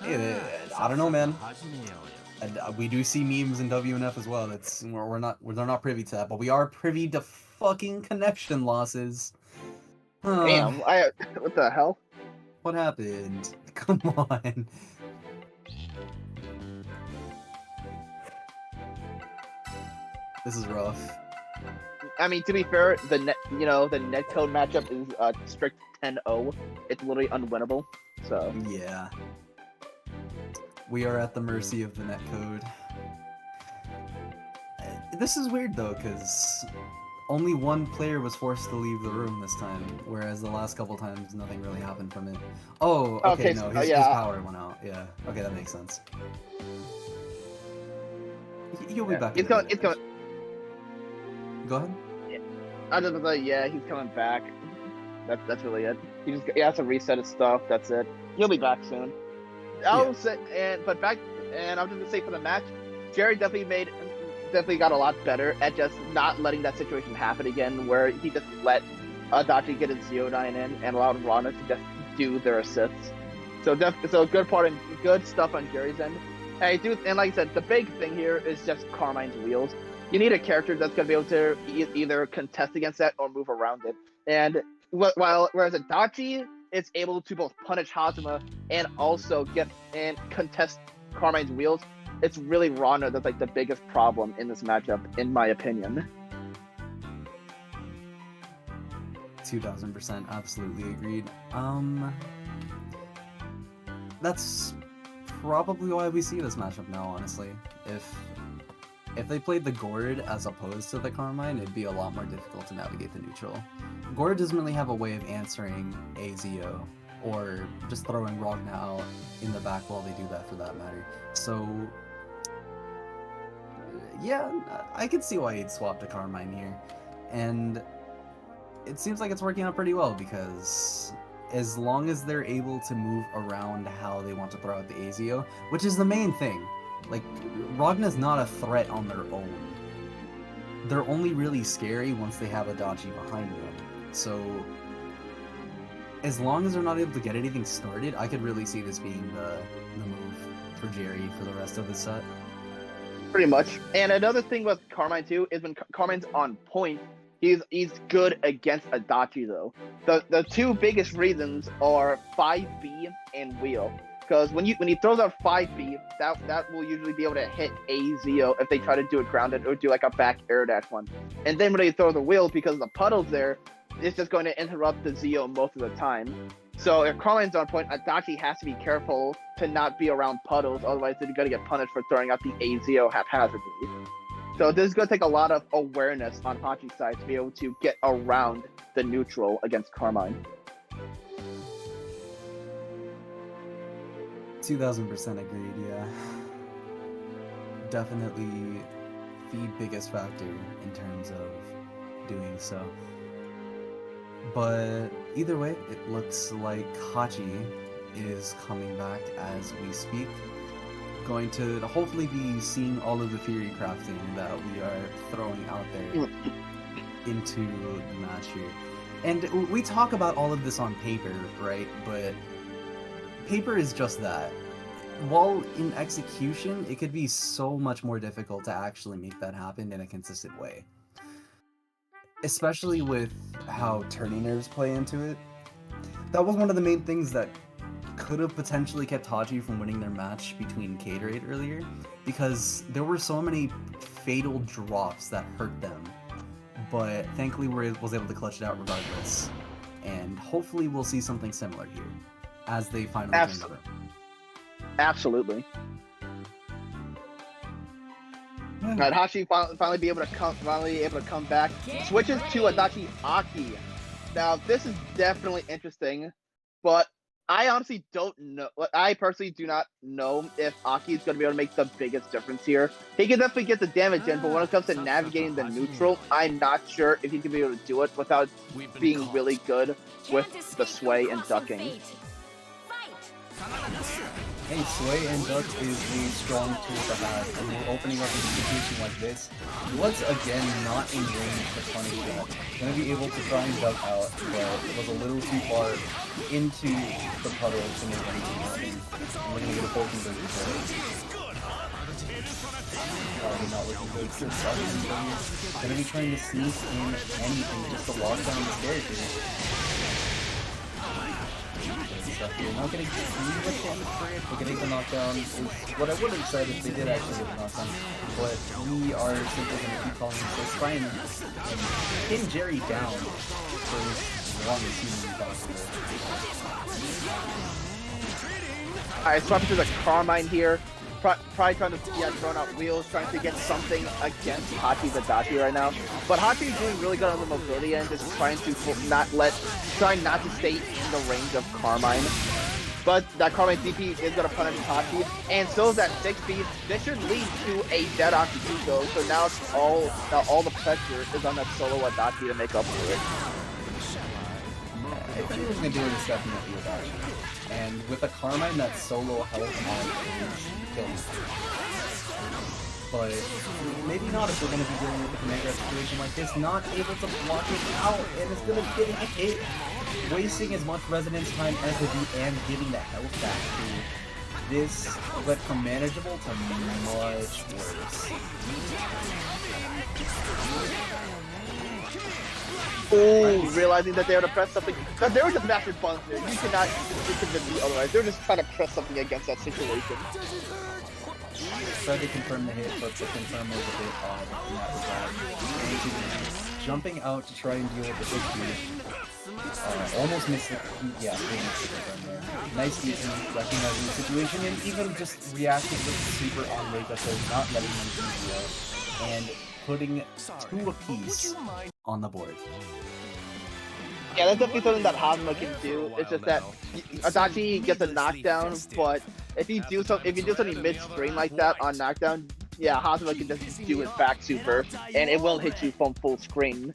Hey, I don't know, man. And we do see memes in WNF as well. We're not privy to that, but we are privy to fucking connection losses. Damn, what the hell? What happened? Come on. This is rough. I mean, to be fair, the netcode matchup is strict 10-0. It's literally unwinnable. So Yeah. We are at the mercy of the netcode. This is weird though, because only one player was forced to leave the room this time, whereas the last couple times nothing really happened from it. Oh, okay, no, his power went out. Yeah, okay, that makes sense. He'll be back. It's going. Go ahead. I just like, yeah, he's coming back. That's really it. He has to reset his stuff. That's it. He'll be back soon. I was just gonna say for the match, Jerry definitely got a lot better at just not letting that situation happen again, where he just let Adachi get his 0-9 in and allowed Rana to just do their assists. So good stuff on Jerry's end. And like I said, the big thing here is just Carmine's wheels. You need a character that's gonna be able to either contest against that or move around it. And whereas Adachi is able to both punish Hazuma and also get and contest Carmine's wheels, it's really Rana that's like the biggest problem in this matchup, in my opinion. 2000%, absolutely agreed. That's probably why we see this matchup now, honestly. If they played the Gord as opposed to the Carmine, it'd be a lot more difficult to navigate the neutral. Gord doesn't really have a way of answering AZO, or just throwing Rogna out in the back while they do that, for that matter. So, yeah, I could see why he'd swap to Carmine here. And it seems like it's working out pretty well, because as long as they're able to move around how they want to throw out the AZO, which is the main thing. Like, Rogna's not a threat on their own. They're only really scary once they have Adachi behind them. So, as long as they're not able to get anything started, I could really see this being the move for Jerry for the rest of the set. Pretty much. And another thing with Carmine too is when Carmine's on point, he's good against Adachi though. The two biggest reasons are 5B and wheel. Because when he throws out 5B, that will usually be able to hit AZO if they try to do it grounded or do like a back air dash one. And then when they throw the wheel, because the puddle's there, it's just going to interrupt the ZO most of the time. So if Carmine's on point, Adachi has to be careful to not be around puddles, otherwise they're going to get punished for throwing out the AZO haphazardly. So this is going to take a lot of awareness on Hachi's side to be able to get around the neutral against Carmine. 2000% agreed, yeah. Definitely the biggest factor in terms of doing so. But either way, it looks like Hachi is coming back as we speak. Going to hopefully be seeing all of the theory crafting that we are throwing out there into the match here. And we talk about all of this on paper, right? But paper is just that. While in execution, it could be so much more difficult to actually make that happen in a consistent way. Especially with how turning nerves play into it. That was one of the main things that could have potentially kept Hachi from winning their match between Caderade earlier, because there were so many fatal drops that hurt them. But thankfully was able to clutch it out regardless. And hopefully we'll see something similar here as they finally turn the room. Absolutely. Right, Hachi finally be able to come back. Switches to Adachi Aki. Now this is definitely interesting, but I honestly don't know. I personally do not know if Aki is going to be able to make the biggest difference here. He can definitely get the damage in, but when it comes to navigating the neutral, I'm not sure if he can be able to do it without being really good with the sway and ducking. Hey, sway and duck is a strong tool to have, and we're opening up a situation like this. Let's again not in range to punish that. Gonna be able to try and duck out, but it was a little too far into the puddle to make anything happen. And we're gonna get a full conversion for it. Probably not looking good for Sonikin. Gonna be trying to sneak in anything just to lock down this character. You're not getting too much damage for it, but getting the knockdown is what I would have said if they did actually get the knockdown. But we are simply going to keep calling him, so try and pin Jerry down for as long as humanly possible. Alright, swapping to the Carmine here. Probably trying to throwing out wheels, trying to get something against Hachi Adachi right now. But Hachi is doing really good on the mobility end, just trying not to stay in the range of Carmine. But that Carmine DP is gonna punish Hachi, and so is that 6 speed. This should lead to a dead Akihiko. So now all the pressure is on that solo Adachi to make up for it. If anyone's gonna do it, it's definitely Adachi. And with a Carmine, that solo health on kills. But maybe not if we're going to be dealing with a command grab situation like this. Not able to block it out, and it's going to get a hit. Wasting as much resonance time as they do and giving the health back to this went from manageable to much worse. Oh, realizing that they were to press something. Because there was just massive buns there. You cannot convince me otherwise. They're just trying to press something against that situation. Tried to confirm the hit, but the confirm was a bit odd in that regard. Jumping out to try and deal with the big speed. Almost missed it. Yeah, they missed the confirm there. Nice defense, recognizing the situation, and even just reacting with super on wake up, so not letting them do and putting 2 apiece on the board. Yeah, that's definitely something that Hazuma can do. It's just that Adachi gets a knockdown, but if you do something mid-stream like that on knockdown, yeah, Hazuma can just do his back super, and it will hit you from full screen.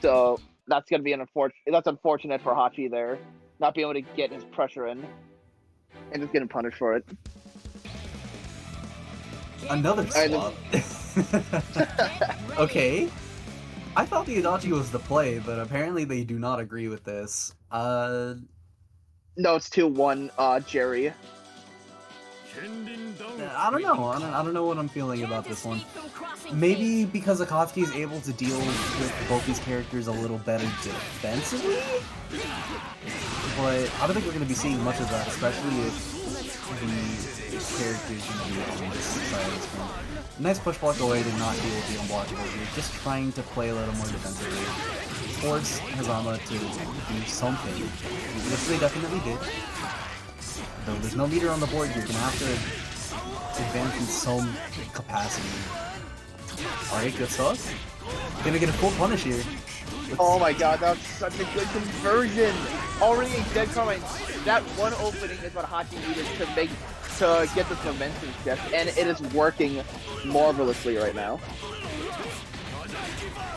So that's gonna be unfortunate for Hachi there, not being able to get his pressure in, and just getting punished for it. Another swap. Okay. I thought the Adachi was the play, but apparently they do not agree with this. No, it's 2-1, Jerry. I don't know. I don't know what I'm feeling about this one. Maybe because Akatsuki is able to deal with both these characters a little better defensively? But I don't think we're going to be seeing much of that, especially if the characters on this side of the screen. Nice push block away to not deal with the unblockable here. Just trying to play a little more defensively. Force Hazama to do something, which they definitely did. Though there's no meter on the board, you're gonna have to advance in some capacity. Alright, good stuff. Gonna get a full punish here. Oh my god, that's such a good conversion! Already a dead Carmine. That one opening is what Hachi needed to get this momentum shift, and it is working marvelously right now.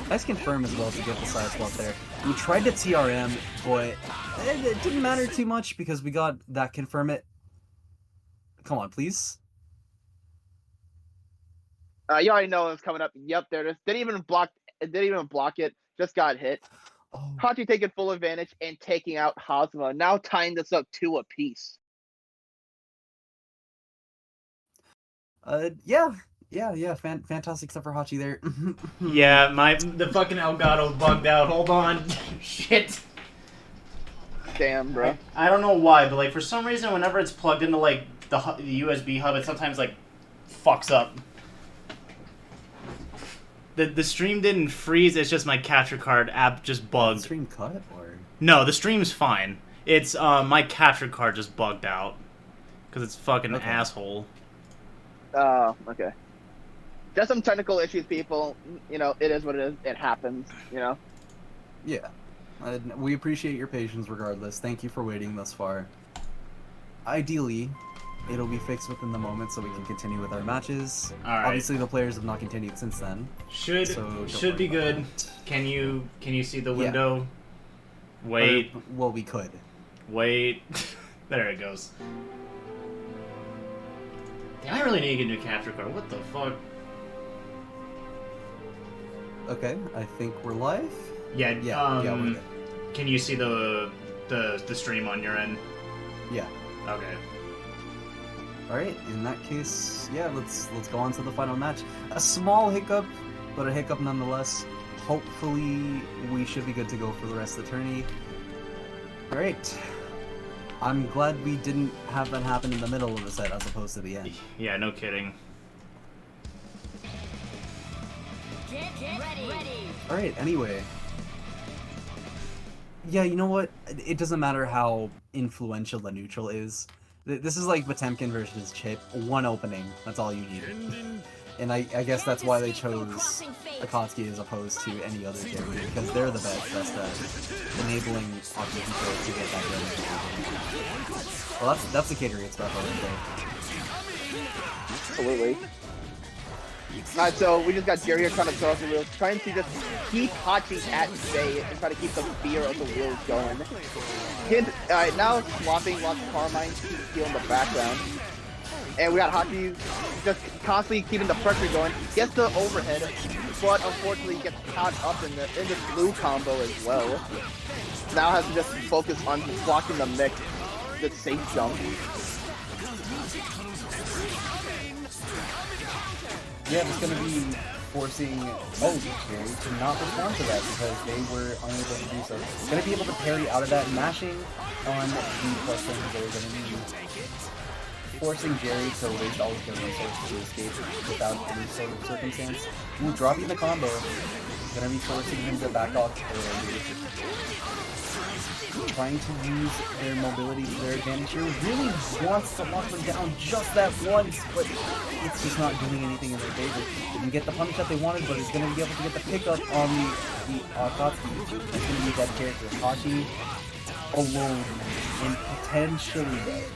Nice confirm as well to get the side swap there. We tried to TRM, but it didn't matter too much because we got that confirm it. Come on, please. You already know what's coming up. Yep, there it is. Didn't even block it. Just got hit. Oh. Hachi taking full advantage and taking out Hazuma. Now tying this up 2 apiece. Yeah, fantastic stuff for Hachi there. Yeah, the fucking Elgato bugged out. Hold on. Shit. Damn, bro. I don't know why, but like for some reason, whenever it's plugged into like the USB hub, it sometimes like fucks up. The stream didn't freeze. It's just my capture card app just bugged. The stream cut or? No, the stream's fine. It's my capture card just bugged out because it's fucking asshole. Oh, okay. Just some technical issues, people. You know, it is what it is. It happens, you know? Yeah. We appreciate your patience regardless. Thank you for waiting thus far. Ideally, it'll be fixed within the moment so we can continue with our matches. Alright. Obviously, the players have not continued since then. Should be good. Can you see the window? Yeah. Wait. Well, we could. Wait. There it goes. Damn, I really need to get a new capture card. What the fuck? Okay, I think we're live. Yeah, yeah, we're good. Can you see the stream on your end? Yeah. Okay. Alright, in that case, yeah, let's go on to the final match. A small hiccup, but a hiccup nonetheless. Hopefully we should be good to go for the rest of the tourney. Great. I'm glad we didn't have that happen in the middle of the set as opposed to the end. Yeah, no kidding. Get ready. Alright, anyway. Yeah, you know what? It doesn't matter how influential the neutral is. This is like Potemkin versus Chip. One opening, that's all you need. And I guess that's why they chose Akatsuki as opposed to any other character, because they're the best at enabling option control to get that damage. Well, that's the Caderade stuff over there. Absolutely. Alright, so we just got Jerry here trying to throw off the wheels, trying to just keep Hachi at bay and try to keep the fear of the wheels going. Alright, now swapping lots of Carmine, keep heal in the background. And we got Hachi just constantly keeping the pressure going. Gets the overhead, but unfortunately gets caught up in the blue combo as well. Now has to just focus on blocking the mix, the safe jump. Yeah, it's going to be forcing Jerry to not respond to that because they were unable to do so. Going to be able to parry out of that, mashing on the plus things they're going to need. Forcing Jerry to waste all of their resources to escape without any sort of circumstance. Ooh, dropping the combo. Going to be forcing him to back off early. Trying to use their mobility to their advantage here. Really wants to lock them down just that once, but it's just not doing anything in their favor. Didn't get the punish that they wanted, but it's going to be able to get the pickup on the Akatsuki. It's going to be that character. Hachi alone and potentially dead.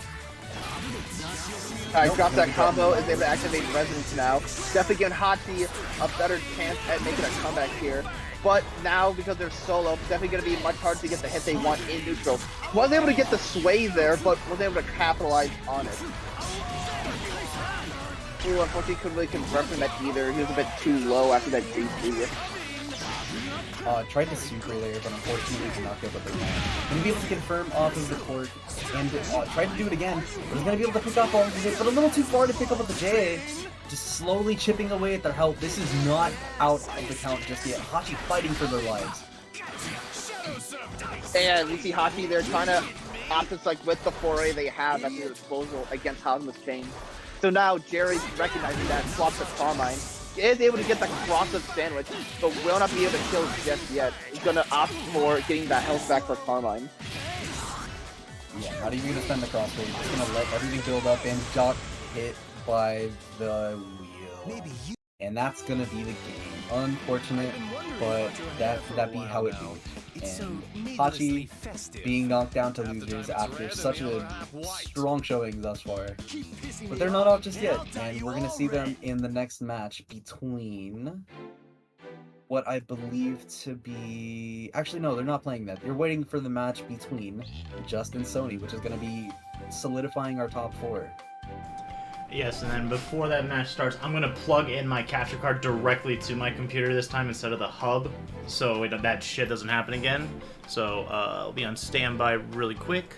Alright, drop that combo, is able to activate Resonance now. Definitely giving Hachi a better chance at making a comeback here. But now, because they're solo, it's definitely going to be much harder to get the hit they want in neutral. Was able to get the sway there, but was able to capitalize on it. Ooh, unfortunately, couldn't really convert from that either. He was a bit too low after that G3. Tried to super there, but unfortunately did not get what they wanted. Gonna be able to confirm off of the court, and tried to do it again. But he's gonna be able to pick up on it, but a little too far to pick up with the J. Just slowly chipping away at their health. This is not out of the count just yet. Hachi fighting for their lives. And we see Hachi there trying to options like with the foray they have at their disposal against Hazuma's chain. So now Jerry's recognizing that, swaps to Carmine. He is able to get the cross-up sandwich, but will not be able to kill just yet. He's going to opt for getting that health back for Carmine. Yeah, not even going to spend the crossfade. Just going to let everything build up and got hit by the wheel. And that's going to be the game. Unfortunate, but that be how it be. And Hachi being knocked down to losers after such a strong showing thus far. But they're not off just yet, and we're going to see them in the next match between what I believe to be... Actually, no, they're not playing that. They're waiting for the match between Just and Sony, which is going to be solidifying our top 4. Yes, and then before that match starts, I'm going to plug in my capture card directly to my computer this time instead of the hub, so that shit doesn't happen again. So I'll be on standby really quick.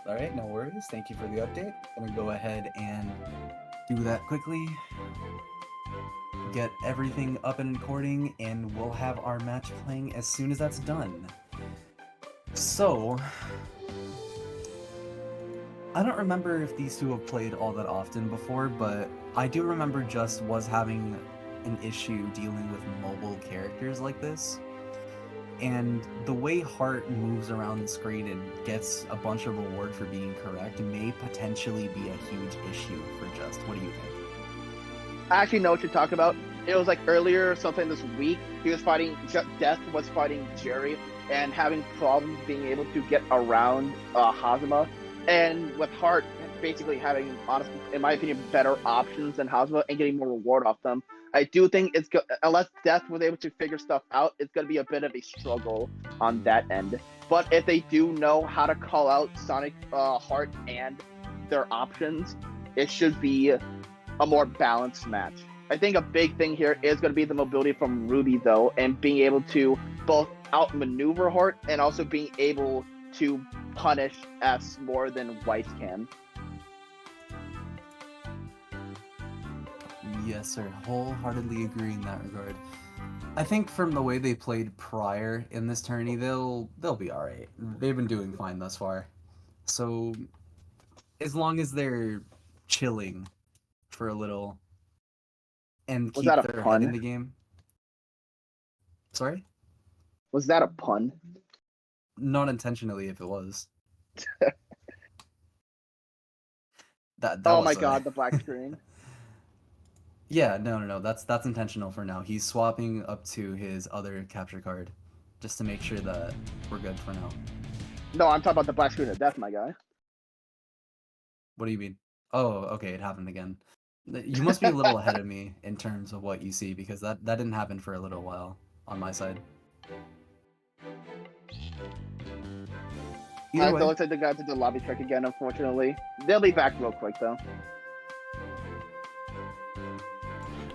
Alright, no worries. Thank you for the update. I'm going to go ahead and do that quickly. Get everything up and recording, and we'll have our match playing as soon as that's done. So... I don't remember if these two have played all that often before, but I do remember Just was having an issue dealing with mobile characters like this. And the way Heart moves around the screen and gets a bunch of reward for being correct may potentially be a huge issue for Just. What do you think? I actually know what you're talking about. It was like earlier, sometime this week, he was fighting, JxstDeath was fighting Jerry and having problems being able to get around Hazuma. And with Heart basically having, honestly, in my opinion, better options than Hazuma and getting more reward off them, I do think it's unless Death was able to figure stuff out, it's going to be a bit of a struggle on that end. But if they do know how to call out Sonic, Heart, and their options, it should be a more balanced match. I think a big thing here is going to be the mobility from Ruby, though, and being able to both outmaneuver Heart and also being able to punish S more than Weiss can. Yes, sir. Wholeheartedly agree in that regard. I think from the way they played prior in this tourney, they'll be alright. They've been doing fine thus far. So, as long as they're chilling for a little and Was keep that a their pun? head in the game. Sorry? Was that a pun? Not intentionally, if it was. That Oh was my god, the black screen. Yeah, no. That's intentional for now. He's swapping up to his other capture card, just to make sure that we're good for now. No, I'm talking about the black screen of death, my guy. What do you mean? Oh, okay, it happened again. You must be a little ahead of me in terms of what you see, because that didn't happen for a little while on my side. Either It way, looks like the guy did the lobby trick again, unfortunately. They'll be back real quick, though.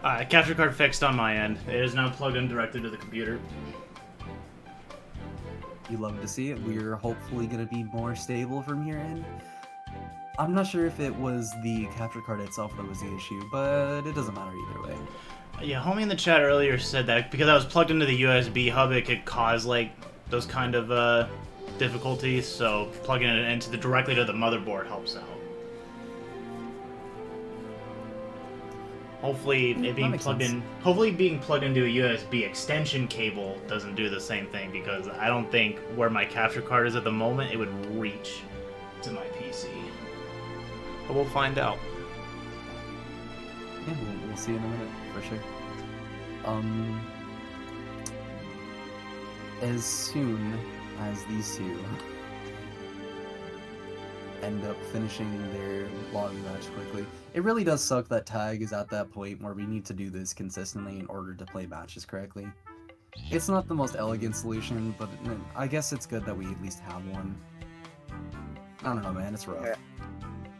Alright, capture card fixed on my end. It is now plugged in directly to the computer. you love to see it. We're hopefully going to be more stable from here in. I'm not sure if it was the capture card itself that was the issue, but it doesn't matter either way. Yeah, homie in the chat earlier said that because I was plugged into the USB hub, it could cause, like, those kind of, difficulties, so plugging it into directly to the motherboard helps out. Hopefully it being plugged in, hopefully being plugged into a USB extension cable doesn't do the same thing, because I don't think where my capture card is at the moment it would reach to my PC. But we'll find out. Yeah, we'll see in a minute, for sure. As soon as these two end up finishing their lobby match quickly, it really does suck that Tag is at that point where we need to do this consistently in order to play matches correctly. It's not the most elegant solution, but I guess it's good that we at least have one. I don't know, man, it's rough.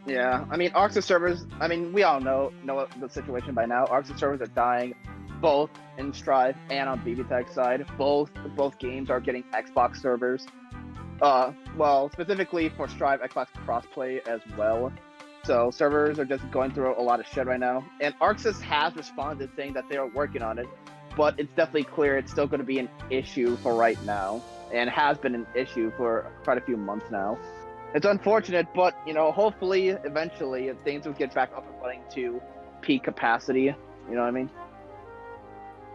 Yeah, I mean, Arxis servers, I mean, we all know the situation by now. Arxis servers are dying, both in Strive and on BBTAG side. Both games are getting Xbox servers. Well, specifically for Strive, Xbox crossplay as well. So servers are just going through a lot of shit right now. And Arxis has responded saying that they are working on it, but it's definitely clear it's still going to be an issue for right now, and has been an issue for quite a few months now. It's unfortunate, but, you know, hopefully, eventually, things will get back up and running to peak capacity. You know what I mean?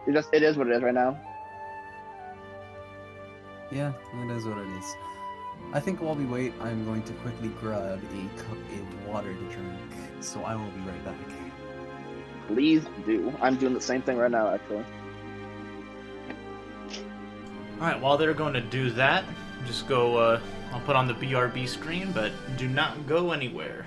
It is what it is right now. Yeah, it is what it is. I think while we wait, I'm going to quickly grab a cup of water to drink, so I will be right back. Please do. I'm doing the same thing right now, actually. Alright, while they're going to do that, just go, I'll put on the BRB screen, but do not go anywhere.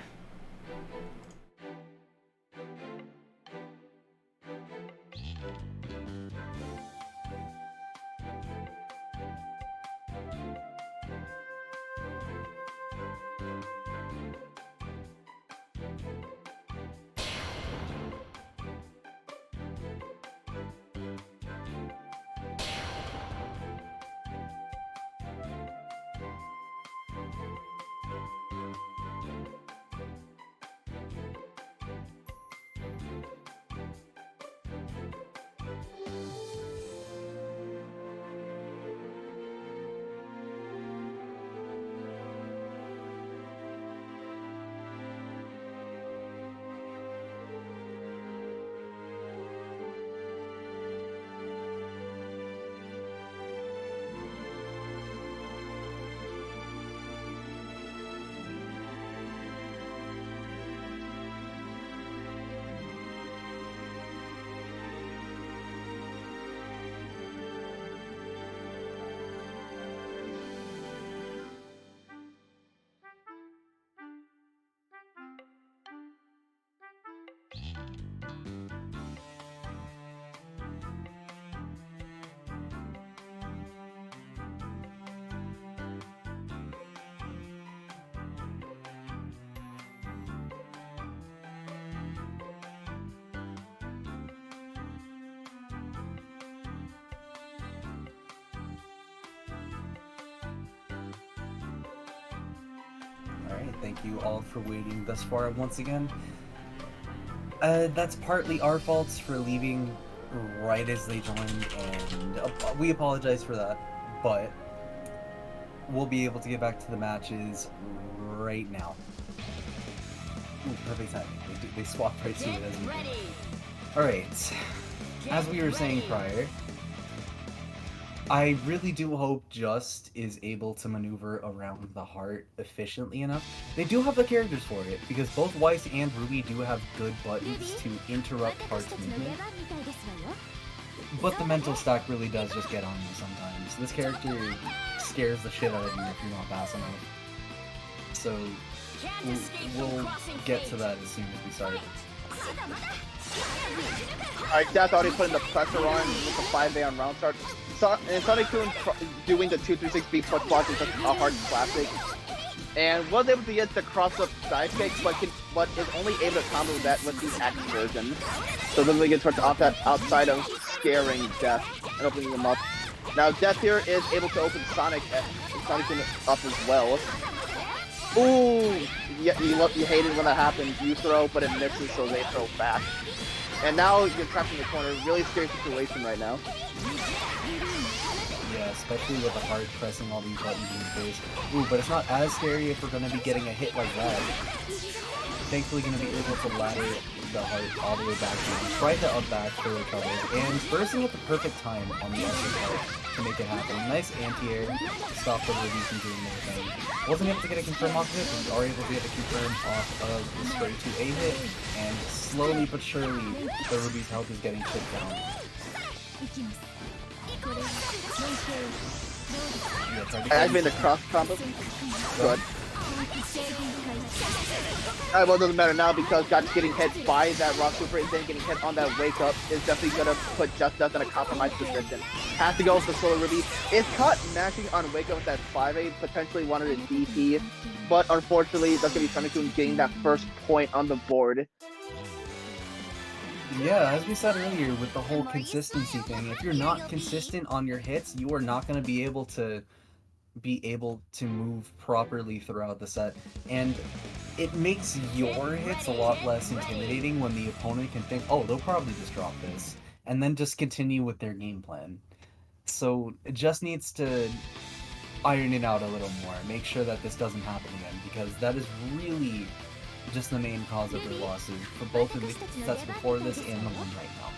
Alright, thank you all for waiting thus far once again. That's partly our faults for leaving right as they joined, and we apologize for that, but we'll be able to get back to the matches right now. Ooh, perfect timing. They swap right to it as we do. Alright, as we were saying prior, I really do hope Just is able to maneuver around the heart efficiently enough. They do have the characters for it, because both Weiss and Ruby do have good buttons to interrupt Heart's movement. But the mental stack really does just get on you sometimes. This character scares the shit out of you if you're not fast enough. So, we'll get to that as soon as we start. Alright, Death already putting the pressure on with the 5A on round start. And Sonikin doing the 236B push block is just a hard classic. And was able to get the cross-up side kick, but is only able to combo that with the X version. So then we get switched off that outside of scaring Death and opening them up. Now Death here is able to open Sonikin up as well. Ooh! Yeah, you hate it when that happens. You throw, but it misses, so they throw back. And now you're trapped in the corner. Really scary situation right now. Yeah, especially with the heart pressing all these buttons in your face. Ooh, but it's not as scary if we're going to be getting a hit like that. Thankfully going to be able to ladder the heart all the way back in. Try to up back for the trouble. And bursting at the perfect time on the extra part to make it happen. Nice anti-air to stop the Ruby from doing their thing. Wasn't able to get a confirm off of it, but we are able to get a confirm off of the straight 2A hit. And slowly but surely, the Ruby's health is getting chipped down. I've been the cross combo. Good. Alright, well, it doesn't matter now because Got's getting hit by that Rock Super and then getting hit on that Wake Up is definitely going to put JxstDeath in a compromised position. Has to go with the Solar Ruby. Is caught mashing on Wake Up with that 5A, potentially wanted a DP, but unfortunately, that's going to be Sonikin getting that first point on the board. Yeah, as we said earlier with the whole consistency thing, if you're not consistent on your hits, you are not going to be able to move properly throughout the set. And it makes your hits a lot less intimidating when the opponent can think, oh, they'll probably just drop this, and then just continue with their game plan. So it just needs to iron it out a little more, make sure that this doesn't happen again, because that is really just the main cause of their losses for both of the sets before this and the one right now.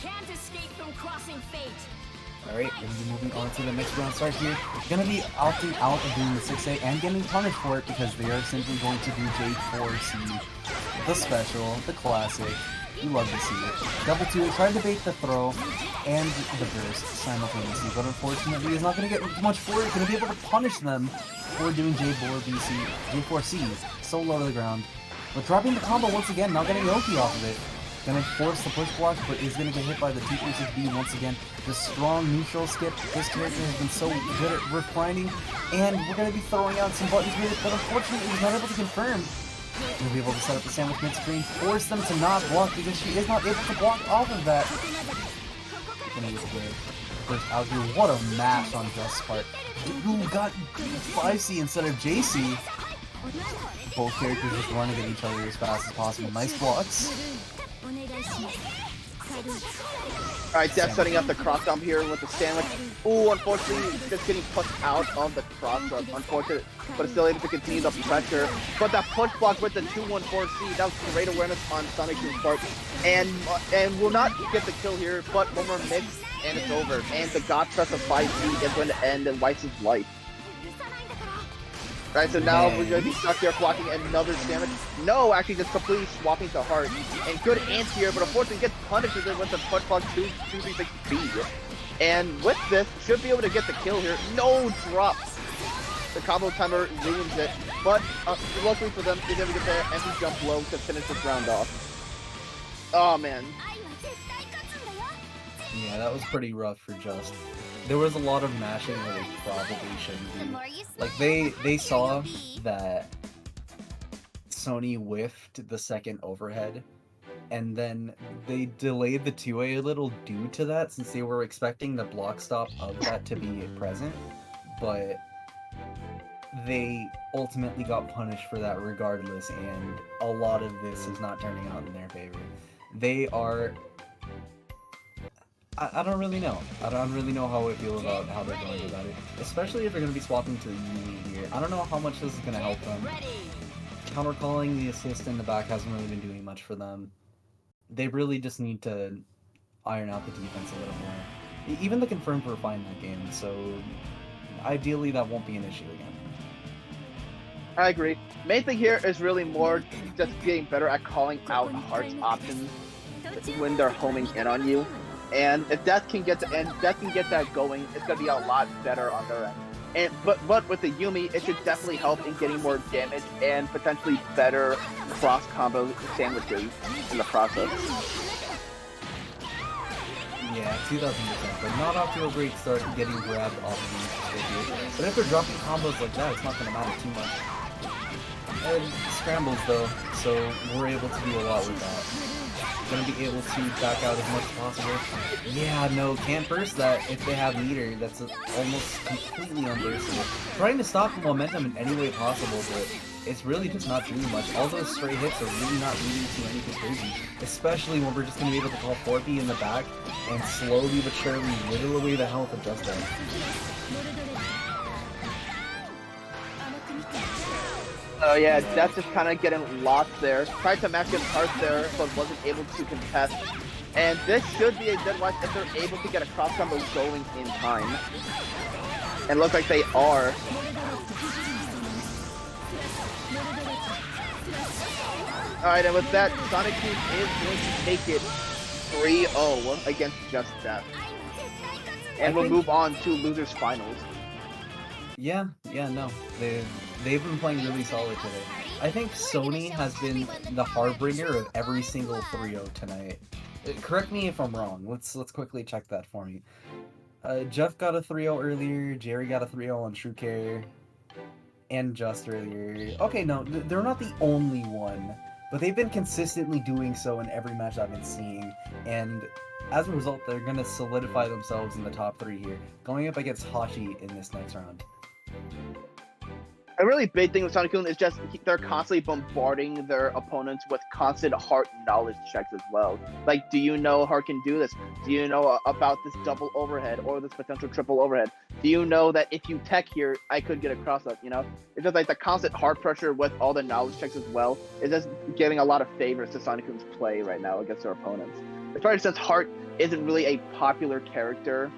Can't escape from crossing fate. Alright, we're going to be moving on to the next round start here. Going to be opting out of doing the 6A and getting punished for it because they are simply going to do J4C, the special, the classic. You love to see it. Double 2, try to bait the throw and the burst simultaneously, but unfortunately he's not going to get much for it. Going to be able to punish them for doing J4C so low to the ground. But dropping the combo once again, not getting Yoki off of it. Gonna force the push block, but is gonna get hit by the 236B once again. The strong neutral skip. This character has been so good at refinding, and we're gonna be throwing out some buttons with it, but unfortunately he's not able to confirm. We'll be able to set up the sandwich mid-screen, force them to not block because she is not able to block off of that. Gonna use the first out here. What a mash on Just's part. Who got 5C instead of JC? Both characters just running at each other as fast as possible. Nice blocks. Alright, Death setting up the cross jump here with the sandwich. Ooh, unfortunately, just getting pushed out of the cross jump. Unfortunate, but still able to continue the pressure. But that push block with the 214C, that was great awareness on Sonikin's part. And will not get the kill here, but one more mix, and it's over. And the God Press of 5C is going to end in Weiss's life. Right, so now we're going to be stuck there blocking another damage. No, actually just completely swapping to heart. And good anti-air, but unfortunately gets punished with the push block 236B. And with this, should be able to get the kill here. No drop. The combo timer ruins it. But luckily for them, they're going to get the empty jump low to finish this round off. Oh man. Yeah, that was pretty rough for Just. There was a lot of mashing where they probably shouldn't be. Like, they saw that Sony whiffed the second overhead, and then they delayed the 2A a little due to that, since they were expecting the block stop of that to be present, but they ultimately got punished for that regardless, and a lot of this is not turning out in their favor. They are... I don't really know. I don't really know how I feel about how they're going about it. Especially if they're going to be swapping to Yumi here. I don't know how much this is going to help them. Countercalling the assist in the back hasn't really been doing much for them. They really just need to iron out the defense a little more. Even the confirmed were fine that game, so ideally that won't be an issue again. I agree. Main thing here is really more just getting better at calling out Heart's options when they're homing in on you. And if Death can get that going, it's gonna be a lot better on their end. But with the Yumi, it should definitely help in getting more damage and potentially better cross combo sandwiches in the process. Yeah, 2000%, but not off to a great start getting grabbed off of the here. But if they're dropping combos like that, it's not gonna matter too much. And scrambles though, so we're able to do a lot with that. Gonna be able to back out as much as possible. Yeah, no, can't burst that if they have meter. That's almost completely unburstable. Trying to stop the momentum in any way possible, but it's really just not doing much. All those stray hits are really not leading to anything crazy. Especially when we're just gonna be able to call 4P in the back and slowly but surely whittle away the health of JxstDeath. Oh yeah, Death just kind of getting lost there. Tried to match his heart there, but wasn't able to contest. And this should be a good watch if they're able to get a cross combo going in time. And it looks like they are. Alright, and with that, Sonikin is going to take it 3-0 against JxstDeath. And we'll move on to Losers Finals. Yeah, no. They've been playing really solid today. I think Sony has been the harbinger of every single 3-0 tonight. Correct me if I'm wrong. Let's quickly check that for me. Jeff got a 3-0 earlier, Jerry got a 3-0 on True Care, and Just earlier. Okay, no, they're not the only one, but they've been consistently doing so in every match I've been seeing, and as a result, they're going to solidify themselves in the top 3 here, going up against Hachi in this next round. A really big thing with Sonikin is just they're constantly bombarding their opponents with constant Heart knowledge checks as well. Like, do you know Heart can do this? Do you know about this double overhead or this potential triple overhead? Do you know that if you tech here, I could get a cross up, you know? It's just like the constant Heart pressure with all the knowledge checks as well is just giving a lot of favors to Sonikin's play right now against their opponents. Especially since Heart isn't really a popular character.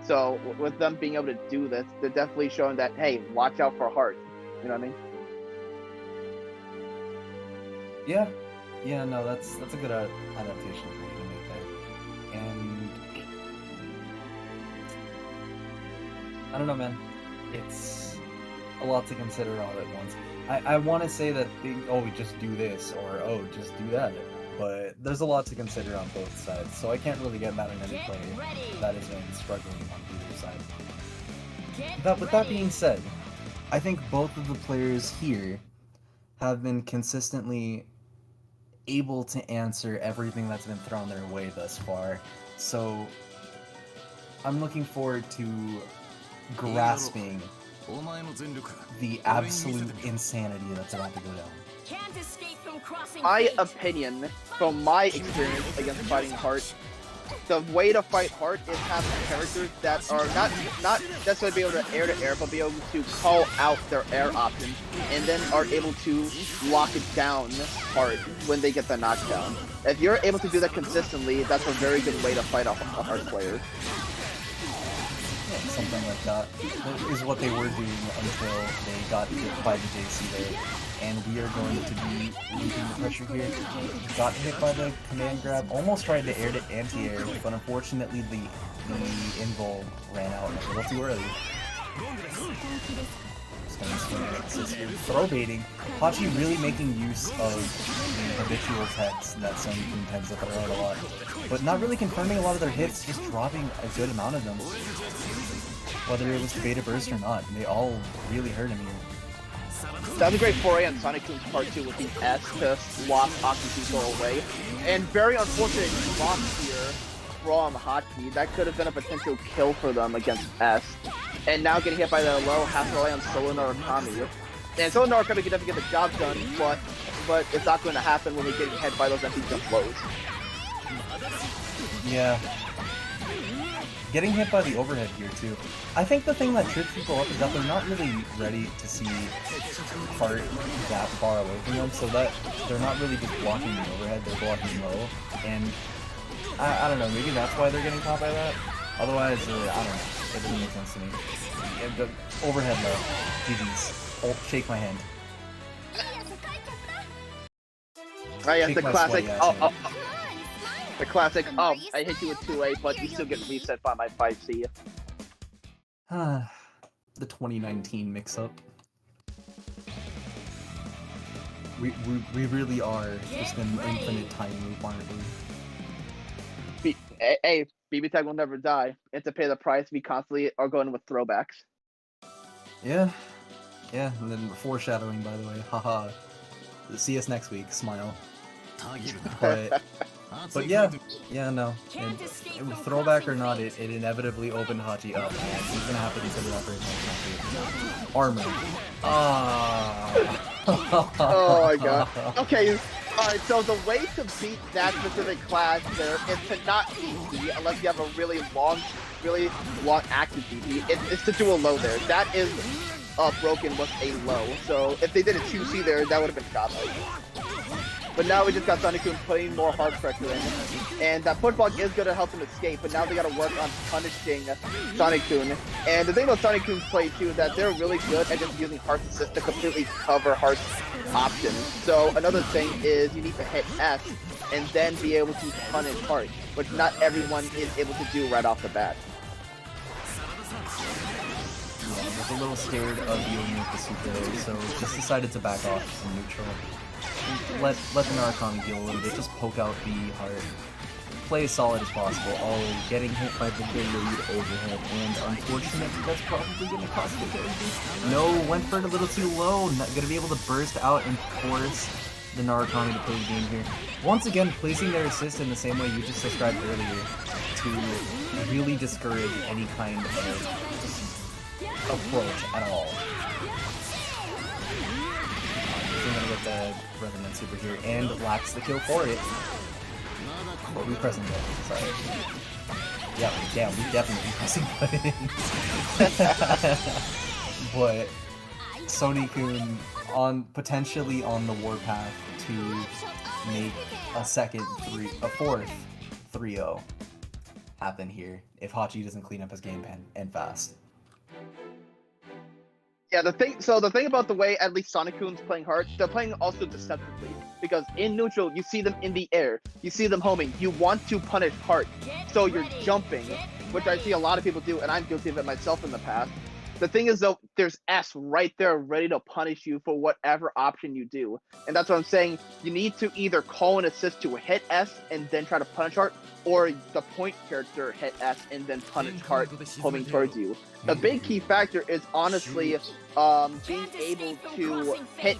So with them being able to do this, they're definitely showing that, hey, watch out for Heart. You know what I mean? Yeah, no, that's a good adaptation for you to make there. And I don't know, man. It's a lot to consider all at once. I want to say that we just do this or just do that, but there's a lot to consider on both sides. So I can't really get mad at any player that is struggling on either side. But with that being said, I think both of the players here have been consistently able to answer everything that's been thrown their way thus far. So I'm looking forward to grasping the absolute insanity that's about to go down. Can't escape from crossing My fate. opinion, from my experience against fighting Heart, the way to fight Heart is have characters that are not necessarily be able to air, but be able to call out their air options, and then are able to lock it down Heart when they get the knockdown. If you're able to do that consistently, that's a very good way to fight a Heart player. Something like that is what they were doing until they got hit by the JC there. And we are going to be leaving the pressure here. Got hit by the command grab, almost tried to air to anti-air, but unfortunately the invul ran out a little too early. Throw baiting. Hachi really making use of the habitual techs that Sonikin tends to throw out a lot, but not really confirming a lot of their hits, just dropping a good amount of them. Whether it was the beta burst or not, they all really hurt him here. That was a great foray on Sonikin's part too with the S to swap Hachi away. And very unfortunate swap here from Hachi. That could have been a potential kill for them against S. And now getting hit by the low half relay on Solo Narukami. And Solo Narukami can definitely get the job done, but it's not going to happen when we're getting hit by those empty jump lows. Yeah. Getting hit by the overhead here too. I think the thing that trips people up is that they're not really ready to see Heart that far away from them, so that they're not really just blocking the overhead, they're blocking low. And I don't know, maybe that's why they're getting caught by that. Otherwise, I don't know. It doesn't make sense to me. Yeah, the overhead low. GG's. Oh, shake my hand. Oh yeah, Shake the my classic. sweaty ass hand. The classic. Oh, I hit you with 2A, but you still get reset by my 5C. The 2019 mix-up. We really are just an infinite time loop, aren't we? Hey, BBTAG will never die. And to pay the price, we constantly are going with throwbacks. Yeah. Yeah, and then foreshadowing, by the way. Haha. See us next week. Smile. But yeah, no. Throwback or not, it inevitably opened Hachi up, and he's gonna have to consider that for his next armor. Oh my god. Okay, alright, so the way to beat that specific class there is to not DP unless you have a really long active DP. It's to do a low there. That is broken with a low. So if they did a 2C there, that would have been godlike. But now we just got Sonikin putting more hard pressure in. And that push block is going to help him escape, but now they got to work on punishing Sonikin. And the thing about Sonikin's play too is that they're really good at just using Heart's assist to completely cover Heart's options. So another thing is you need to hit S and then be able to punish Heart, which not everyone is able to do right off the bat. Yeah, I was a little scared of dealing with the super, so just decided to back off from neutral. Let the Narukami deal a little bit, just poke out the Heart. Play as solid as possible. Oh, getting hit by the delayed overhead, and unfortunately that's probably going to cost the character. No, went for it a little too low, not going to be able to burst out and force the Narukami to play the game here. Once again, placing their assist in the same way you just described earlier to really discourage any kind of approach at all. We're gonna get the Revenant Super here, and lacks the kill for it. But we pressing buttons, sorry. Yeah, we definitely pressing buttons. But Sonikin potentially on the warpath to make a fourth 3-0 happen here if Hachi doesn't clean up his game plan and fast. Yeah, the thing about the way at least Sonikin's playing Heart, they're playing also deceptively. Because in neutral, you see them in the air, you see them homing, you want to punish Heart, so you're jumping, which I see a lot of people do, and I'm guilty of it myself in the past. The thing is though, there's S right there ready to punish you for whatever option you do. And that's what I'm saying, you need to either call an assist to hit S and then try to punish Heart, or the point character hit S and then punish Heart homing towards you. The big key factor is honestly being able to hit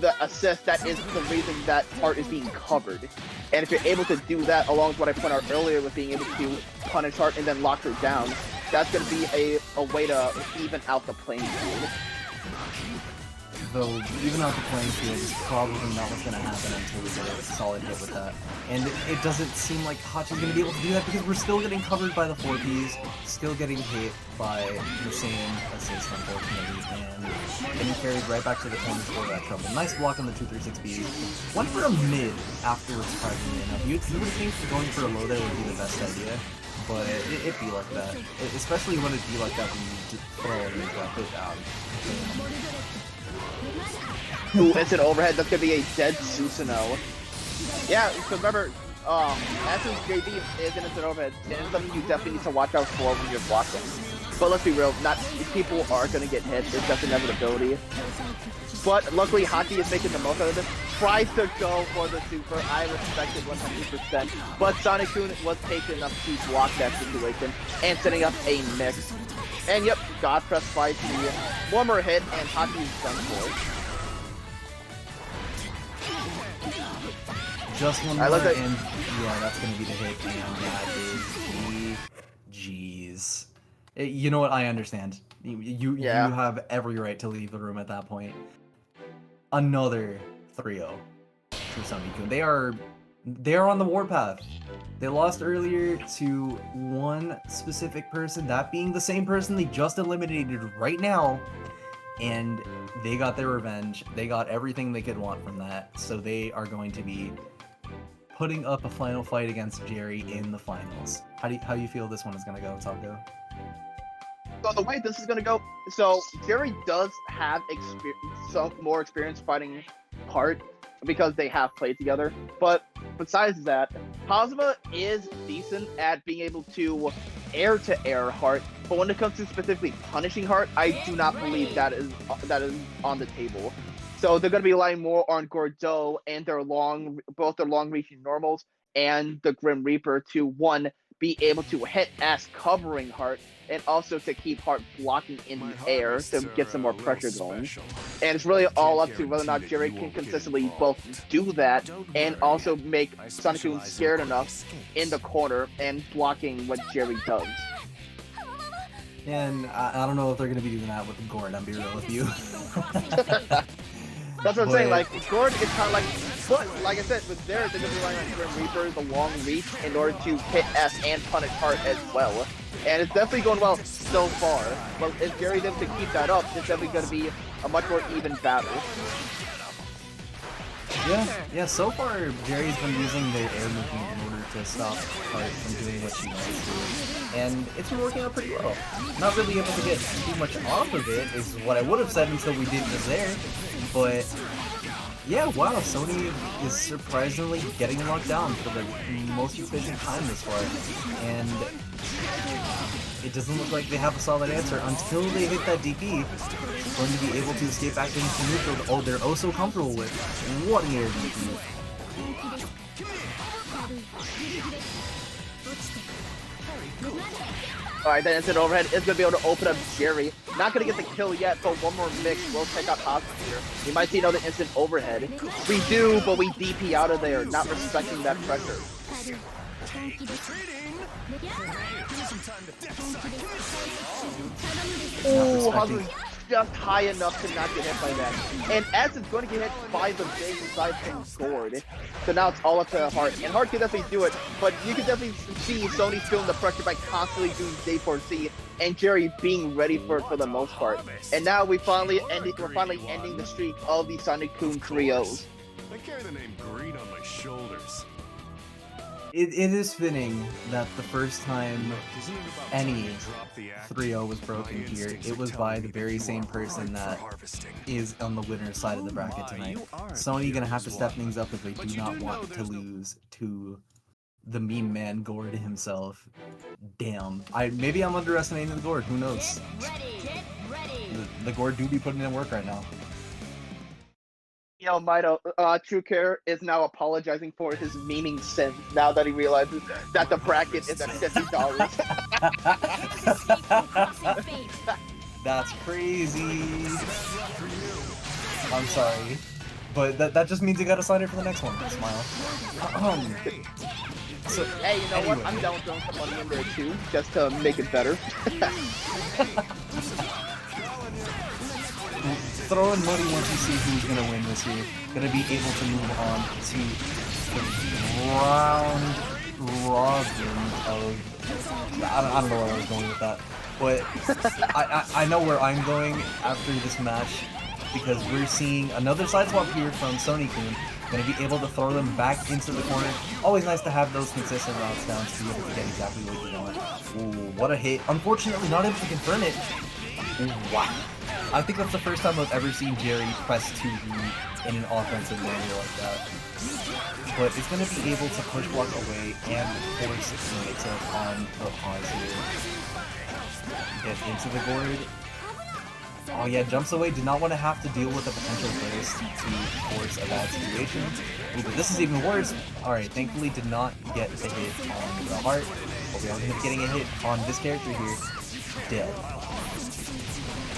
the assist that is the reason that Heart is being covered. And if you're able to do that, along with what I pointed out earlier with being able to punish Heart and then lock her down, that's going to be a way to even out the playing field. Though, even out the playing field is probably not what's going to happen until we get a solid hit with that. And it doesn't seem like Hachi's going to be able to do that because we're still getting covered by the 4Ps, still getting hit by the same assist, unfortunately, and getting carried right back to the corner for that trouble. Nice block on the 236B. Went for a mid afterwards, surprisingly enough. You would think going for a low there would be the best idea, but it be like that. Especially when it be like that when you throw it and drop it out. Ooh, it's an overhead. That's gonna be a dead Susanoo. Yeah, because remember, since JD is an instant overhead, it is something you definitely need to watch out for when you're blocking. But let's be real, not people are gonna get hit. It's just inevitability. But luckily, Hachi is making the most out of this. Tries to go for the super. I respect it 100%. But Sonikin was patient enough to block that situation and setting up a mix. And yep, God press 5P. One more hit, and Hachi's done for. Just one more, and yeah, that's gonna be the hit, and that is GG's. You know what? I understand. You have every right to leave the room at that point. Another 3-0 for Sonikin. They are They're on the warpath. They lost earlier to one specific person, that being the same person they just eliminated right now, and they got their revenge. They got everything they could want from that, so they are going to be putting up a final fight against Jerry in the finals. How do you feel this one is going to go, Taco? So the way this is gonna go, so Jerry does have some more experience fighting Hart because they have played together. But besides that, Hazma is decent at being able to air Hart. But when it comes to specifically punishing Hart, I do not believe that is on the table. So they're gonna be relying more on Gordeau and both their long-reaching normals and the Grim Reaper to one, be able to hit as covering Hart, and also to keep Hart blocking in the air to get some more pressure going. And it's really all up to whether or not Jerry can consistently both do that and also make Sonikin scared enough in the corner and blocking what Jerry does. And I don't know if they're going to be doing that with Gord, I'll be real with you. That's what I'm saying, like, Gord is kind of like, but like I said, with they're going to be relying on Grim Reaper, the long reach, in order to hit S and punish Hart as well. And it's definitely going well so far. But if Jerry's able to keep that up, it's definitely going to be a much more even battle. Yeah, so far Jerry's been using their air movement in order to stop Hart from doing what she wants to do. And it's been working out pretty well. Not really able to get too much off of it is what I would have said until we did this there. But yeah, wow, Sony is surprisingly getting locked down for the most efficient time this far. And it doesn't look like they have a solid answer until they hit that DP. Going to be able to escape back into neutral. Oh, they're oh so comfortable with. What an air DP. Alright, then instant overhead is going to be able to open up Jerry. Not going to get the kill yet, but one more mix will take out Hazma here. You might see another instant overhead. We do, but we DP out of there, not respecting that pressure. Oh, Hazma's just high enough to not get hit by that. And S is going to get hit by the big side from Gord. So now it's all up to Hart. And Hart can definitely do it, but you can definitely see Sony feeling the pressure by constantly doing J4C and Jerry being ready for it for the most part. And now we're finally ending the streak of the Sonikin trios. I carry the name Green on my shoulders. It is fitting that the first time any 3-0 was broken here, it was by the very same person that is on the winner's side of the bracket tonight. Sony gonna have to step things up if they do not want to lose to the meme man Gord himself. Damn. Maybe I'm underestimating the Gord, who knows? The Gord do be putting in work right now. Yo, Mido, True Care is now apologizing for his memeing sins now that he realizes that the bracket is at $50. That's crazy. I'm sorry. But that just means you gotta sign it for the next one. Smile. So, hey, you know anyway. what? I'm down with throwing some money in there too, just to make it better. Throwing money once you see who's gonna win this year. Gonna be able to move on to the round robin of. I don't know where I was going with that, but I know where I'm going after this match because we're seeing another side swap here from Sonikin. Gonna be able to throw them back into the corner. Always nice to have those consistent routes down to be able to get exactly what you want. Ooh, what a hit! Unfortunately, not able to confirm it. Ooh, wow. I think that's the first time I've ever seen Jerry press 2V in an offensive manner like that. But it's going to be able to push block away and force negative on the pause here. Get into the board. Oh yeah, jumps away. Did not want to have to deal with a potential burst to force a bad situation. Ooh, but this is even worse. Alright, thankfully did not get the hit on the heart. But we are going to be getting a hit on this character here. Dead.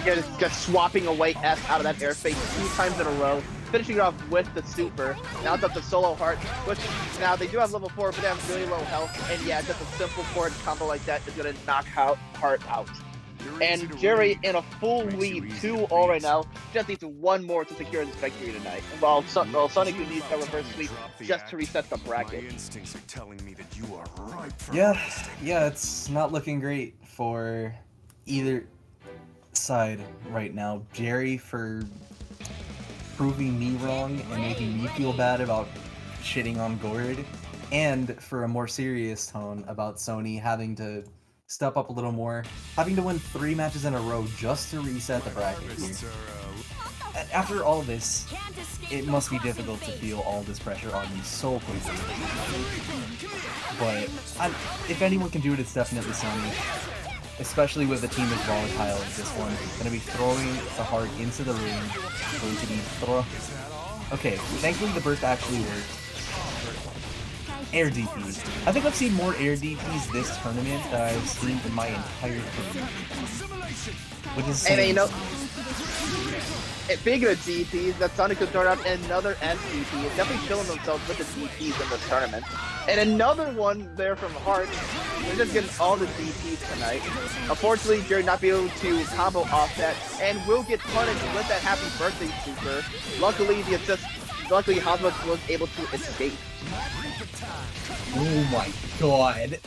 Yeah, just swapping away S out of that airspace 2 times in a row, finishing it off with the super. Now it's up to solo Hart, which now they do have level 4, but they have really low health, and yeah, just a simple forward combo like that is gonna knock out Hart out. And Jerry in a full lead 2-0 right now. Just needs one more to secure his victory tonight. While Sonikin needs a reverse sweep just to reset the bracket. Yeah, it's not looking great for either side right now. Jerry for proving me wrong and making me feel bad about shitting on Gord, and for a more serious tone about Sony having to step up a little more, having to win 3 matches in a row just to reset the bracket here. After all this, it must be difficult to feel all this pressure on you so quickly. But if anyone can do it, it's definitely Sony. Especially with a team as volatile as this one. Gonna be throwing the heart into the ring. Going to be Okay, thankfully the burst actually worked. Air DPs. I think I've seen more air DPs this tournament than I've seen in my entire career. Which is and you know, speaking of DPs, that Sonic could throw out another SDP. It's definitely killing themselves with the DPs in this tournament. And another one there from Heart. They're just getting all the DPs tonight. Unfortunately, Jerry not be able to combo off that, and will get punished with that happy birthday super. Luckily, Hosma was able to escape. Oh my god.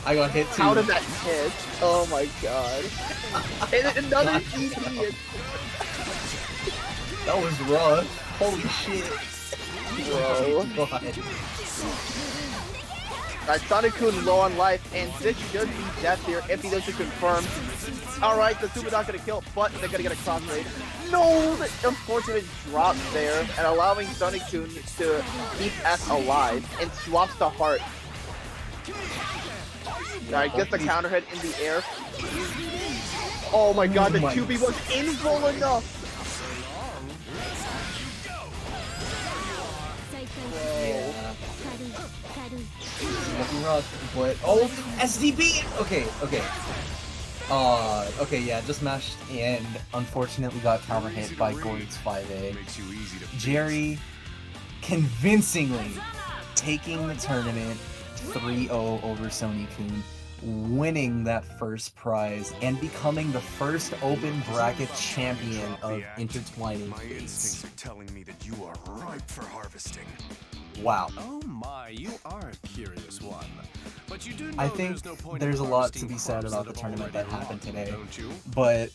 I got hit too. How did that hit? Oh my god. And another DP. That was rough. Holy shit. Bro. Sonic-kun low on life, and this should be death here if he doesn't confirm. Alright, the super not gonna kill, but they're gonna get a cross raid. No! The unfortunate drop there, and allowing Sonic-kun to keep S alive, and swaps the heart. Alright, gets the counter hit in the air. Oh my god, the 2B was invul enough! Rough, but SDP. Okay. Okay, yeah, just mashed and unfortunately got counter hit by Gord's 5A. Jerry convincingly taking the tournament 3-0 over Sonikin, winning that first prize and becoming the first open bracket champion of Intertwining Fates. Telling me that you are ripe for harvesting. Wow. Oh my, you are a curious one. But you do know I think there's a lot to be said about the tournament that happened today, but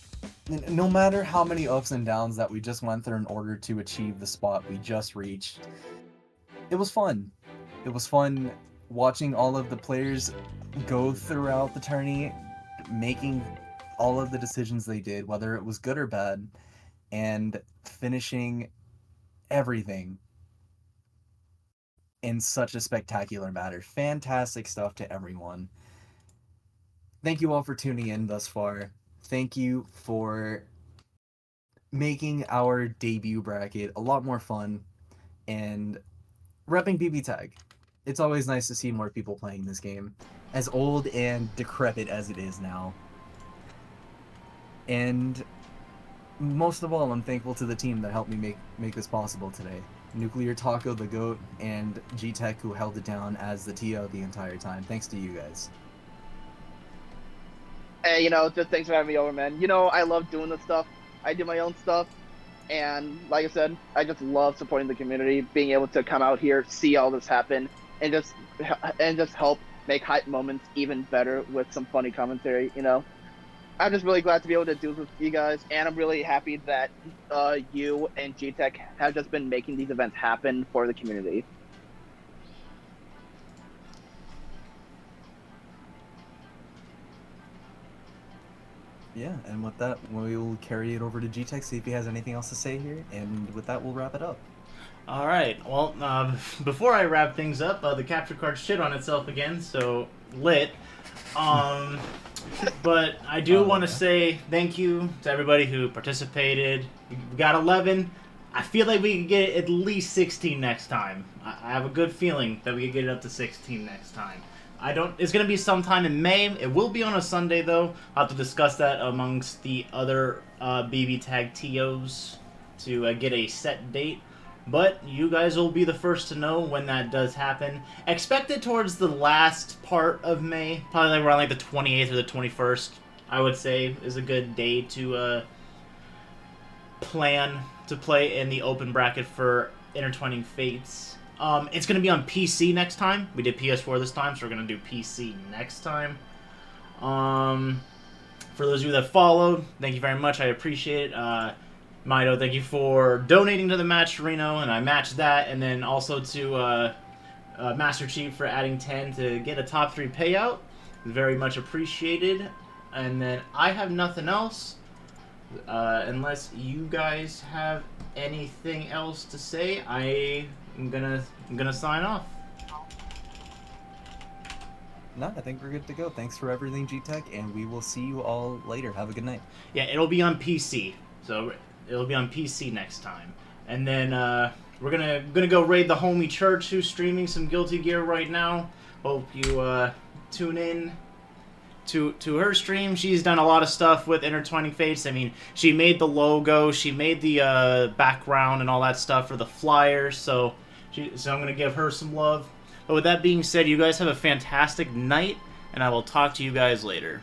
no matter how many ups and downs that we just went through in order to achieve the spot we just reached, it was fun. It was fun watching all of the players go throughout the tourney, making all of the decisions they did, whether it was good or bad, and finishing everything in such a spectacular manner. Fantastic stuff to everyone. Thank you all for tuning in thus far. Thank you for making our debut bracket a lot more fun and repping BBTAG. It's always nice to see more people playing this game, as old and decrepit as it is now. And most of all, I'm thankful to the team that helped me make this possible today. Nuclear Taco, the GOAT, and G-Tech, who held it down as the TO the entire time. Thanks to you guys. Hey, just thanks for having me over, man. I love doing this stuff. I do my own stuff. And like I said, I just love supporting the community, being able to come out here, see all this happen, and just help make hype moments even better with some funny commentary, I'm just really glad to be able to do this with you guys, and I'm really happy that you and G-Tech have just been making these events happen for the community. Yeah, and with that, we'll carry it over to G-Tech, see if he has anything else to say here, and with that, we'll wrap it up. Alright, well, before I wrap things up, the capture card shit on itself again, so lit. But I do want to say thank you to everybody who participated. We got 11. I feel like we could get at least 16 next time. I have a good feeling that we could get it up to 16 next time. It's going to be sometime in May. It will be on a Sunday, though. I'll have to discuss that amongst the other BBTAG TOs to get a set date. But you guys will be the first to know when that does happen. Expect it towards the last part of May, probably like around like the 28th or the 21st. I would say, is a good day to plan to play in the open bracket for Intertwining Fates. It's going to be on PC next time. We did PS4 this time, so we're going to do PC next time. For those of you that followed, thank you very much. I appreciate it. Mido, thank you for donating to the match, Reno, and I matched that. And then also to Master Chief for adding 10 to get a top 3 payout. Very much appreciated. And then I have nothing else. Unless you guys have anything else to say, I'm gonna sign off. No, I think we're good to go. Thanks for everything, G-Tech, and we will see you all later. Have a good night. Yeah, it'll be on PC, so it'll be on PC next time. And then we're gonna go raid the homie Church, who's streaming some Guilty Gear right now. Hope you tune in to her stream. She's done a lot of stuff with Intertwining Fates. I mean, she made the logo, she made the background and all that stuff for the flyers. So I'm gonna give her some love. But with that being said, you guys have a fantastic night, and I will talk to you guys later.